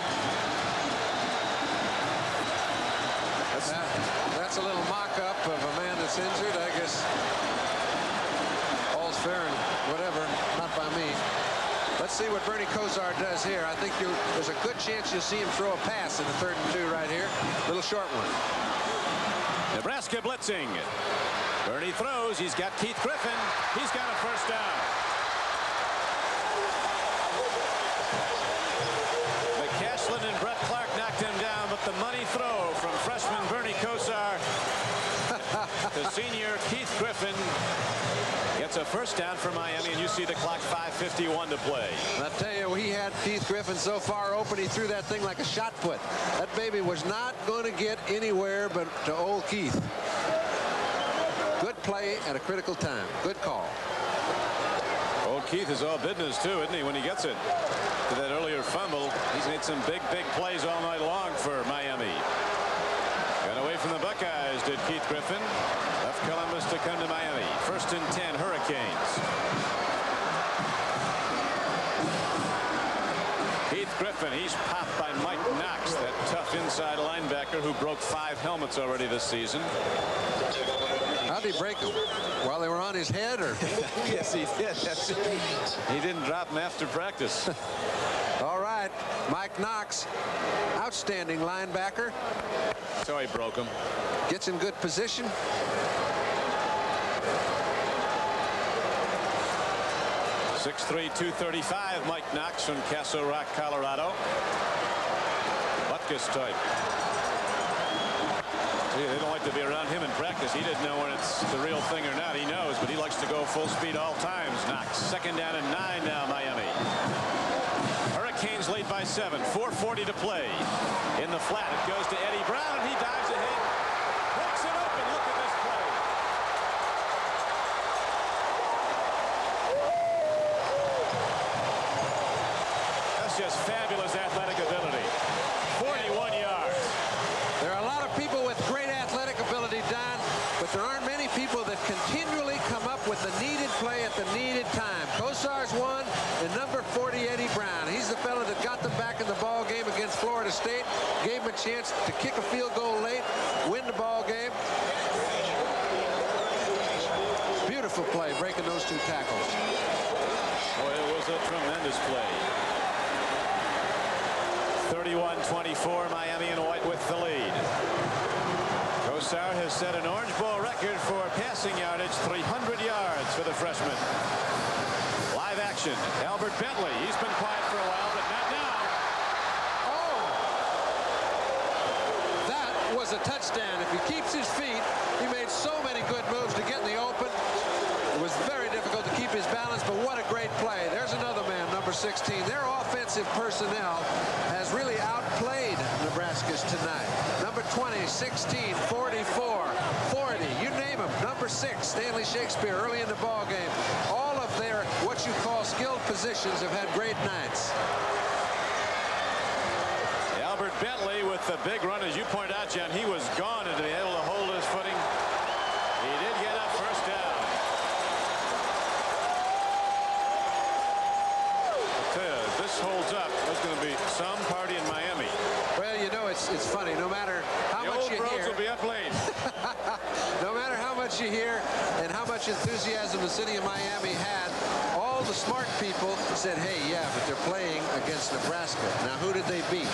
That's a little mock-up of a man that's injured. I guess all's fair and whatever, not by me. Let's see what Bernie Kosar does here. I think there's a good chance you'll see him throw a pass in the 3rd and 2 right here. Little short one. Nebraska blitzing. Bernie throws. He's got Keith Griffin. He's got a 1st down. McCasland and Brett Clark knocked him down, but the money throw from freshman Bernie Kosar to senior Keith Griffin gets a 1st down for Miami, and you see the clock 5:51 to play. I tell you, he had Keith Griffin so far open, he threw that thing like a shot put. That baby was not going to get anywhere but to old Keith. Good play at a critical time. Good call. Old Keith is all business too, isn't he, when he gets it? To that earlier fumble, he's made some big plays all night long for Miami. Got away from the Buckeyes, did Keith Griffin. Left Columbus to come to Miami. 1st and 10, Hurricanes. Keith Griffin, he's popped by Mike Knox, that tough inside linebacker who broke 5 helmets already this season. How'd he break them? While they were on his head, or? Yes, he did. He didn't drop them after practice. All right, Mike Knox, outstanding linebacker. So he broke them. Gets in good position. .6'3", 235, Mike Knox from Castle Rock, Colorado. Butkus type. Gee, they don't like to be around him in practice. He didn't know when it's the real thing or not. He knows, but he likes to go full speed all times. Knox, 2nd down and 9 now, Miami. Hurricanes lead by 7. 4:40 to play. In the flat, it goes to Eddie Brown, and he dives ahead. Breaks it open. Look at this play. That's just fabulous athletic ability. 41 yards. There are a lot of people with great athletic ability, Don, but there aren't many people that continually come up with the needed play at the needed time. Kosar's one, and number 40, Eddie Brown. He's the fellow that got them back in the ball game against Florida State, gave them a chance to kick a field goal late, win the ball game. Beautiful play, breaking those 2 tackles. Boy, it was a tremendous play. 31-24, Miami in white with the lead. Kosar has set an Orange Bowl record for passing yardage, 300 yards for the freshman. Live action, Albert Bentley. He's been quiet for a while, but not now. Oh! That was a touchdown. If he keeps his feet, he made so many good moves to get in the open. It was very difficult to keep his balance, but what a great play. There's another man, number 16. Their offensive personnel has really outplayed Nebraska's tonight. Number 20, 16, 44, 40, you name them. Number 6, Stanley Shakespeare, early in the ball game. All of their what you call skilled positions have had great nights. Albert Bentley with the big run, as you point out, John. He was gone, and to be able to hold his footing. He did get a 1st down. If this holds up, there's going to be some party in Miami. Well, you know, it's funny. No matter how much you hear, will be up late. no matter how much you hear and how much enthusiasm the city of Miami had, all the smart people said, hey, yeah, but they're playing against Nebraska. Now, who did they beat?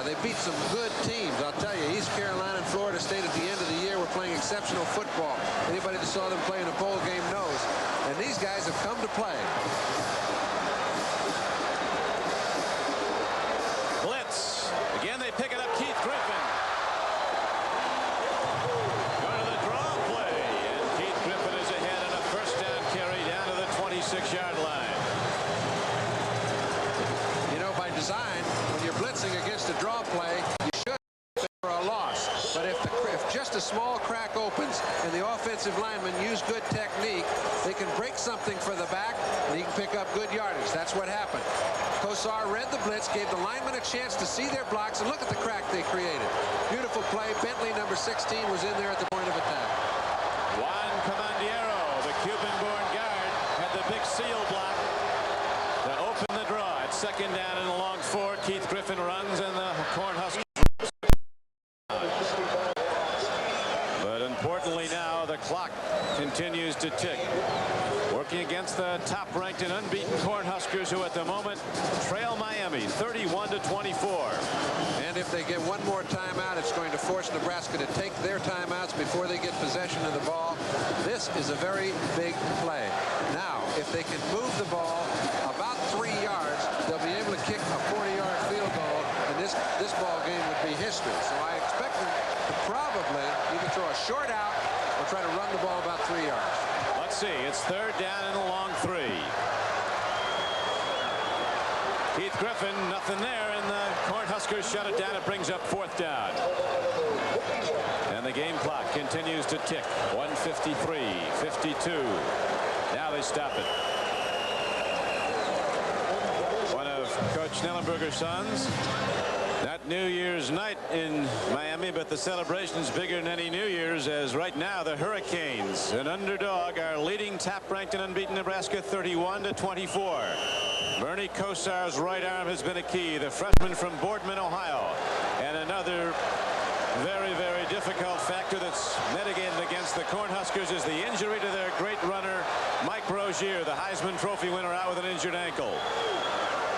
They beat some good teams. I'll tell you, East Carolina and Florida State at the end of the year were playing exceptional football. Anybody that saw them play in a bowl game knows. And these guys have come to play. Blitz. Again, they pick it up. Keith Griffin. Going to the draw play. And Keith Griffin is ahead on a 1st down carry down to the 26-yard line. You know, by design, when you're blitzing against a draw play, you should a small crack opens and the offensive linemen use good technique, they can break something for the back and he can pick up good yardage. That's what happened. Kosar read the blitz, gave the linemen a chance to see their blocks, and look at the crack they created. Beautiful play. Bentley, number 16, was in there at the point of attack. Juan Comandiero, the Cuban-born guard, had the big seal block to open the draw. At second down and a long 4, Keith Griffin runs and the Cornhuskers. But importantly now, the clock continues to tick. Working against the top-ranked and unbeaten Cornhuskers, who at the moment trail Miami 31-24. And if they get one more timeout, it's going to force Nebraska to take their timeouts before they get possession of the ball. This is a very big play. Now, if they can move the ball about 3 yards, they'll be able to kick a 40-yard field goal, and this ball game would be history. So I expect them to probably either throw a short out or try to run the ball about 3 yards. Let's see. It's third down and a long 3. Keith Griffin, nothing there, and the Cornhuskers shut it down. It brings up fourth down. And the game clock continues to tick. 1:53, 52. Now they stop it. One of Coach Schnellenberger's sons. Not New Year's night in Miami, but the celebration's bigger than any New Year's, as right now the Hurricanes, an underdog, are leading top-ranked and unbeaten Nebraska 31-24. Bernie Kosar's right arm has been a key. The freshman from Boardman, Ohio. And another very, very difficult factor that's mitigated against the Cornhuskers is the injury to their great runner, Mike Rozier, the Heisman Trophy winner, out with an injured ankle.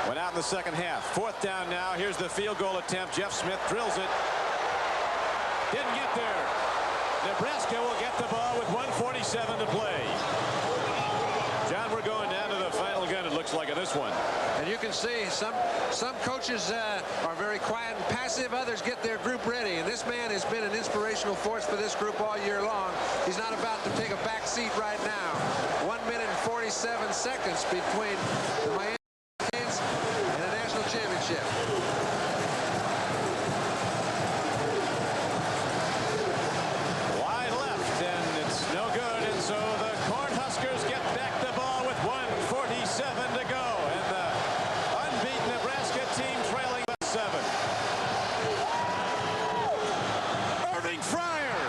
Went out in the second half. Fourth down now. Here's the field goal attempt. Jeff Smith drills it. Didn't get there. Nebraska will get the ball with 1:47 to play. John, we're going down to the final gun, it looks like, in this one. And you can see some coaches are very quiet and passive. Others get their group ready. And this man has been an inspirational force for this group all year long. He's not about to take a back seat right now. 1 minute and 47 seconds between the Miami and a national championship. Wide left, and it's no good. And so the Cornhuskers get back the ball with 1:47 to go. And the unbeaten Nebraska team trailing by 7. Irving Fryer.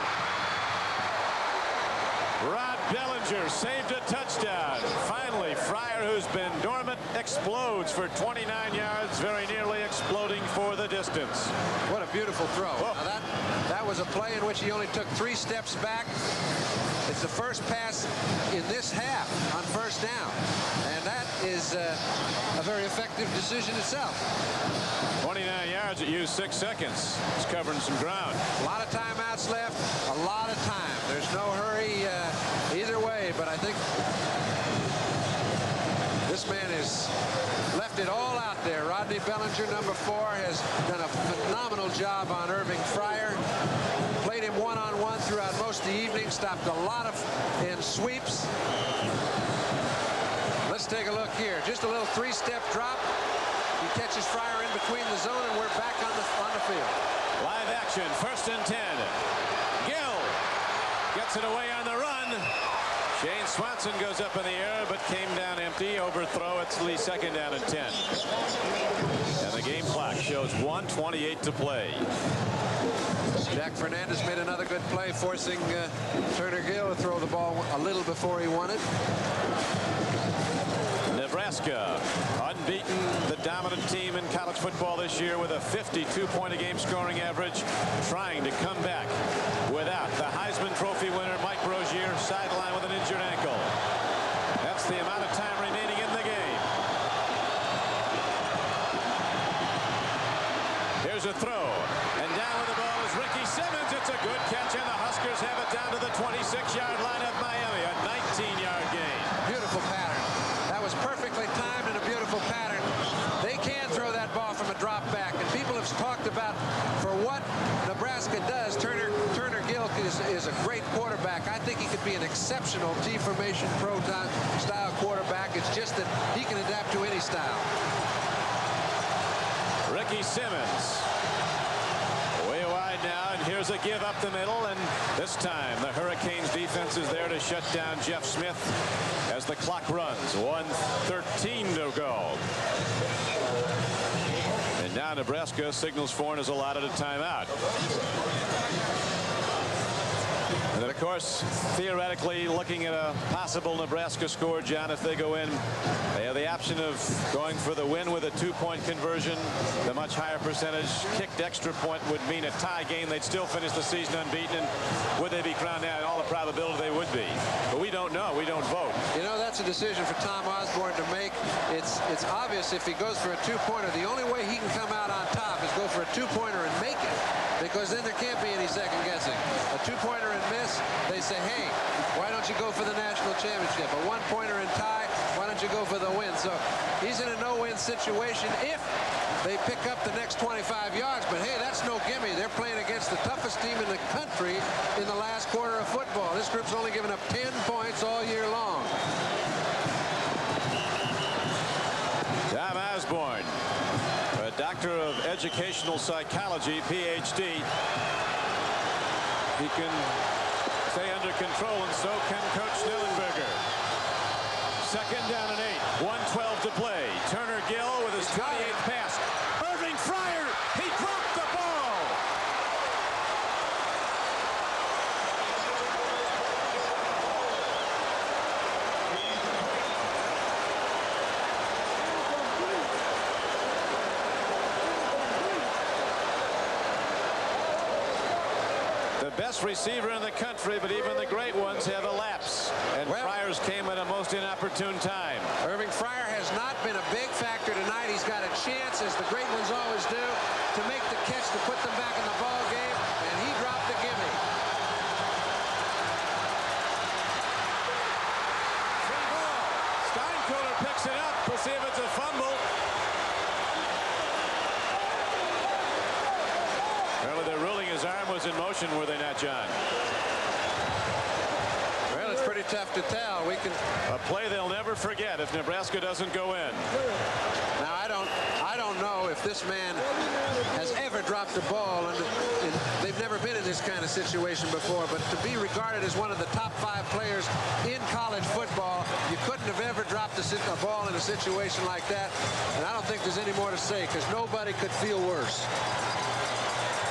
Rod Bellinger saved a touchdown. Finally, Fryer, who's been dormant, explodes for 29 yards, very nearly exploding for the distance. What a beautiful throw. Oh. Now that was a play in which he only took 3 steps back. It's the first pass in this half on first down. And that is a very effective decision itself. 29 yards, it used 6 seconds. It's covering some ground. A lot of timeouts left, a lot of time. There's no hurry either way, but I think this man has left it all out there. Rodney Bellinger, number 4, has done a phenomenal job on Irving Fryer. Played him one-on-one throughout most of the evening. Stopped a lot of in sweeps. Let's take a look here. Just a little 3-step drop. He catches Fryer in between the zone, and we're back on the field. Live action, 1st and 10. Gill gets it away on the run. Shane Swanson goes up in the air, but came down empty. Overthrow. It's Lee, 2nd down and 10. And the game clock shows 1:28 to play. Jack Fernandez made another good play, forcing Turner Gill to throw the ball a little before he wanted. Nebraska, unbeaten, the dominant team in college football this year with a 52-point-a-game scoring average, trying to come back without the Heisman Trophy winner, Mike Rozier, sidelined with an injured ankle. That's the amount of time remaining in the game. Here's a throw, and down with the ball is Ricky Simmons. It's a good catch, and the Huskers have it down to the 26-yard line of Miami, a 19-yard gain. Beautiful pattern. That was perfectly timed and a beautiful pattern. They can throw that ball from a drop back, and people have talked about for what Nebraska does. Turner Gill is a great quarterback. I think he could be an exceptional T-formation pro-style quarterback. It's just that he can adapt to any style. Ricky Simmons way wide now, and Here's a give up the middle, and this time the Hurricanes defense is there to shut down Jeff Smith as the clock runs. 1:13 to go. And now Nebraska signals for and is allotted a timeout. And of course, theoretically, looking at a possible Nebraska score, John, if they go in, they have the option of going for the win with a 2-point conversion. The much higher percentage kicked extra point would mean a tie game. They'd still finish the season unbeaten. And would they be crowned out? In all the probability they would be. But we don't know. We don't vote. You know, that's a decision for Tom Osborne to make. It's obvious if he goes for a 2-pointer, the only way he can come out on top is go for a 2-pointer and make it. Because then there can't be any second guessing. A 2-pointer and miss, they say, hey, why don't you go for the national championship? A 1-pointer and tie, why don't you go for the win? So he's in a no-win situation if they pick up the next 25 yards. But hey, that's no gimme. They're playing against the toughest team in the country in the last quarter of football. This group's only given up 10 points all year long. Tom Osborne, a doctor of educational psychology, PhD. He can stay under control, and so can Coach Snellenberger. 2nd down and 8. 1:12 to play. Turner Gill with his 28th pass. Irving Fryer, he dropped the ball. The best receiver in the country, but even the great ones have a lapse. And Fryer's came at a most inopportune time. Irving Fryer has not been a big factor tonight. He's got a chance, as the great ones always do, to make the catch to put them back in the ball game, and he dropped the gimme. Free ball. Steinkohler picks it up. We'll see if it's a fumble. Well, they're ruling his arm was in motion, were they not, John? Well, it's pretty tough to tell. A play they'll never forget if Nebraska doesn't go in. Now, I don't know if this man has ever dropped a ball. They've never been in this kind of situation before, but to be regarded as one of the top 5 players in college football, you couldn't have ever dropped a ball in a situation like that. And I don't think there's any more to say, because nobody could feel worse.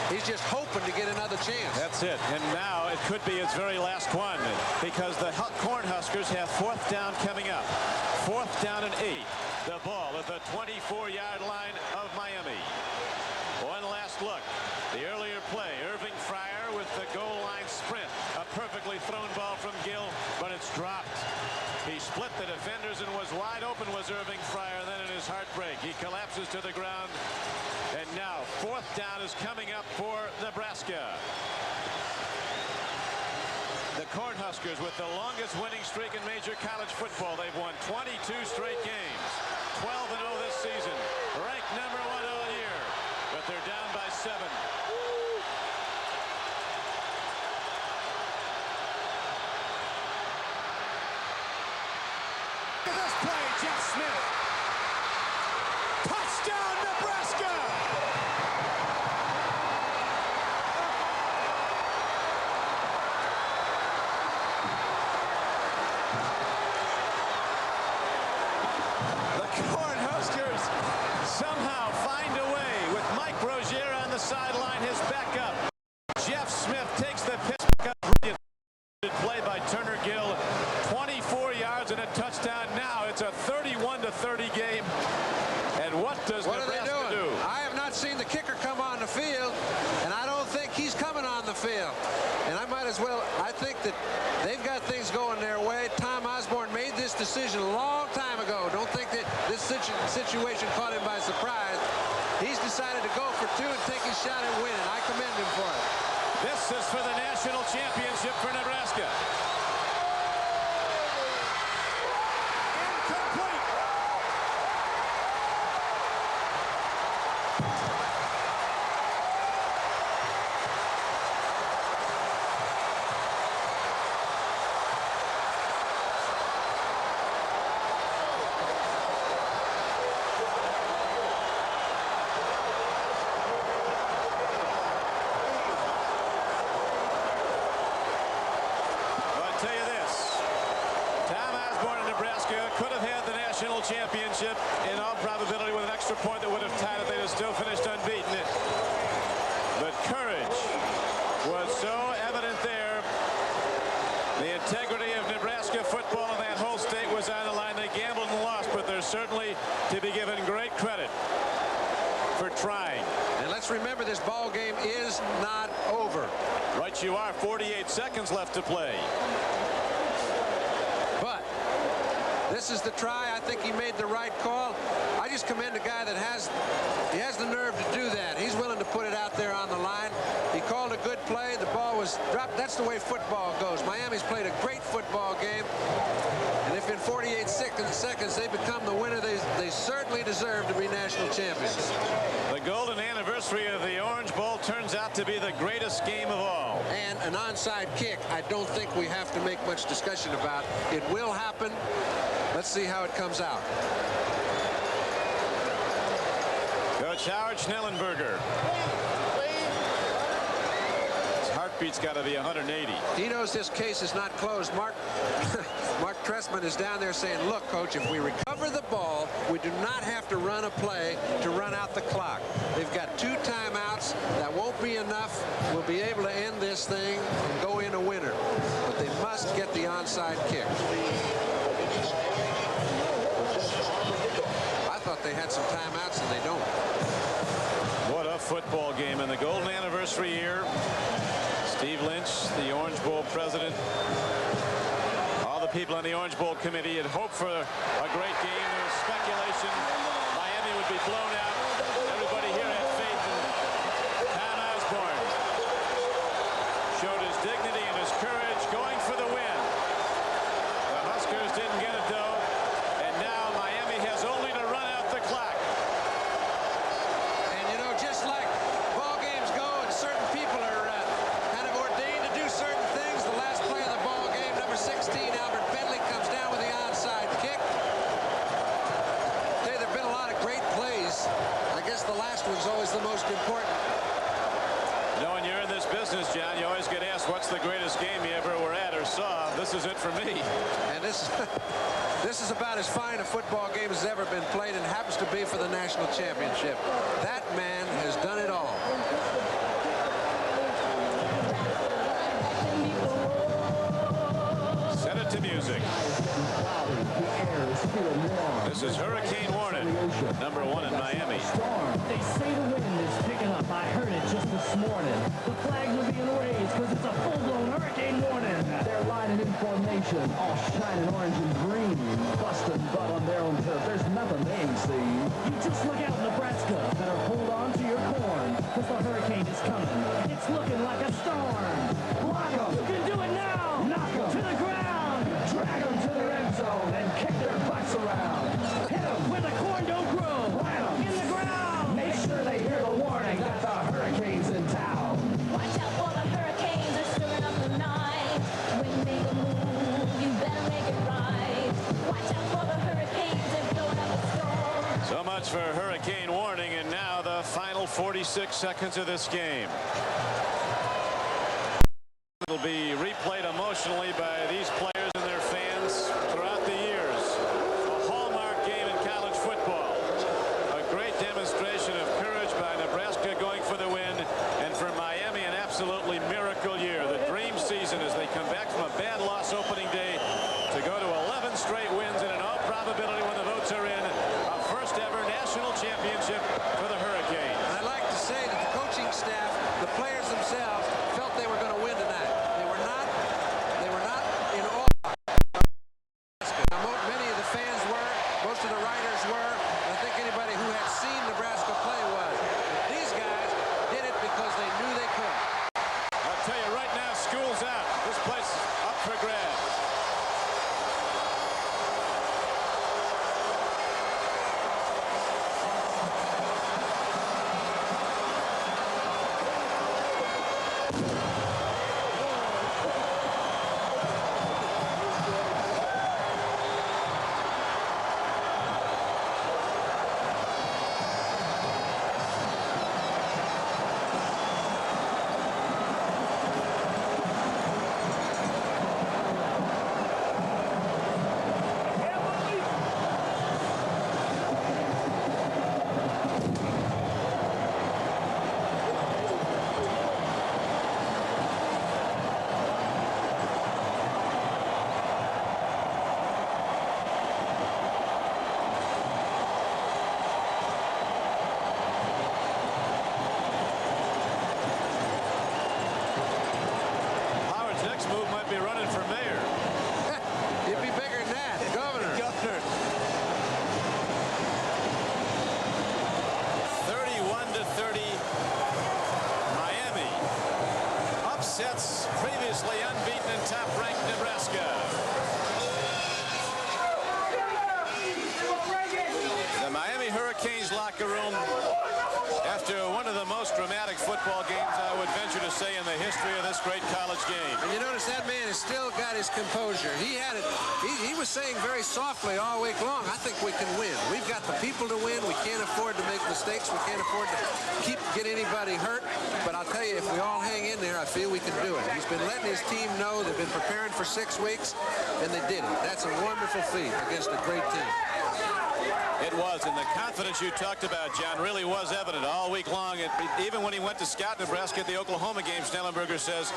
He's just hoping to get another chance. That's it. And now it could be his very last one, because the Cornhuskers have 4th down coming up. 4th down and 8. The ball at the 24-yard line of Miami. One last look. The earlier play, Irving Fryer with the goal line sprint. A perfectly thrown ball from Gill, but it's dropped. He split the defenders and was wide open was Irving Fryer. Then in his heartbreak, he collapses to the ground. And now 4th down is coming up for Nebraska. The Cornhuskers with the longest winning streak in major college football. They've won 22 straight games. 12-0 this season. Ranked number 1 all year. But they're down by 7. Look at this play, Jeff Smith. Touchdown, Nebraska! The Cornhuskers somehow find a way with Mike Rozier on the sideline, his backup. Jeff Smith takes the pitch back up. Brilliant play by Turner Gill. 24 yards and a touchdown. Now it's a 31-30 game. And what does Nebraska do? I have not seen the kicker come on the field, and I don't think he's coming on the field. And I might as well, I think that they've got things going their way. Tom Osborne made this decision a long time ago. Don't think that this situation caught him by surprise. He's decided to go for 2 and take his shot at winning. I commend him for it. This is for the national championship for Nebraska. Incomplete. championship in all probability with an extra point that would have tied it. They'd have still finished unbeaten. But courage was so evident there. The integrity of Nebraska football and that whole state was on the line. They gambled and lost, but they're certainly to be given great credit for trying. And let's remember, this ball game is not over. Right you are. 48 seconds left to play. But this is the try. I think he made the right call. I just commend a guy that has the nerve to do that. He's willing to put it out there on the line. He called a good play. The ball was dropped. That's the way football goes. Miami's played a great football game. And if in 48 seconds they become the winner, they certainly deserve to be national champions. The golden anniversary of the Orange Bowl turns out to be the greatest game of all. And an onside kick, I don't think we have to make much discussion about. It will happen. Let's see how it comes out. Coach Howard Schnellenberger. His heartbeat's got to be 180. He knows this case is not closed. Mark Trestman is down there saying, look, Coach, if we recover the ball, we do not have to run a play to run out the clock. They've got 2 timeouts. That won't be enough. We'll be able to end this thing and go in a winner. But they must get the onside kick. I thought they had some timeouts, and they don't. What a football game. In the golden anniversary year, Steve Lynch, the Orange Bowl president, all the people on the Orange Bowl committee had hoped for a great game. There was speculation Miami would be blown out. Everybody here had faith in Tom Osborne. Showed his dignity and his courage, going for the win. The Huskers didn't get it, though. And now Miami has only to run out the clock. And, you know, just like ball games go and certain people are kind of ordained to do certain things, the last play of the ball game, number 16, Albert Bentley, comes down with the onside kick. There have been a lot of great plays. I guess the last one's always the most important. You know, when you're in this business, John, you always get asked, what's the greatest game you ever were at or saw? This is it for me. And this is about as fine a football game as ever been played, and happens to be for the national championship. That man has done it all. Set it to music. This is hurricane warning, number 1 in Miami. They say the wind is picking up. I heard it just this morning. The flags are being raised because it's a full-blown hurricane warning. They're lining in formation, all shining orange and green. Busting butt on their own turf. There's nothing they ain't seen. You just look out, Nebraska. Better hold on to your corn because the hurricane is coming. It's looking like a storm. Block them. You can do it now. Knock them to the ground. Drag them to their end zone and kick their butts around. Hit them where the corn don't grow. Plant them in the ground. Make sure they hear the warning that the hurricane's in town. Watch out for the hurricanes, they're stirring up the night. When you make a move, you better make it right. Watch out for the hurricanes, they're blowing up a storm. So much for hurricane warning, and now the final 46 seconds of this game. It'll be replayed emotionally by these players and their fans throughout the years. A hallmark game in college football. A great demonstration of courage by Nebraska going for the win, and for Miami an absolutely miracle year. The dream season as they come back from a bad loss opening day to go to 11 straight wins, and in all probability when the votes are in, a first ever national championship for the Hurricanes. And I'd like to say that the coaching staff, the players themselves, felt they were going to win tonight. They were not in awe. Now, many of the fans were, most of the writers were. I think anybody who had seen Nebraska play was. But these guys did it because they knew they could. I'll tell you right now, school's out. This place is up for grabs. might be running for mayor. He'd be bigger than that. Governor. Governor. 31-30. Miami upsets previously unbeaten and top-ranked Nebraska. The Miami Hurricanes locker room, after one of the most dramatic football games, I would venture to say, in the history of this great college game. And you notice that man has still got his composure. He had it. He was saying very softly all week long, I think we can win. We've got the people to win. We can't afford to make mistakes. We can't afford to get anybody hurt. But I'll tell you, if we all hang in there, I feel we can do it. He's been letting his team know. They've been preparing for 6 weeks, and they did it. That's a wonderful feat against a great team. It was, and the confidence you talked about, John, really was evident all week long. Even when he went to scout Nebraska at the Oklahoma game, Snellenberger says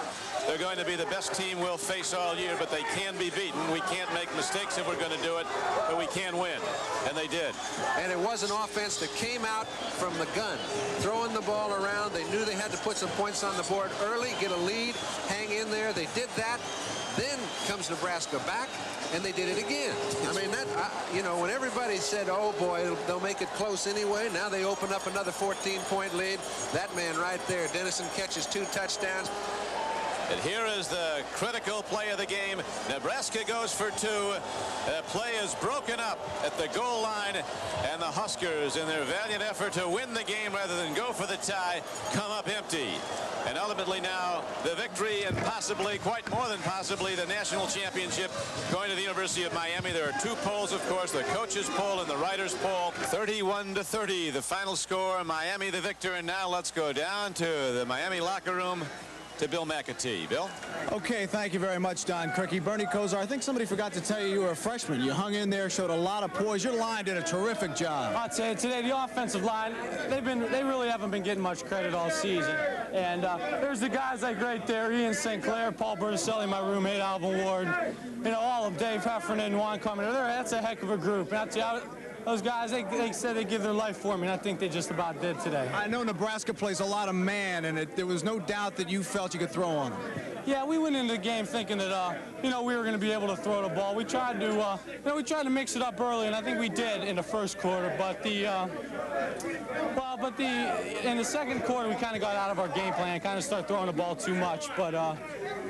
they're going to be the best team we'll face all year, but they can be beaten. We can't make mistakes if we're going to do it, but we can win. And they did. And it was an offense that came out from the gun, throwing the ball around. They knew they had to put some points on the board early, get a lead, hang in there. They did that. Then comes Nebraska back, and they did it again. I mean, you know, when everybody said, oh, boy, they'll make it close anyway, now they open up another 14-point lead. That man right there, Dennison, catches 2 touchdowns. And here is the critical play of the game. Nebraska goes for 2. The play is broken up at the goal line, and the Huskers, in their valiant effort to win the game rather than go for the tie, come up empty. And ultimately now the victory, and possibly, quite more than possibly, the national championship going to the University of Miami. There are 2 polls, of course, the coaches poll and the writers poll. 31-30, the final score. Miami the victor. And now let's go down to the Miami locker room to Bill McAtee. Bill? Okay, thank you very much, Don Criqui. Bernie Kosar, I think somebody forgot to tell you were a freshman. You hung in there, showed a lot of poise. Your line did a terrific job. I'd say today the offensive line, they really haven't been getting much credit all season. And there's the guys like right there, Ian St. Clair, Paul Berticelli, my roommate, Alvin Ward, you know, all of Dave Heffernan, Juan Cumminer. That's a heck of a group. And those guys, they said they'd give their life for me, and I think they just about did today. I know Nebraska plays a lot of man, and there was no doubt that you felt you could throw on them. Yeah, we went into the game thinking that, you know, we were going to be able to throw the ball. We tried to, you know, we tried to mix it up early, and I think we did in the first quarter. But in the second quarter, we kind of got out of our game plan, kind of started throwing the ball too much. But,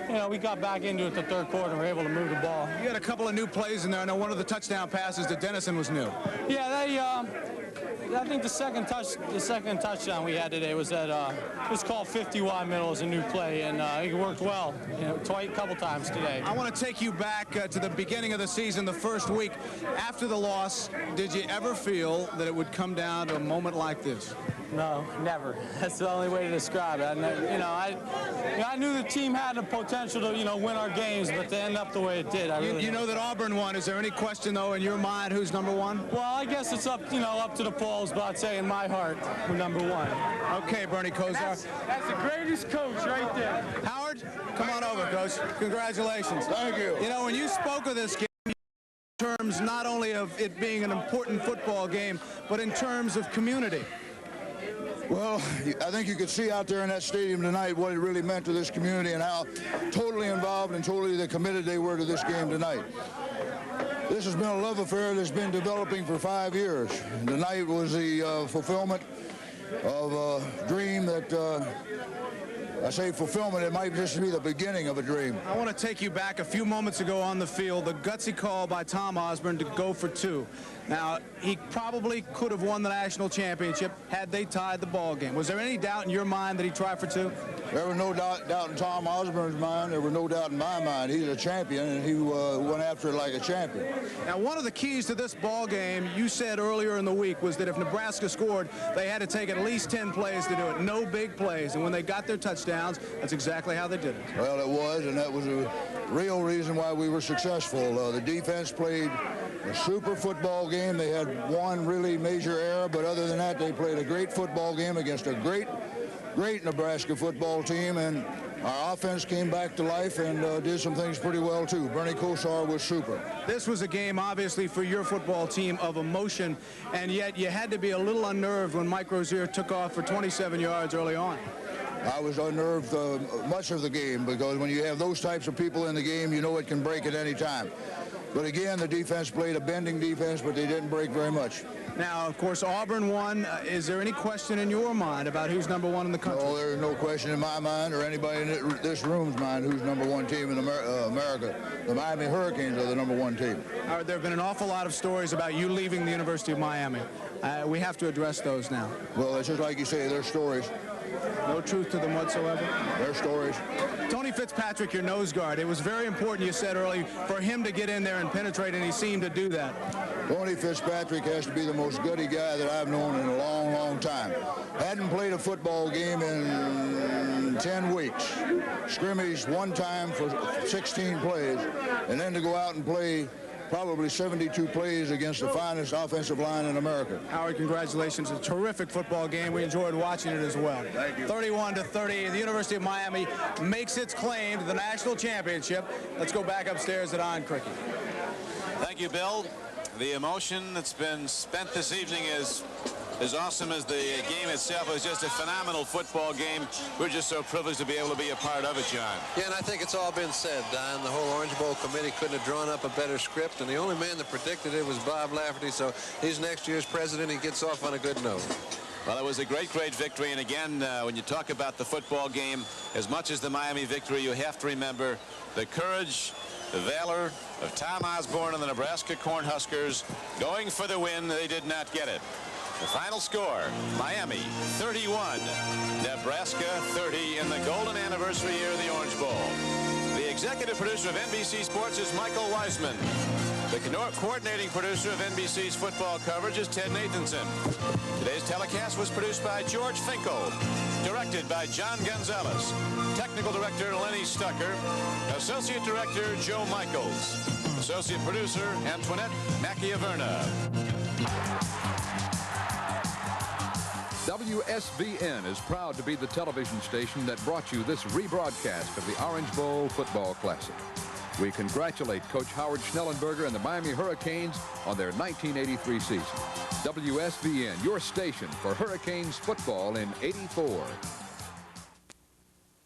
you know, we got back into it the third quarter and were able to move the ball. You had a couple of new plays in there. I know one of the touchdown passes to Dennison was new. Yeah, I think the second touchdown we had today was that it's called 50 wide middle as a new play, and it worked well, you know, a couple times today. I want to take you back to the beginning of the season, the first week after the loss. Did you ever feel that it would come down to a moment like this? No, never. That's the only way to describe it. I knew the team had the potential to, you know, win our games, but to end up the way it did, You know that Auburn won. Is there any question, though, in your mind who's number 1? Well, I guess it's up to the polls, but I'd say in my heart, we're number 1. Okay, Bernie Kosar. That's the greatest coach right there. Howard, come on over, Coach. Congratulations. Thank you. You know, when you spoke of this game, in terms not only of it being an important football game, but in terms of community. Well, I think you could see out there in that stadium tonight what it really meant to this community and how totally involved and totally committed they were to this game tonight. This has been a love affair that's been developing for 5 years. Tonight was the fulfillment of a dream that, I say fulfillment, it might just be the beginning of a dream. I want to take you back a few moments ago on the field, the gutsy call by Tom Osborne to go for 2. Now, he probably could have won the national championship had they tied the ball game. Was there any doubt in your mind that he tried for 2? There was no doubt in Tom Osborne's mind. There was no doubt in my mind. He's a champion, and he went after it like a champion. Now, one of the keys to this ball game, you said earlier in the week, was that if Nebraska scored, they had to take at least 10 plays to do it. No big plays. And when they got their touchdowns, that's exactly how they did it. Well, it was, and that was a real reason why we were successful. The defense played a super football game. They had one really major error, but other than that, they played a great football game against a great Nebraska football team, and our offense came back to life and did some things pretty well, too. Bernie Kosar was super. This was a game, obviously, for your football team of emotion, and yet you had to be a little unnerved when Mike Rozier took off for 27 yards early on. I was unnerved much of the game, because when you have those types of people in the game, you know it can break at any time. But again, the defense played a bending defense, but they didn't break very much. Now, of course, Auburn won. Is there any question in your mind about who's #1 in the country? No, there's no question in my mind or anybody in this room's mind who's #1 team in America. The Miami Hurricanes are the #1 team. There have been an awful lot of stories about you leaving the University of Miami. We have to address those now. Well, it's just like you say, they're stories. No truth to them whatsoever? They're stories. Tony Fitzpatrick, your nose guard. It was very important, you said earlier, for him to get in there and penetrate, and he seemed to do that. Tony Fitzpatrick has to be the most gutty guy that I've known in a long, long time. Hadn't played a football game in 10 weeks. Scrimmaged one time for 16 plays, and then to go out and play probably 72 plays against the finest offensive line in America. Howard, congratulations. A terrific football game. We enjoyed watching it as well. Thank you. 31-30, the University of Miami makes its claim to the national championship. Let's go back upstairs at On Cricket. Thank you, Bill. The emotion that's been spent this evening is as awesome as the game itself. It was just a phenomenal football game. We're just so privileged to be able to be a part of it, John. Yeah, and I think it's all been said, Don. The whole Orange Bowl committee couldn't have drawn up a better script, and the only man that predicted it was Bob Lafferty, so he's next year's president. He gets off on a good note. Well, it was a great, great victory. And again, when you talk about the football game, as much as the Miami victory, you have to remember the courage, the valor of Tom Osborne and the Nebraska Cornhuskers going for the win. They did not get it. The final score, Miami 31, Nebraska 30 in the golden anniversary year of the Orange Bowl. The executive producer of NBC Sports is Michael Weisman. The coordinating producer of NBC's football coverage is Ted Nathanson. Today's telecast was produced by George Finkel, directed by John Gonzalez, technical director Lenny Stucker, associate director Joe Michaels, associate producer Antoinette Macchiaverna. WSBN is proud to be the television station that brought you this rebroadcast of the Orange Bowl Football Classic. We congratulate Coach Howard Schnellenberger and the Miami Hurricanes on their 1983 season. WSBN, your station for Hurricanes football in '84.